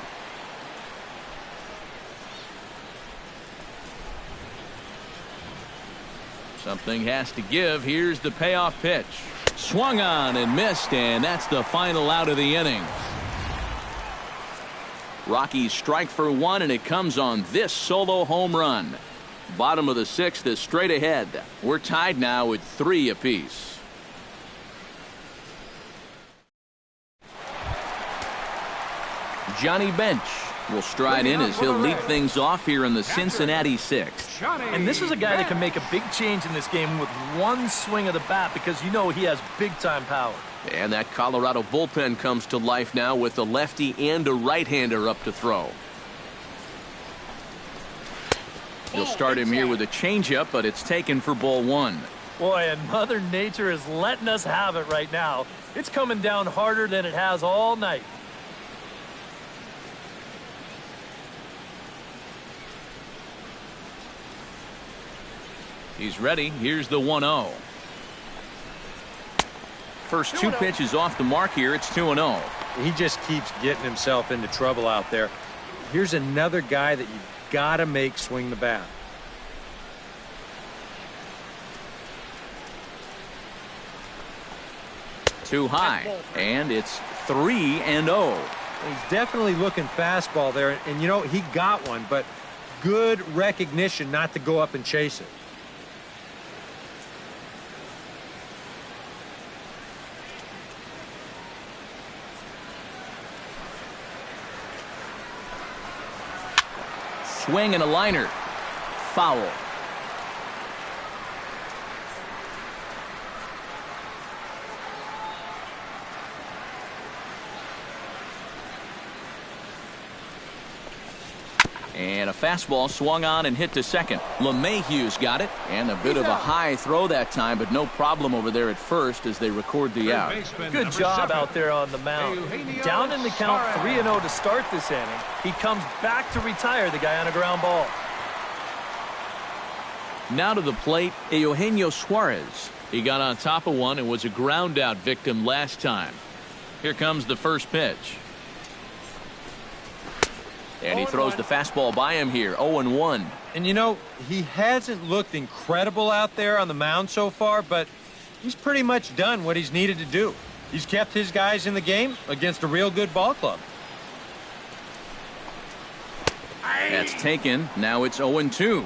Something has to give. Here's the payoff pitch. Swung on and missed, and that's the final out of the inning. Rockies strike for 1, and it comes on this solo home run. Bottom of the 6th is straight ahead. We're tied now with 3 apiece. Johnny Bench will stride in as he'll lead things off here in the Cincinnati 6th. And this is a guy that can make a big change in this game with one swing of the bat, because you know he has big-time power. And that Colorado bullpen comes to life now with a lefty and a right-hander up to throw. He'll start him here with a changeup, but it's taken for ball 1. Boy, and Mother Nature is letting us have it right now. It's coming down harder than it has all night. He's ready. Here's the 1-0. First 2 pitches off the mark here. It's 2-0. He just keeps getting himself into trouble out there. Here's another guy that you've got to make swing the bat. Too high, and it's 3-0. He's definitely looking fastball there, and you know, he got one, but good recognition not to go up and chase it. Swing and a liner. Foul. And a fastball swung on and hit to second. LeMahieu's got it, and a bit of a high throw that time, but no problem over there at first as they record the out. Good job out there on the mound. Down in the count, 3-0 to start this inning. He comes back to retire the guy on a ground ball. Now to the plate, Eugenio Suarez. He got on top of one and was a ground out victim last time. Here comes the first pitch. And he throws the fastball by him here, 0-1. And you know, he hasn't looked incredible out there on the mound so far, but he's pretty much done what he's needed to do. He's kept his guys in the game against a real good ball club. That's taken. Now it's 0-2.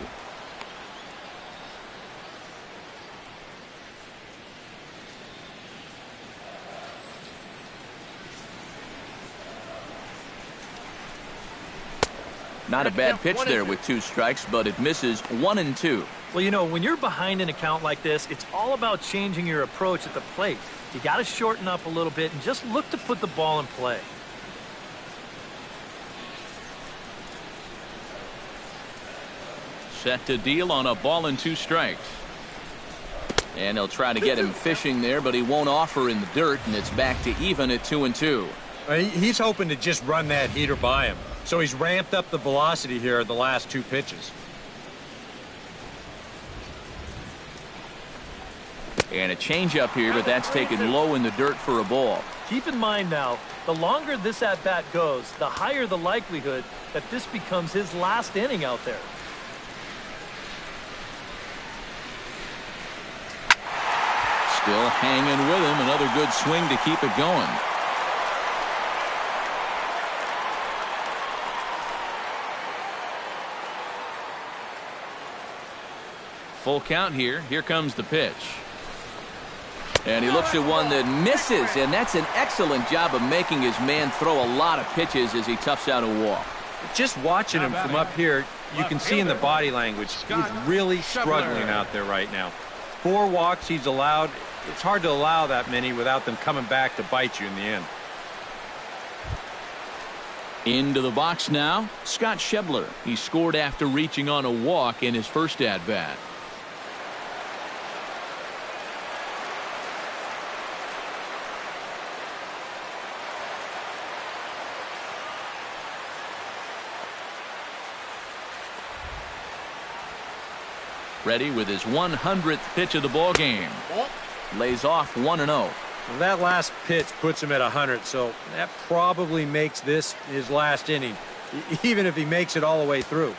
Not a bad pitch there with 2 strikes, but it misses 1-2. Well, you know, when you're behind in a count like this, it's all about changing your approach at the plate. You got to shorten up a little bit and just look to put the ball in play. Set to deal on a ball and 2 strikes. And they'll try to get him fishing there, but he won't offer in the dirt, and it's back to even at 2-2. He's hoping to just run that heater by him. So he's ramped up the velocity here in the last 2 pitches. And a changeup here, but that's taken low in the dirt for a ball. Keep in mind now, the longer this at-bat goes, the higher the likelihood that this becomes his last inning out there. Still hanging with him. Another good swing to keep it going. Full count here. Here comes the pitch. And he looks at one that misses, and that's an excellent job of making his man throw a lot of pitches as he toughs out a walk. Just watching him from up here, you can see in the body language, he's really struggling out there right now. 4 walks he's allowed. It's hard to allow that many without them coming back to bite you in the end. Into the box now, Scott Schebler. He scored after reaching on a walk in his first at-bat. Ready with his 100th pitch of the ball game. Lays off 1-0. Well, that last pitch puts him at 100, so that probably makes this his last inning, even if he makes it all the way through.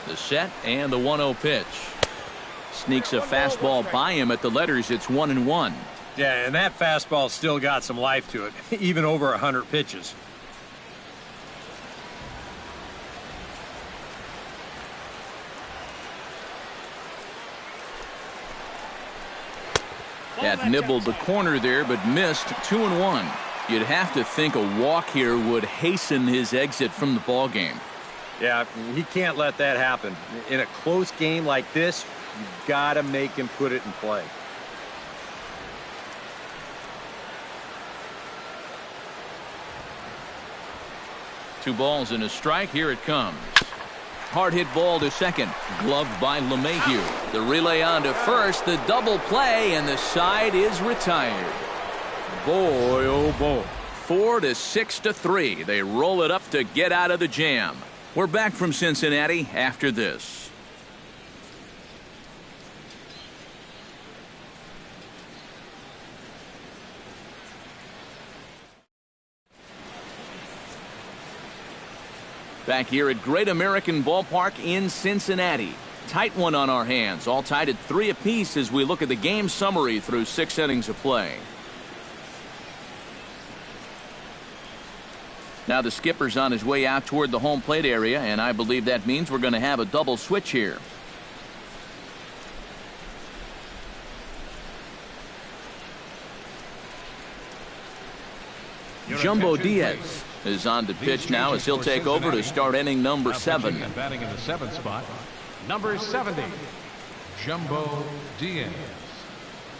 The set and the 1-0 pitch. Sneaks a fastball by him at the letters. It's 1-1. Yeah, and that fastball still got some life to it, even over 100 pitches. That nibbled the corner there, but missed. 2-1. You'd have to think a walk here would hasten his exit from the ball game. Yeah, he can't let that happen. In a close game like this, you've got to make him put it in play. Two balls and a strike. Here it comes. Hard hit ball to second. Gloved by LeMahieu. The relay on to first. The double play, and the side is retired. Boy, oh boy. 4-6-3. They roll it up to get out of the jam. We're back from Cincinnati after this. Back here at Great American Ballpark in Cincinnati. Tight one on our hands. All tied at 3 apiece as we look at the game summary through 6 innings of play. Now the skipper's on his way out toward the home plate area, and I believe that means we're going to have a double switch here. Jumbo Diaz is on to pitch now as he'll take over to start inning number 7. Batting in the 7th spot, number 70, Jumbo Diaz.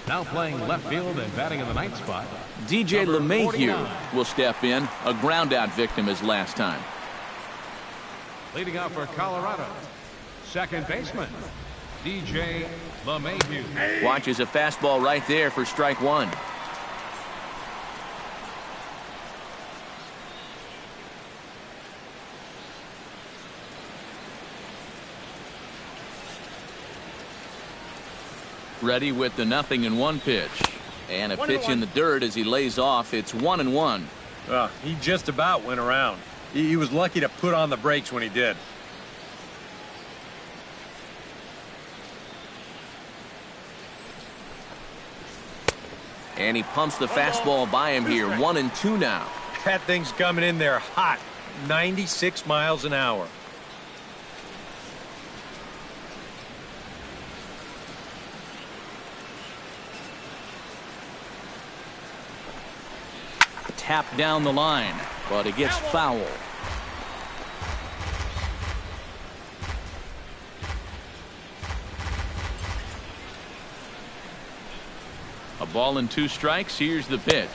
Now playing left field and batting in the 9th spot, DJ LeMahieu will step in. A ground out victim as last time. Leading off for Colorado, second baseman, DJ LeMahieu. Watches a fastball right there for strike 1. Ready with the 0-1 pitch. And a pitch in the dirt as he lays off. It's 1-1. He just about went around. He was lucky to put on the brakes when he did. And he pumps the fastball by him here. 1-2 now. That thing's coming in there hot. 96 miles an hour. Tap down the line, but it gets foul. A ball and 2 strikes. Here's the pitch.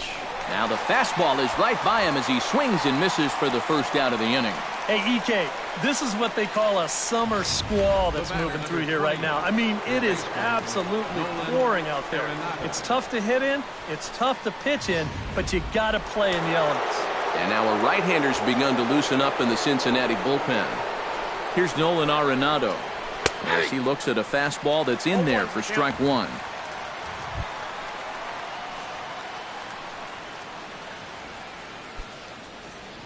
Now the fastball is right by him as he swings and misses for the first out of the inning. Hey, EK, this is what they call a summer squall that's moving through here right now. I mean, it is absolutely pouring out there. It's tough to hit in, it's tough to pitch in, but you got to play in the elements. And now a right-hander's begun to loosen up in the Cincinnati bullpen. Here's Nolan Arenado as he looks at a fastball that's in there for strike 1.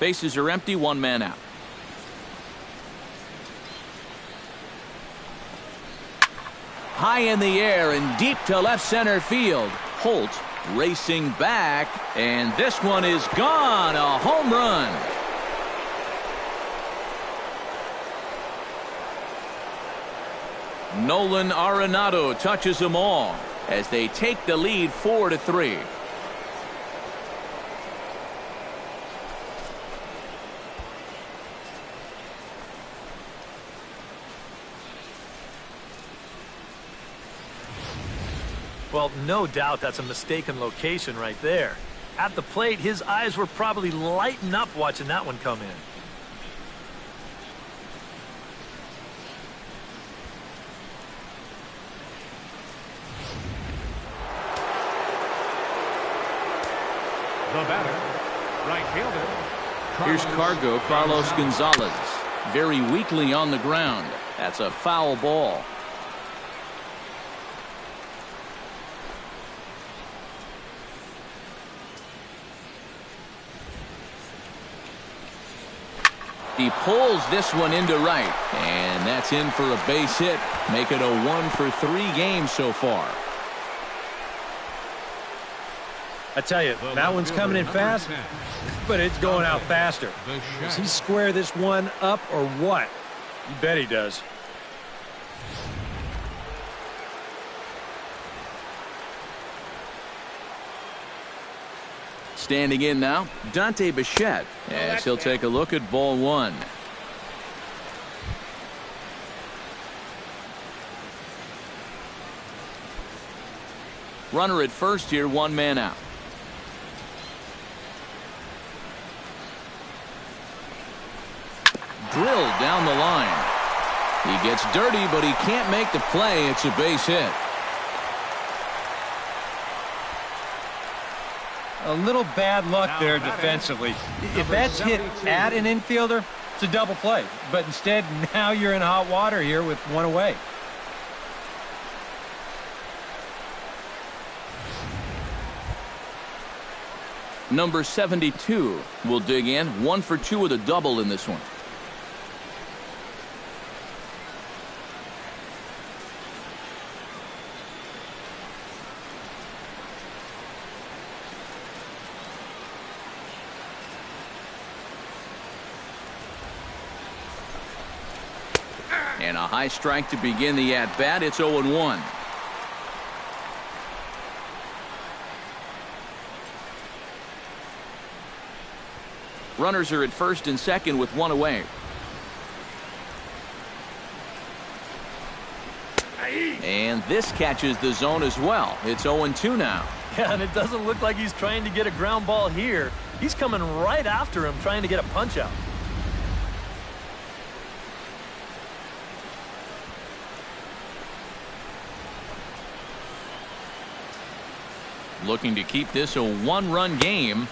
Bases are empty, 1 man out. High in the air and deep to left center field. Holt racing back, and this one is gone. A home run. Nolan Arenado touches them all as they take the lead 4-3. Well, no doubt that's a mistaken location right there. At the plate, his eyes were probably lighting up watching that one come in. The batter, right fielder. Here's Carlos Gonzalez. Very weakly on the ground. That's a foul ball. He pulls this one into right, and that's in for a base hit. Make it a 1-for-3 game so far. I tell you, that one's coming in fast, but it's going out faster. Does he square this one up or what? You bet he does. Standing in now, Dante Bichette, as he'll take a look at ball 1. Runner at first here, 1 man out. Drilled down the line. He gets dirty, but he can't make the play. It's a base hit. A little bad luck there defensively. If that's hit at an infielder, it's a double play. But instead, now you're in hot water here with 1 away. Number 72 will dig in. 1 for 2 with a double in this one. And a high strike to begin the at-bat. It's 0-1. Runners are at first and second with 1 away. And this catches the zone as well. It's 0-2 now. Yeah, and it doesn't look like he's trying to get a ground ball here. He's coming right after him, trying to get a punch out. Looking to keep this a 1-run game.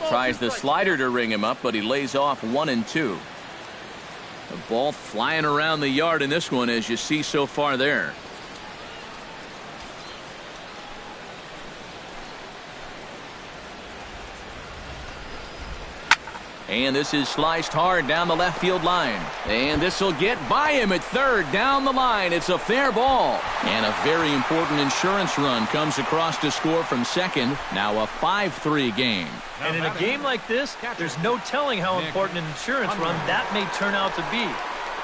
Tries the slider to ring him up, but he lays off 1-2. The ball flying around the yard in this one, as you see so far there. And this is sliced hard down the left field line. And this will get by him at third down the line. It's a fair ball. And a very important insurance run comes across to score from second. Now a 5-3 game. And in a game like this, there's no telling how important an insurance run that may turn out to be.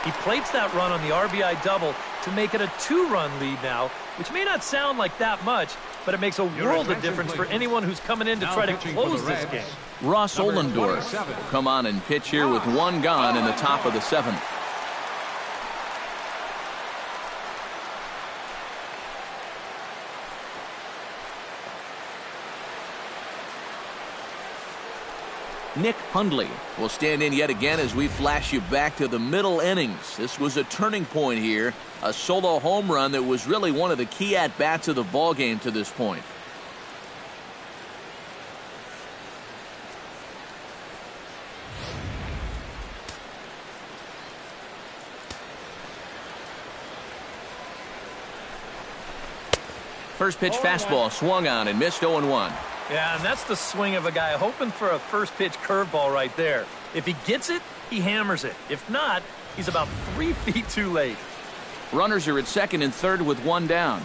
He plates that run on the RBI double to make it a 2-run lead now, which may not sound like that much, but it makes a world of difference for anyone who's coming in to try to close this game. Russ Ollendorf will come on and pitch here with one gone in the top of the seventh. Nick Hundley will stand in yet again as we flash you back to the middle innings. This was a turning point here, a solo home run that was really one of the key at-bats of the ballgame to this point. First pitch fastball swung on and missed 0-1. Yeah, and that's the swing of a guy hoping for a first pitch curveball right there. If he gets it, he hammers it. If not, he's about 3 feet too late. Runners are at second and third with one down.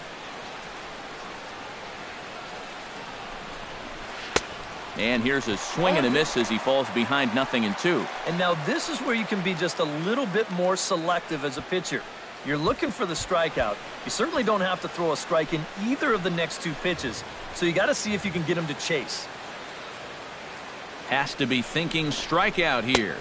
And here's a swing and a miss as he falls behind 0-2. And now this is where you can be just a little bit more selective as a pitcher. You're looking for the strikeout. You certainly don't have to throw a strike in either of the next 2 pitches. So you got to see if you can get him to chase. Has to be thinking strikeout here.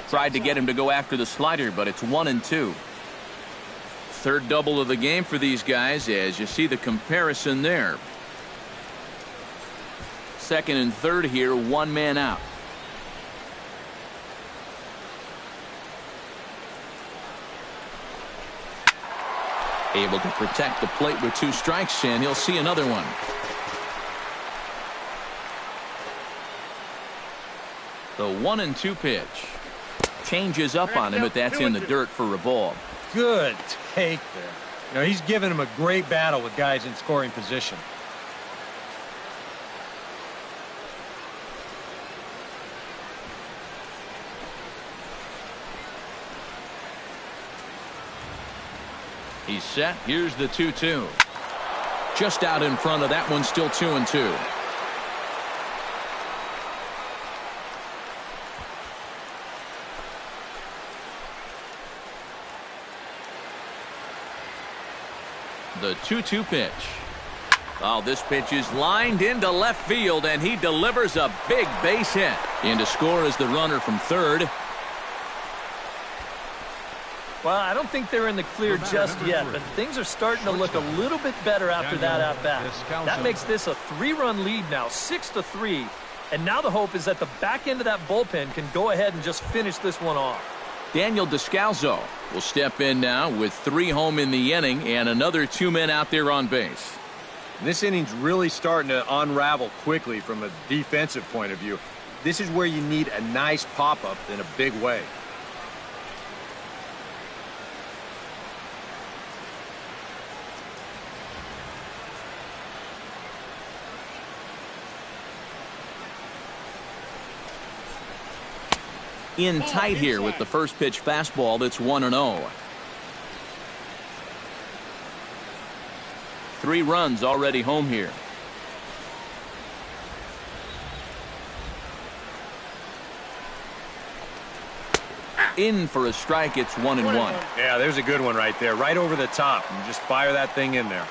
Tried to get him to go after the slider, but it's 1-2. Third double of the game for these guys as you see the comparison there. Second and third here, one man out. Able to protect the plate with 2 strikes, and he'll see another one. The 1-2 pitch. Changes up on him, but that's in the dirt for a ball. Good take there. You know, he's giving him a great battle with guys in scoring position. He's set. Here's the 2-2. Just out in front of that one, still 2-2. The 2-2 pitch. Oh, this pitch is lined into left field, and he delivers a big base hit. In to score is the runner from third. Well, I don't think they're in the clear just yet, but things are starting to look a little bit better after that at-bat. That makes this a 3-run lead now, 6-3. And now the hope is that the back end of that bullpen can go ahead and just finish this one off. Daniel Descalzo will step in now with 3 home in the inning and another 2 men out there on base. This inning's really starting to unravel quickly from a defensive point of view. This is where you need a nice pop-up in a big way. In tight here with the first pitch fastball that's 1-0. 3 runs already home here. In for a strike. It's 1-1. Yeah, there's a good one right there, right over the top. And just fire that thing in there.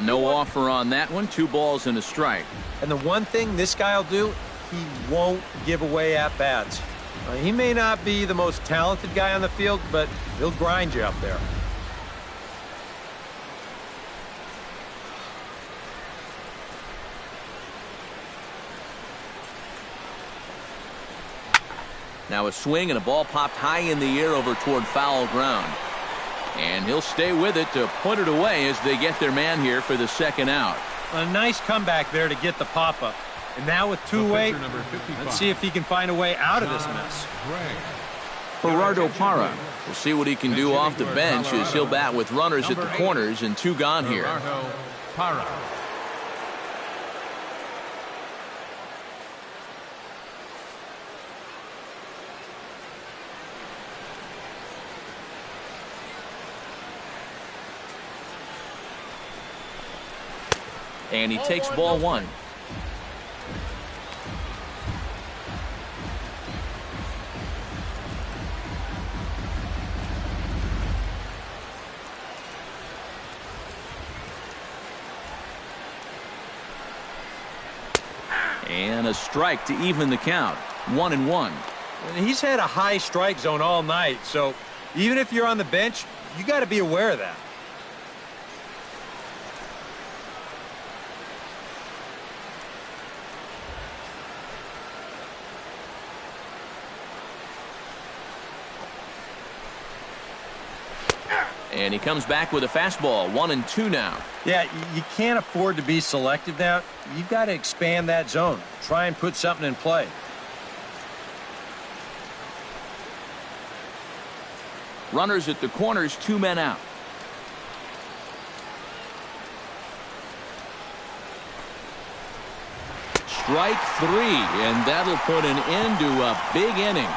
No offer on that one. 2 balls and a strike. And the one thing this guy will do, he won't give away at-bats. He may not be the most talented guy on the field, but he'll grind you up there. Now a swing and a ball popped high in the air over toward foul ground. And he'll stay with it to put it away as they get their man here for the second out. A nice comeback there to get the pop-up. And now with 2 away, let's see if he can find a way out of this mess. Gerardo Parra. We'll see what he can do off the bench as he'll bat with runners at the corners and 2 gone here. Gerardo Parra. And he takes ball 1. And a strike to even the count. 1-1. He's had a high strike zone all night, so even if you're on the bench, you got to be aware of that. And he comes back with a fastball. 1-2 now. Yeah, you can't afford to be selective now. You've got to expand that zone. Try and put something in play. Runners at the corners, 2 men out. Strike 3, and that'll put an end to a big inning.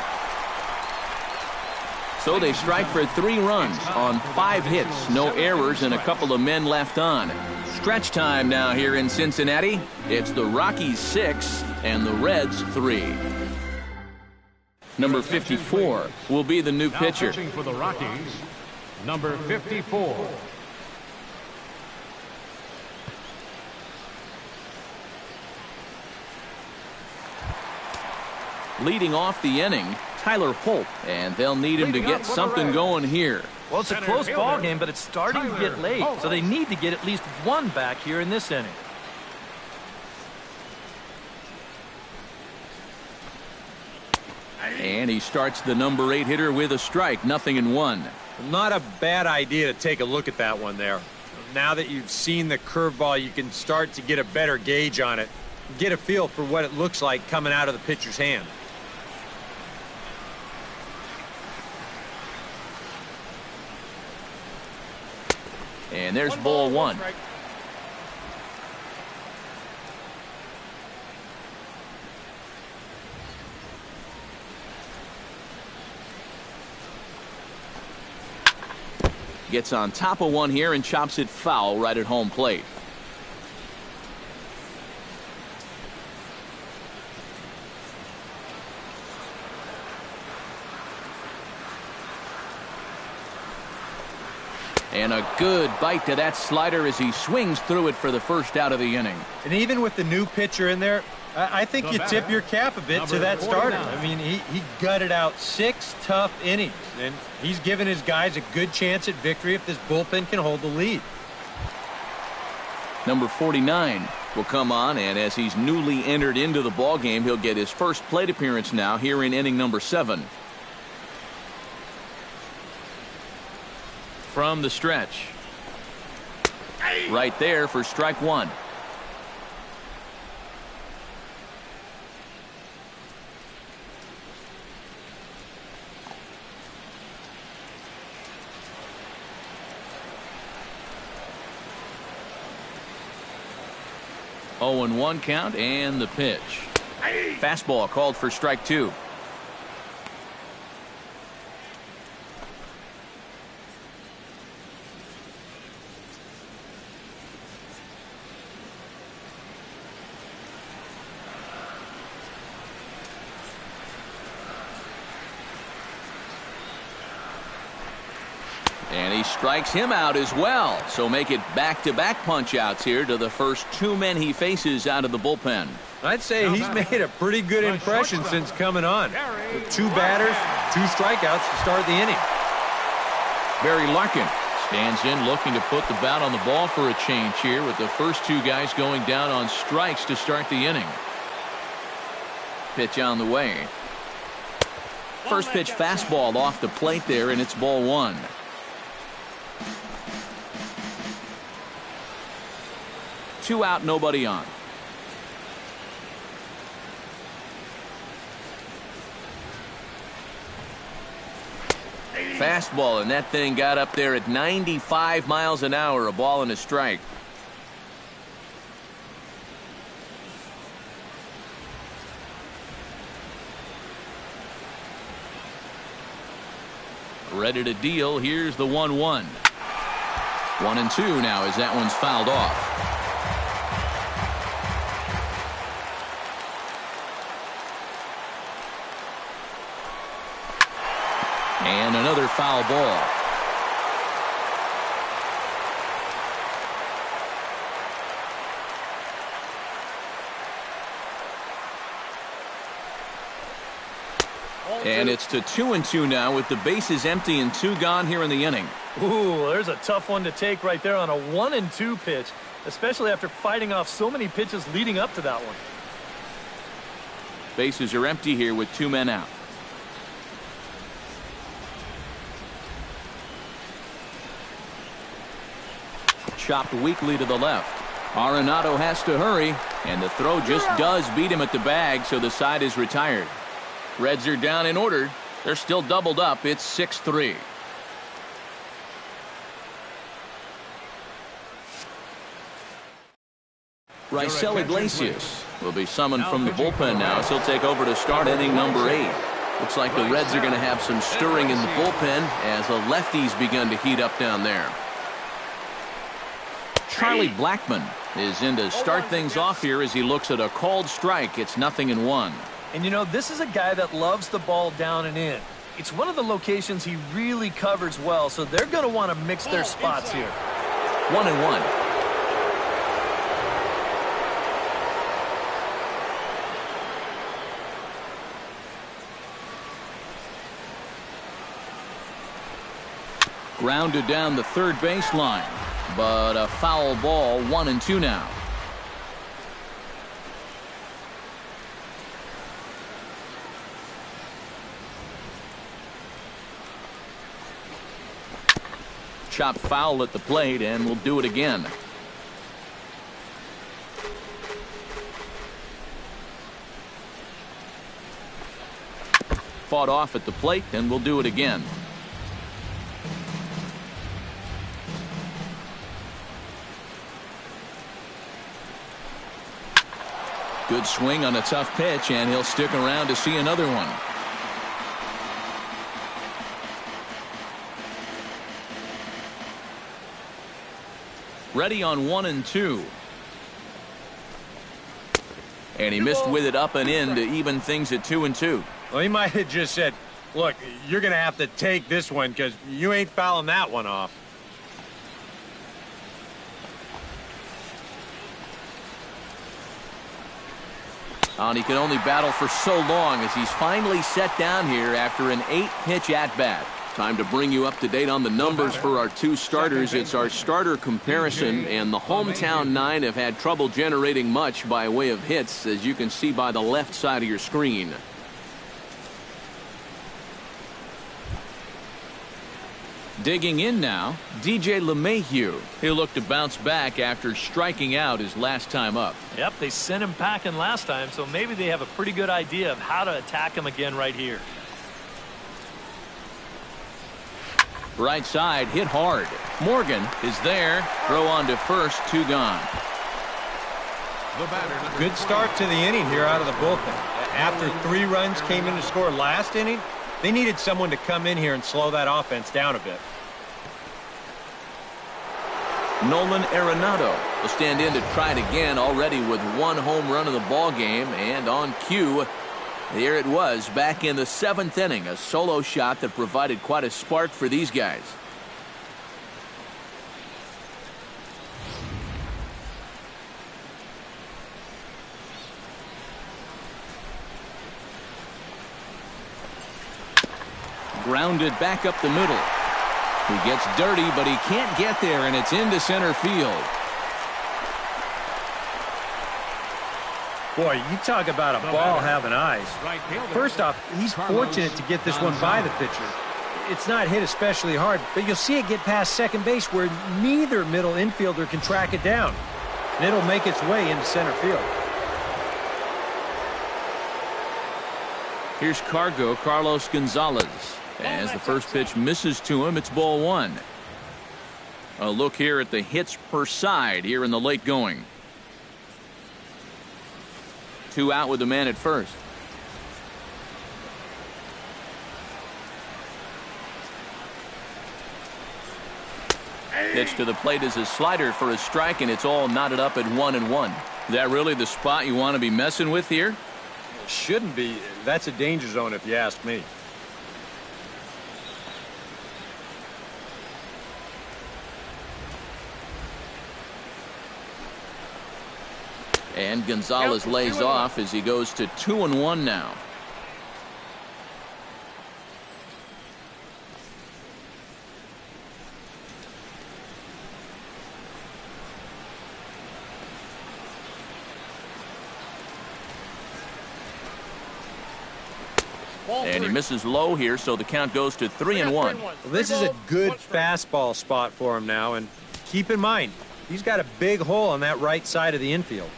So they strike for 3 runs on 5 hits, no errors, and a couple of men left on. Stretch time now here in Cincinnati. It's the Rockies 6 and the Reds 3. Number 54 will be the new pitcher. Pitching for the Rockies, number 54. Leading off the inning, Tyler Holt, and they'll need him to get something going here. Well, it's a close ball game, but it's starting to get late, so they need to get at least 1 back here in this inning. And he starts the number 8 hitter with a strike, 0-1. Not a bad idea to take a look at that one there. Now that you've seen the curveball, you can start to get a better gauge on it. Get a feel for what it looks like coming out of the pitcher's hand. And there's ball 1. Gets on top of one here and chops it foul right at home plate. And a good bite to that slider as he swings through it for the first out of the inning. And even with the new pitcher in there, I think you tip your cap a bit to that starter. I mean, he gutted out 6 tough innings, and he's given his guys a good chance at victory if this bullpen can hold the lead. Number 49 will come on, and as he's newly entered into the ballgame, he'll get his first plate appearance now here in inning number 7. From the stretch. Right there for strike 1. Oh, and 1 count and the pitch. Fastball called for strike 2. And he strikes him out as well. So make it back-to-back punch-outs here to the first 2 men he faces out of the bullpen. I'd say he's made a pretty good impression since coming on. With 2 batters, 2 strikeouts to start the inning. Barry Larkin stands in looking to put the bat on the ball for a change here with the first 2 guys going down on strikes to start the inning. Pitch on the way. First pitch fastball off the plate there, and it's ball 1. Two out, nobody on. Fastball, and that thing got up there at 95 miles an hour, a ball and a strike. Ready to deal. Here's the 1-1. 1-2 now as that one's fouled off. And another foul ball. And it's to 2-2 now with the bases empty and 2 gone here in the inning. Ooh, there's a tough one to take right there on a 1-2 pitch, especially after fighting off so many pitches leading up to that one. Bases are empty here with 2 men out. Chopped weakly to the left. Arenado has to hurry, and the throw just does beat him at the bag, so the side is retired. Reds are down in order. They're still doubled up. It's 6-3. Raisel Iglesias will be summoned from the bullpen now, so he'll take over to start inning number 8. Looks like the Reds are going to have some stirring in the bullpen as the lefties begun to heat up down there. Charlie Blackmon is in to start things off here as he looks at a called strike. It's 0-1. And you know, this is a guy that loves the ball down and in. It's one of the locations he really covers well, so they're going to want to mix their spots here. 1-1. Grounded down the third baseline, but a foul ball. 1-2 now. Chop foul at the plate, and we'll do it again. Fought off at the plate, and we'll do it again. Good swing on a tough pitch, and he'll stick around to see another one. Ready on 1-2. And he missed with it up and in to even things at 2-2. Well, he might have just said, look, you're going to have to take this one because you ain't fouling that one off. And he can only battle for so long as he's finally set down here after an 8-pitch at-bat. Time to bring you up to date on the numbers for our 2 starters. It's our starter comparison, and the hometown 9 have had trouble generating much by way of hits, as you can see by the left side of your screen. Digging in now, DJ LeMahieu. He'll look to bounce back after striking out his last time up. Yep, they sent him packing last time, so maybe they have a pretty good idea of how to attack him again right here. Right side hit hard. Morgan is there. Throw on to first. 2 gone. Good start to the inning here out of the bullpen. After 3 runs came in to score last inning, they needed someone to come in here and slow that offense down a bit. Nolan Arenado will stand in to try it again, already with 1 home run in the ball game, and on cue, there it was back in the 7th inning, a solo shot that provided quite a spark for these guys. Grounded back up the middle. He gets dirty, but he can't get there, and it's into center field. Boy, you talk about a ball having eyes. First off, he's fortunate to get this one by the pitcher. It's not hit especially hard, but you'll see it get past second base where neither middle infielder can track it down. And it'll make its way into center field. Here's Carlos Gonzalez. As the first pitch misses to him, it's ball one. A look here at the hits per side here in the late going. 2 out with the man at first. Pitch to the plate is a slider for a strike, and it's all knotted up at 1-1. Is that really the spot you want to be messing with here? Shouldn't be. That's a danger zone if you ask me. And Gonzalez lays off as he goes to 2-1 now. And he misses low here, so the count goes to 3-1. Well, this is a good fastball spot for him now, and keep in mind, he's got a big hole on that right side of the infield.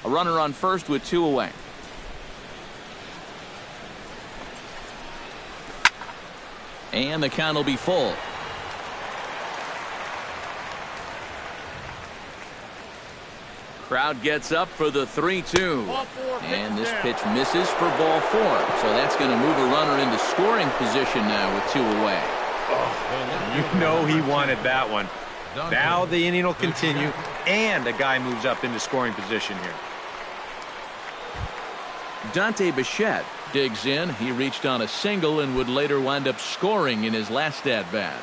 A runner on first with 2 away. And the count will be full. Crowd gets up for the 3-2. And this pitch misses for ball 4. So that's going to move a runner into scoring position now with 2 away. Oh, you know he wanted that one. Now the inning will continue, and a guy moves up into scoring position here. Dante Bichette digs in. He reached on a single and would later wind up scoring in his last at-bat.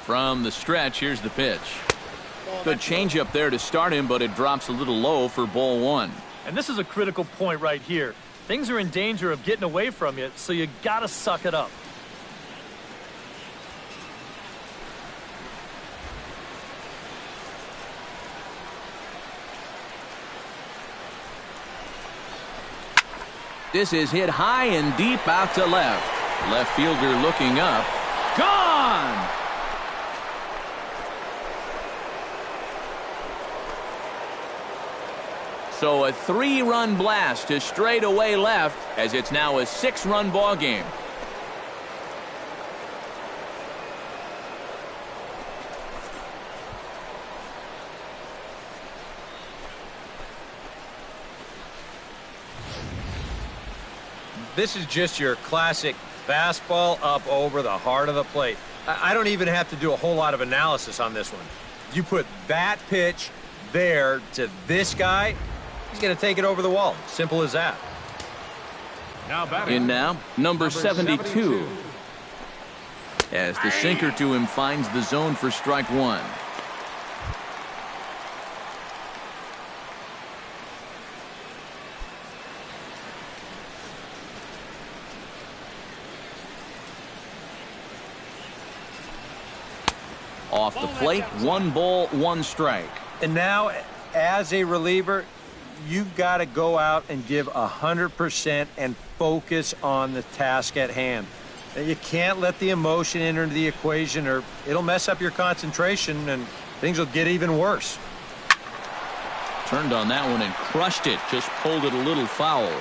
From the stretch, here's the pitch. Good changeup there to start him, but it drops a little low for ball 1. And this is a critical point right here. Things are in danger of getting away from you, so you got to suck it up. This is hit high and deep out to left. Left fielder looking up. Gone! So a 3-run blast to straightaway left as it's now a 6-run ball game. This is just your classic fastball up over the heart of the plate. I don't even have to do a whole lot of analysis on this one. You put that pitch there to this guy, he's going to take it over the wall. Simple as that. In now, number 72. As the sinker to him finds the zone for strike 1. Off the plate, 1 ball, 1 strike. And now, as a reliever, you've got to go out and give 100% and focus on the task at hand. You can't let the emotion enter the equation, or it'll mess up your concentration and things will get even worse. Turned on that one and crushed it. Just pulled it a little foul.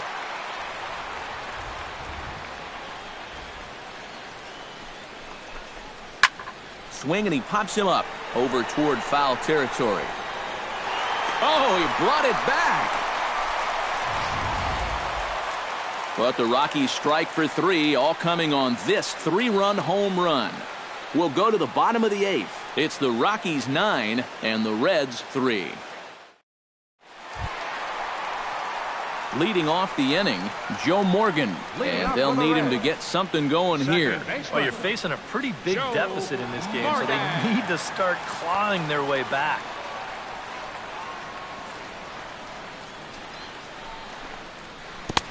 Swing, and he pops him up over toward foul territory. Oh, he brought it back. But the Rockies strike for 3, all coming on this 3-run home run. We'll go to the bottom of the 8th. It's the Rockies 9 and the Reds 3. Leading off the inning, Joe Morgan, and they'll need him to get something going here. Well, you're facing a pretty big deficit in this game, so they need to start clawing their way back.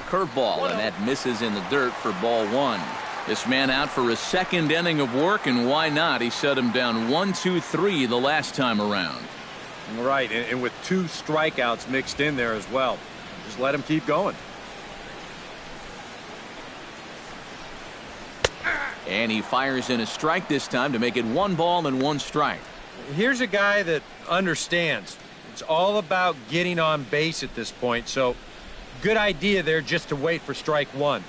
Curveball, and that misses in the dirt for ball 1. This man out for a 2nd inning of work, and why not? He set him down 1-2-3 the last time around. Right, and with 2 strikeouts mixed in there as well. Just let him keep going. And he fires in a strike this time to make it 1 ball and 1 strike. Here's a guy that understands. It's all about getting on base at this point, so Good idea there just to wait for strike one.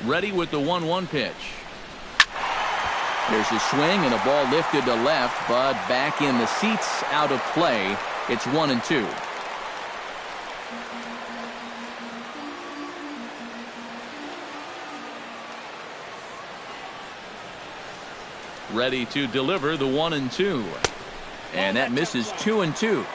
Ready with the 1-1 pitch. There's a swing and a ball lifted to left, but back in the seats, out of play. It's 1-2. Ready to deliver the 1-2. And that misses 2-2.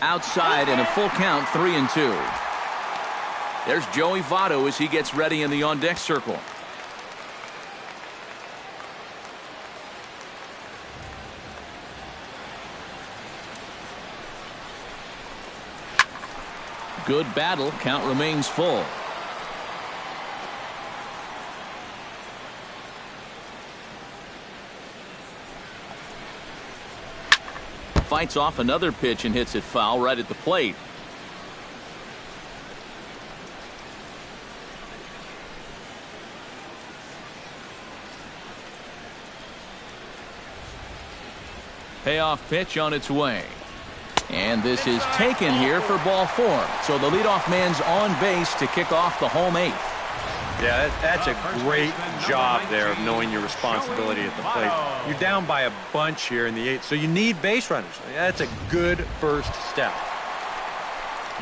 Outside and a full count, 3-2. There's Joey Votto as he gets ready in the on-deck circle. Good battle. Count remains full. Fights off another pitch and hits it foul right at the plate. Payoff pitch on its way. And this is taken here for ball 4. So the leadoff man's on base to kick off the home 8th. Yeah, that's a great job there of knowing your responsibility at the plate. You're down by a bunch here in the 8th, so you need base runners. That's a good first step.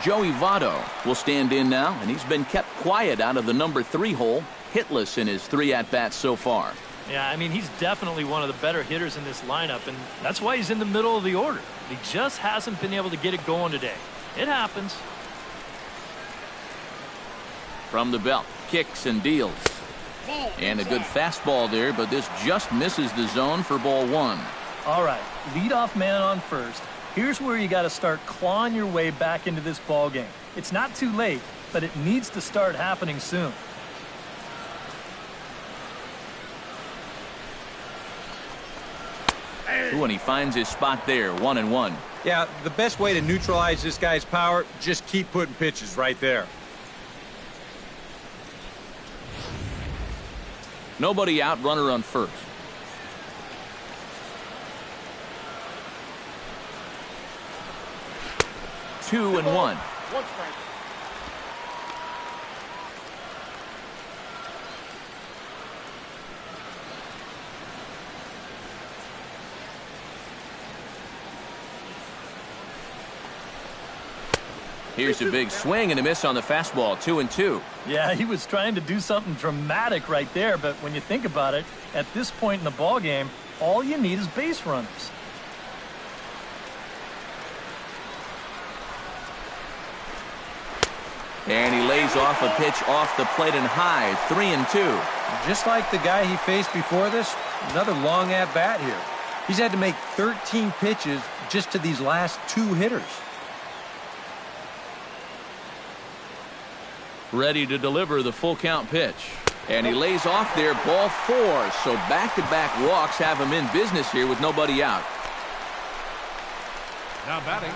Joey Votto will stand in now, and he's been kept quiet out of the number 3 hole, hitless in his 3 at-bats so far. Yeah, I mean, he's definitely one of the better hitters in this lineup, and that's why he's in the middle of the order. He just hasn't been able to get it going today. It happens. From the belt, kicks and deals. And a good fastball there, but this just misses the zone for ball 1. All right, leadoff man on first. Here's where you got to start clawing your way back into this ball game. It's not too late, but it needs to start happening soon. Ooh, and he finds his spot there, 1-1. Yeah, the best way to neutralize this guy's power, just keep putting pitches right there. Nobody out, runner on first. Two and one. One strike. Here's a big swing and a miss on the fastball, 2-2. Yeah, he was trying to do something dramatic right there, but when you think about it, at this point in the ball game, all you need is base runners. And he lays off a pitch off the plate and high, 3-2. Just like the guy he faced before this, another long at-bat here. He's had to make 13 pitches just to these last 2 hitters. Ready to deliver the full count pitch. And he lays off there, ball 4. So back-to-back walks have him in business here with nobody out. Now batting,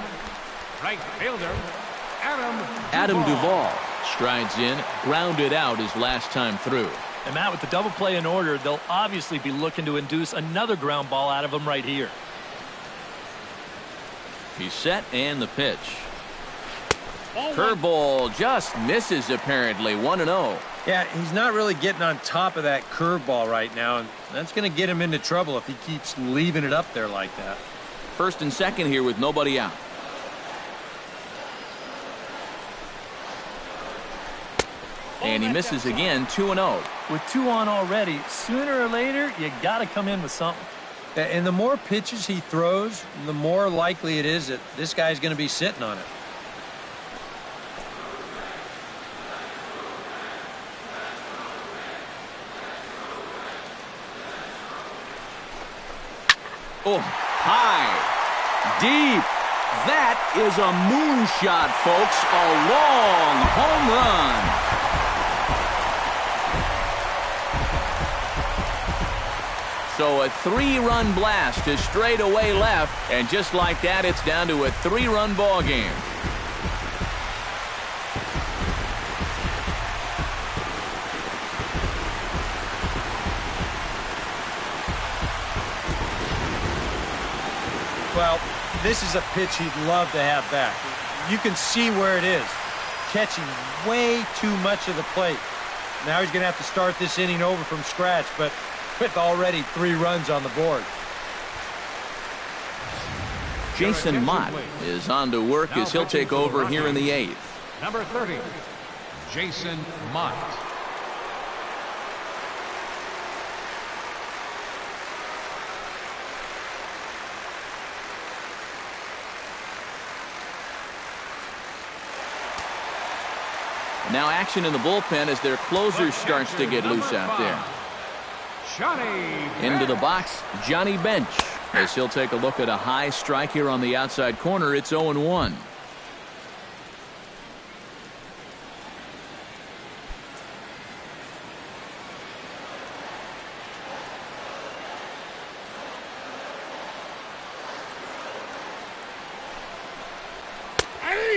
right fielder, Adam Duvall strides in, grounded out his last time through. And Matt, with the double play in order, they'll obviously be looking to induce another ground ball out of him right here. He's set and the pitch. Curveball just misses apparently, 1-0. Yeah, he's not really getting on top of that curveball right now, and that's going to get him into trouble if he keeps leaving it up there like that. First and second here with nobody out. And he misses again, 2-0. With 2 on already, sooner or later, you got to come in with something. And the more pitches he throws, the more likely it is that this guy's going to be sitting on it. Oh, high, deep. That is a moonshot, folks. A long home run. So a 3-run blast to straightaway left, and just like that, it's down to a 3-run ball game. Well, this is a pitch he'd love to have back. You can see where it is. Catching way too much of the plate. Now he's going to have to start this inning over from scratch, but with already 3 runs on the board. Jason Mott is on to work as he'll take over here in the 8th. Number 30, Jason Mott. Now action in the bullpen as their closer starts to get loose out there. Into the box, Johnny Bench, as he'll take a look at a high strike here on the outside corner. It's 0-1.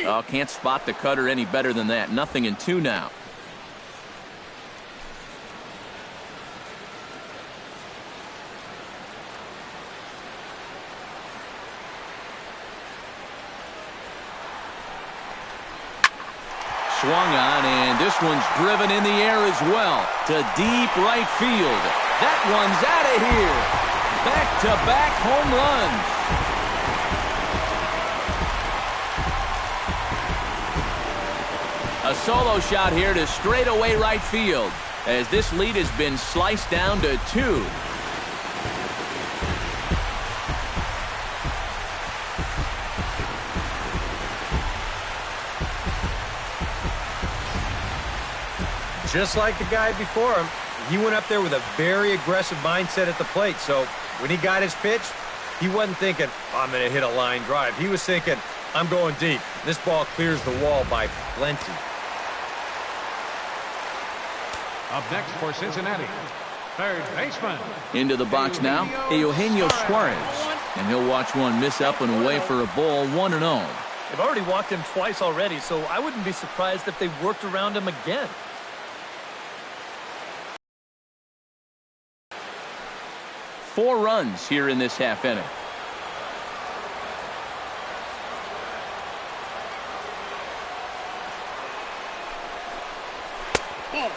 Oh, can't spot the cutter any better than that. 0-2 now. Swung on, and this one's driven in the air as well to deep right field. That one's out of here. Back-to-back home runs. A solo shot here to straightaway right field as this lead has been sliced down to 2. Just like the guy before him, he went up there with a very aggressive mindset at the plate. So when he got his pitch, he wasn't thinking, I'm going to hit a line drive. He was thinking, I'm going deep. This ball clears the wall by plenty. Up next for Cincinnati, third baseman. Into the box now, Eugenio Suarez. And he'll watch one miss up and away for a ball, 1-0. They've already walked him twice already, so I wouldn't be surprised if they worked around him again. Four runs here in this half inning.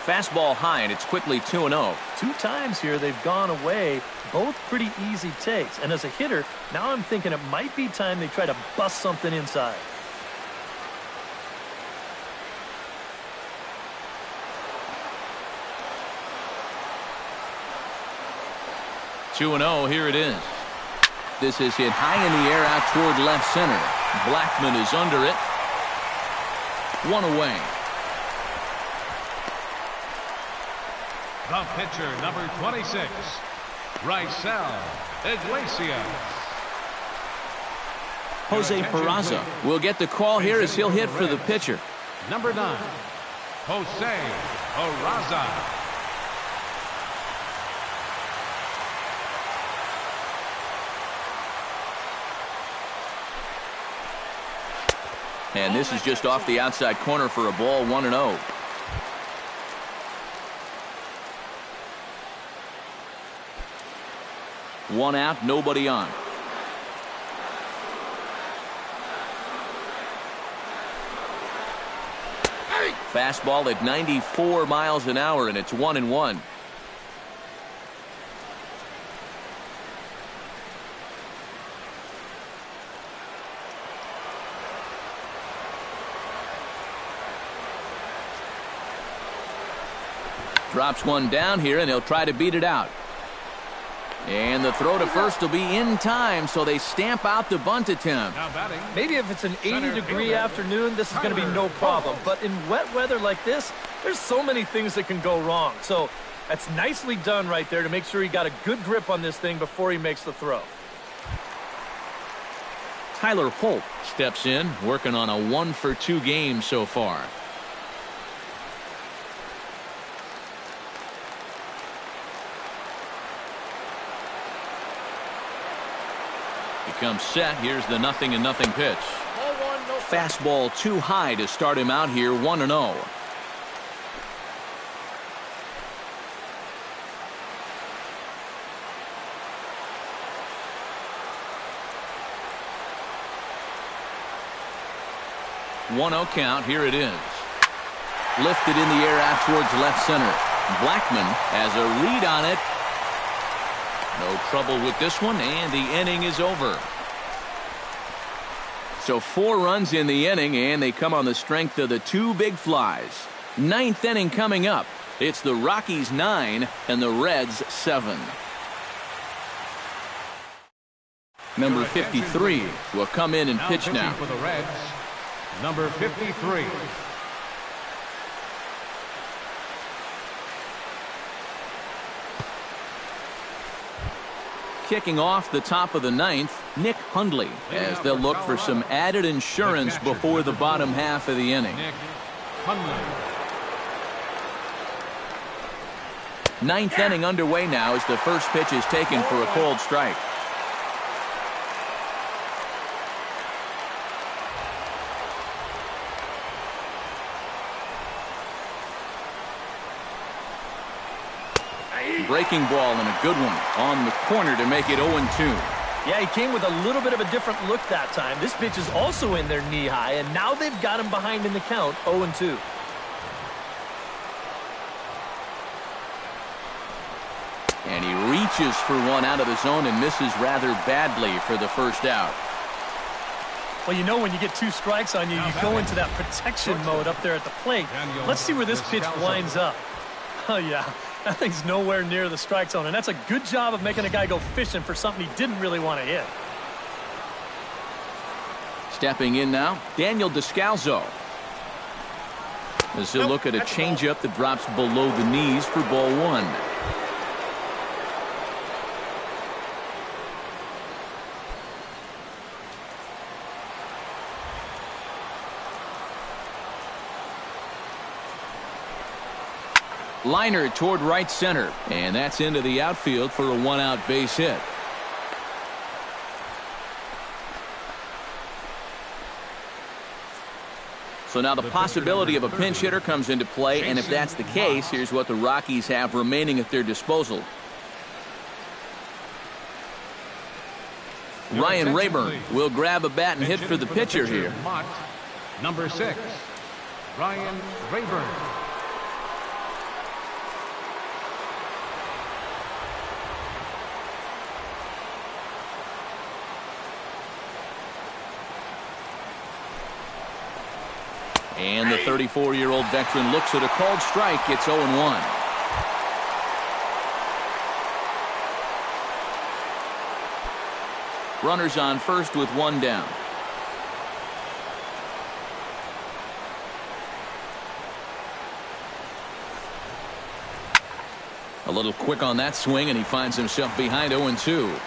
Fastball high, and it's quickly 2-0. 2 times here they've gone away, both pretty easy takes. And as a hitter, now I'm thinking it might be time they try to bust something inside. (2-0). Here it is. This is hit high in the air out toward left center. Blackman is under it. 1 away. The pitcher, number 26, Raisel Iglesias. Jose Peraza will get the call here as he'll hit for the pitcher. Number 9, Jose Peraza. And this is just off the outside corner for a ball, 1-0. One out, nobody on. Fastball at 94 miles an hour, and it's 1-1. Drops one down here, and he'll try to beat it out. And the throw to first will be in time, so they stamp out the bunt attempt. Maybe if it's an 80-degree afternoon, this is going to be no problem. But in wet weather like this, there's so many things that can go wrong. So that's nicely done right there to make sure he got a good grip on this thing before he makes the throw. Tyler Holt steps in, working on a 1-for-2 game so far. He comes set. Here's the 0-0 pitch. Ball one, no strike. Fastball too high to start him out here, 1-0. One-0 count. Here it is. Lifted in the air out towards left center. Blackman has a read on it. No trouble with this one, and the inning is over. So 4 runs in the inning, and they come on the strength of the 2 big flies. 9th inning coming up. It's the Rockies 9 and the Reds 7. Number 53 will come in and pitch now. For the Reds, number 53. Kicking off the top of the 9th, Nick Hundley, as they'll look for some added insurance before the bottom half of the inning. Nick Hundley. 9th inning underway now as the first pitch is taken for a cold strike. Breaking ball and a good one on the corner to make it 0-2. Yeah, he came with a little bit of a different look that time. This pitch is also in there knee high, and now they've got him behind in the count, 0-2. And he reaches for one out of the zone and misses rather badly for the first out. Well, you know when you get 2 strikes on you, you go into that protection mode up there at the plate. Let's see where this pitch winds up. Oh, yeah. That thing's nowhere near the strike zone, and that's a good job of making a guy go fishing for something he didn't really want to hit. Stepping in now, Daniel Descalzo. As he'll look at a changeup that drops below the knees for ball 1. Liner toward right center, and that's into the outfield for a 1-out base hit. So now the possibility of a pinch hitter comes into play, and if that's the case, here's what the Rockies have remaining at their disposal. Ryan Rayburn will grab a bat and hit for the pitcher here. Number 6, Ryan Rayburn. And the 34-year-old veteran looks at a called strike. It's 0-1. Runners on first with 1 down. A little quick on that swing, and he finds himself behind 0-2.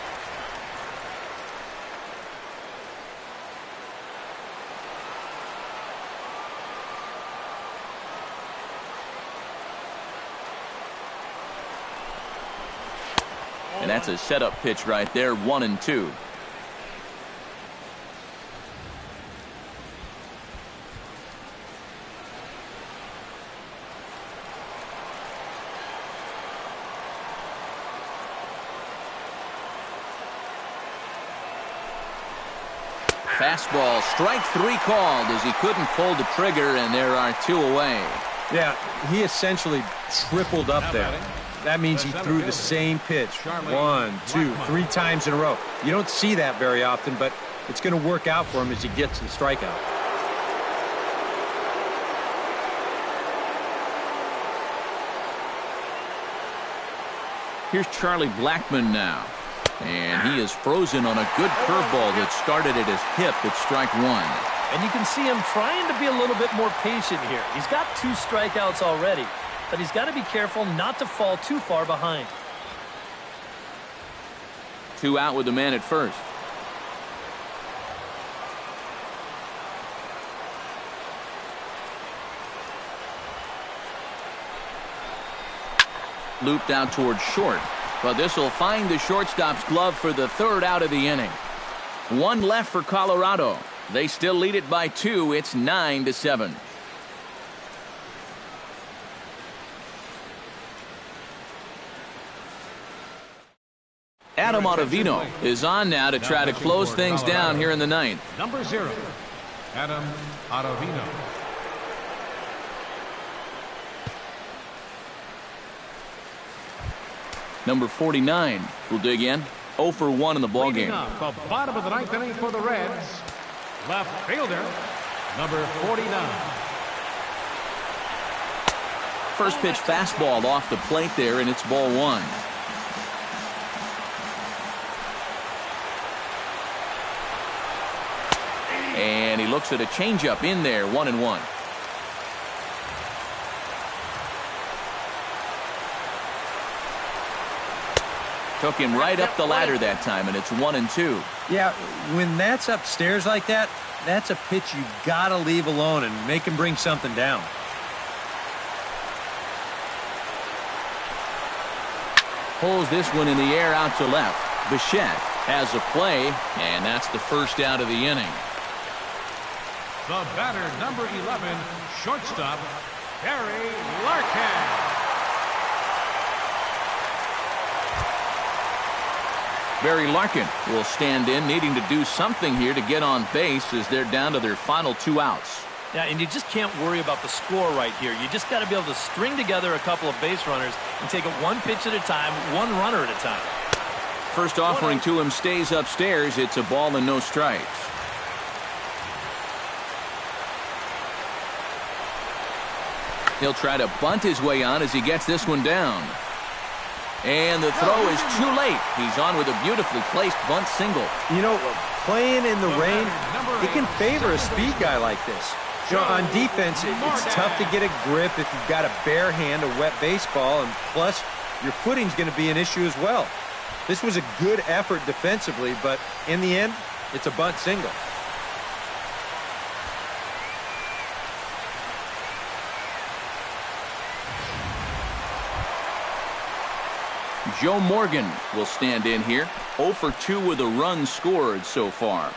And that's a setup pitch right there, 1-2. Fastball, strike 3 called as he couldn't pull the trigger, and there are 2 away. Yeah, he essentially tripled up there. That means he threw the same pitch 1, 2, 3 times in a row. You don't see that very often, but it's going to work out for him as he gets the strikeout. Here's Charlie Blackmon now. And he is frozen on a good curveball that started at his hip at strike 1. And you can see him trying to be a little bit more patient here. He's got 2 strikeouts already, but he's got to be careful not to fall too far behind. 2 out with the man at first. Looped out towards short, but this will find the shortstop's glove for the 3rd out of the inning. One left for Colorado. They still lead it by 2. It's 9-7. Adam Ottavino is on now to try to close things down here in the ninth. Number 0, Adam Ottavino. Number 49 will dig in. 0 for 1 in the ballgame. The bottom of the ninth inning for the Reds. Left fielder, number 49. First pitch fastball off the plate there, and it's ball 1. And he looks at a changeup in there, 1-1. Took him right up the ladder that time, and it's 1-2. Yeah, when that's upstairs like that, that's a pitch you gotta leave alone and make him bring something down. Pulls this one in the air out to left. Bichette has a play, and that's the first out of the inning. The batter, number 11, shortstop, Barry Larkin. Barry Larkin will stand in, needing to do something here to get on base as they're down to their final 2 outs. Yeah, and you just can't worry about the score right here. You just got to be able to string together a couple of base runners and take it one pitch at a time, one runner at a time. First offering to him stays upstairs. It's a ball and no strikes. He'll try to bunt his way on as he gets this one down. And the throw is too late. He's on with a beautifully placed bunt single. You know, playing in the rain, it can favor a speed guy like this. You know, on defense, it's tough to get a grip if you've got a bare hand, a wet baseball, and plus, your footing's going to be an issue as well. This was a good effort defensively, but in the end, it's a bunt single. Joe Morgan will stand in here. 0 for 2 with a run scored so far.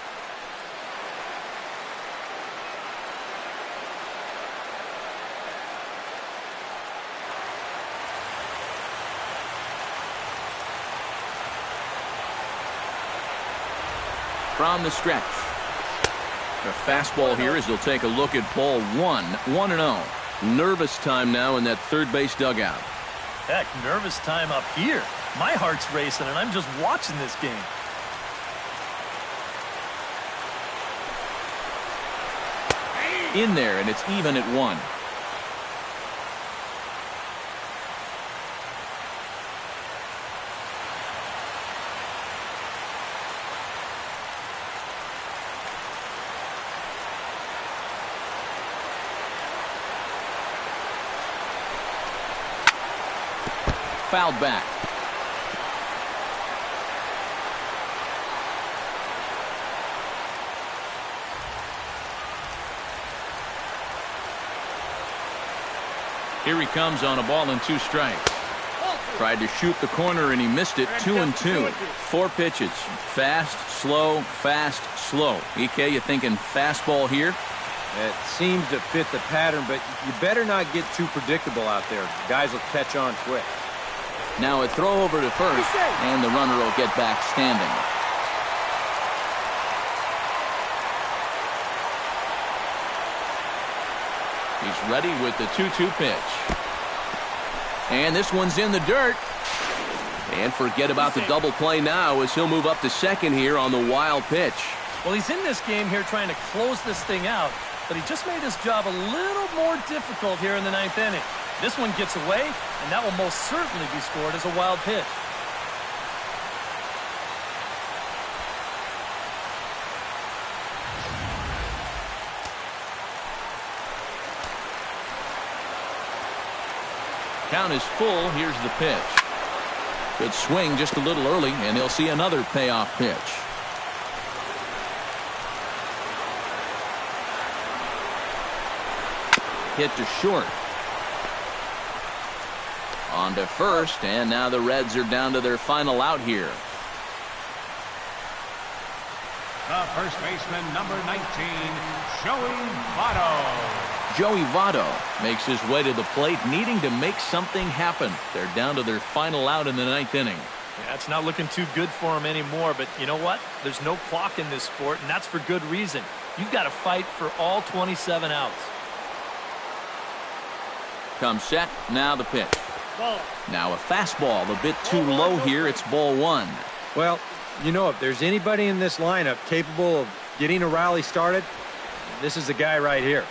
From the stretch. The fastball here as they'll take a look at ball 1. 1-0. Nervous time now in that third base dugout. Heck, nervous time up here. My heart's racing, and I'm just watching this game. In there, and it's even at 1. Fouled back. Here he comes on a ball and 2 strikes. Tried to shoot the corner and he missed it. 2-2. 4 pitches. Fast, slow, fast, slow. EK, you thinking fastball here? It seems to fit the pattern, but you better not get too predictable out there. Guys will catch on quick. Now a throw over to first, and the runner will get back standing. He's ready with the 2-2 pitch. And this one's in the dirt. And forget about the double play now as he'll move up to second here on the wild pitch. Well, he's in this game here trying to close this thing out, but he just made his job a little more difficult here in the 9th inning. This one gets away, and that will most certainly be scored as a wild pitch. Count is full. Here's the pitch. Good swing just a little early, and he'll see another payoff pitch. Hit to short. On to first, and now the Reds are down to their final out here. the first baseman, number 19, Joey Votto. Joey Votto makes his way to the plate, needing to make something happen. They're down to their final out in the ninth inning. Yeah, it's not looking too good for him anymore, but you know what? There's no clock in this sport, and that's for good reason. You've got to fight for all 27 outs. Comes set, now the pitch. Ball. Now a fastball, a bit too low here. It's ball one. Well, you know, if there's anybody in this lineup capable of getting a rally started, this is the guy right here.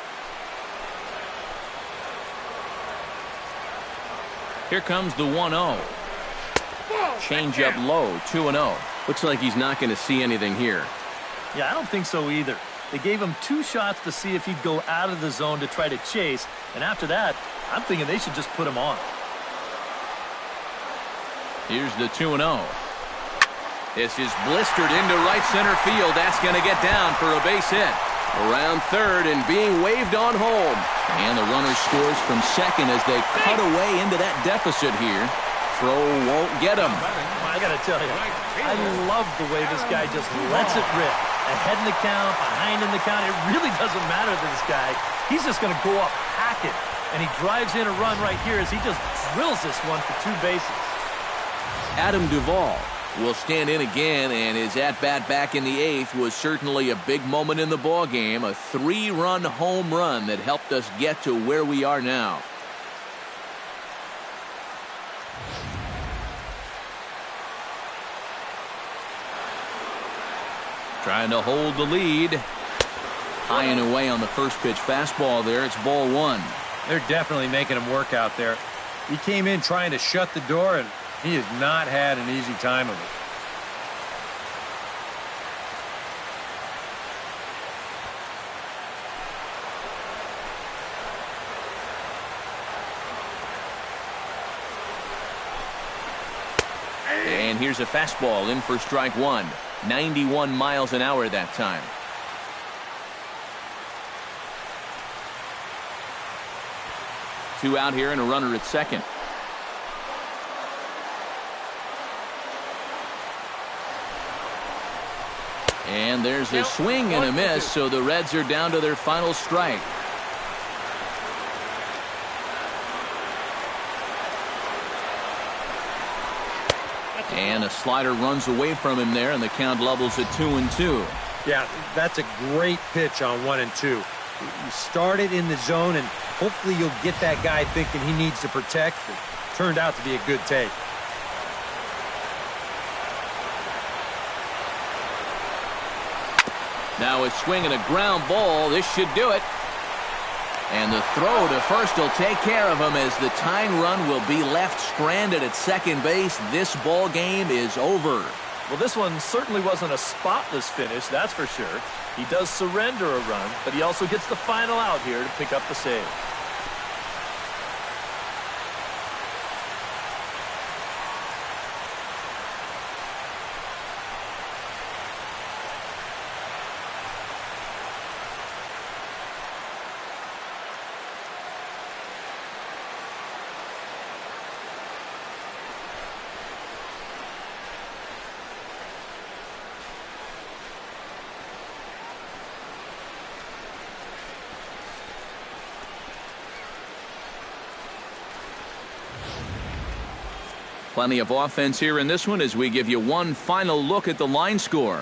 Here comes the 1-0. Change up low, 2-0. Looks like he's not going to see anything here. Yeah, I don't think so either. They gave him 2 shots to see if he'd go out of the zone to try to chase, and after that, I'm thinking they should just put him on. Here's the 2-0. This is blistered into right center field. That's going to get down for a base hit. Around third and being waved on home. And the runner scores from second as they cut away into that deficit here. Throw won't get him. I got to tell you, I love the way this guy just lets it rip. Ahead in the count, behind in the count. It really doesn't matter to this guy. He's just going to go up, hack it. And he drives in a run right here as he just drills this one for 2 bases. Adam Duvall will stand in again, and his at-bat back in the 8th was certainly a big moment in the ballgame. A 3-run home run that helped us get to where we are now. Trying to hold the lead. High and away on the first pitch fastball there. It's ball one. They're definitely making him work out there. He came in trying to shut the door, and he has not had an easy time of it. And here's a fastball in for strike one. 91 miles an hour that time. Two out here and a runner at second. And there's a swing and a miss, so the Reds are down to their final strike. And a slider runs away from him there, and the count levels at 2-2. Yeah, that's a great pitch on 1-2. You started in the zone, and hopefully you'll get that guy thinking he needs to protect. It turned out to be a good take. Now a swing and a ground ball. This should do it. And the throw to first will take care of him as the tying run will be left stranded at second base. This ball game is over. Well, this one certainly wasn't a spotless finish, that's for sure. He does surrender a run, but he also gets the final out here to pick up the save. Plenty of offense here in this one as we give you one final look at the line score.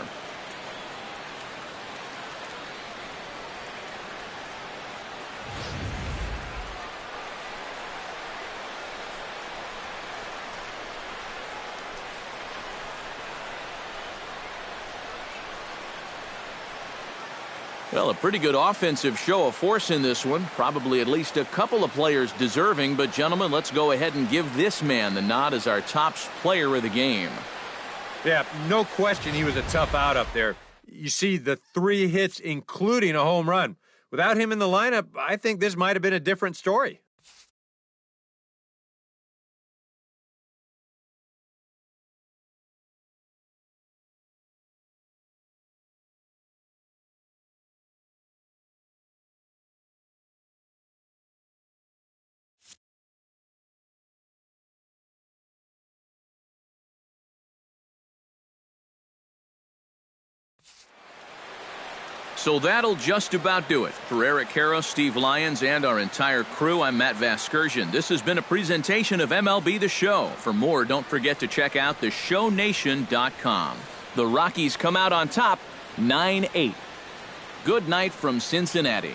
Well, a pretty good offensive show of force in this one. Probably at least a couple of players deserving. But, gentlemen, let's go ahead and give this man the nod as our top player of the game. Yeah, no question he was a tough out up there. You see the 3 hits, including a home run. Without him in the lineup, I think this might have been a different story. So that'll just about do it. For Eric Karros, Steve Lyons, and our entire crew, I'm Matt Vasgersian. This has been a presentation of MLB The Show. For more, don't forget to check out theshownation.com. The Rockies come out on top 9-8. Good night from Cincinnati.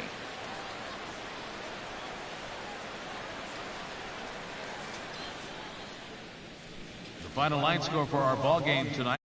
The final line score for our ball game tonight.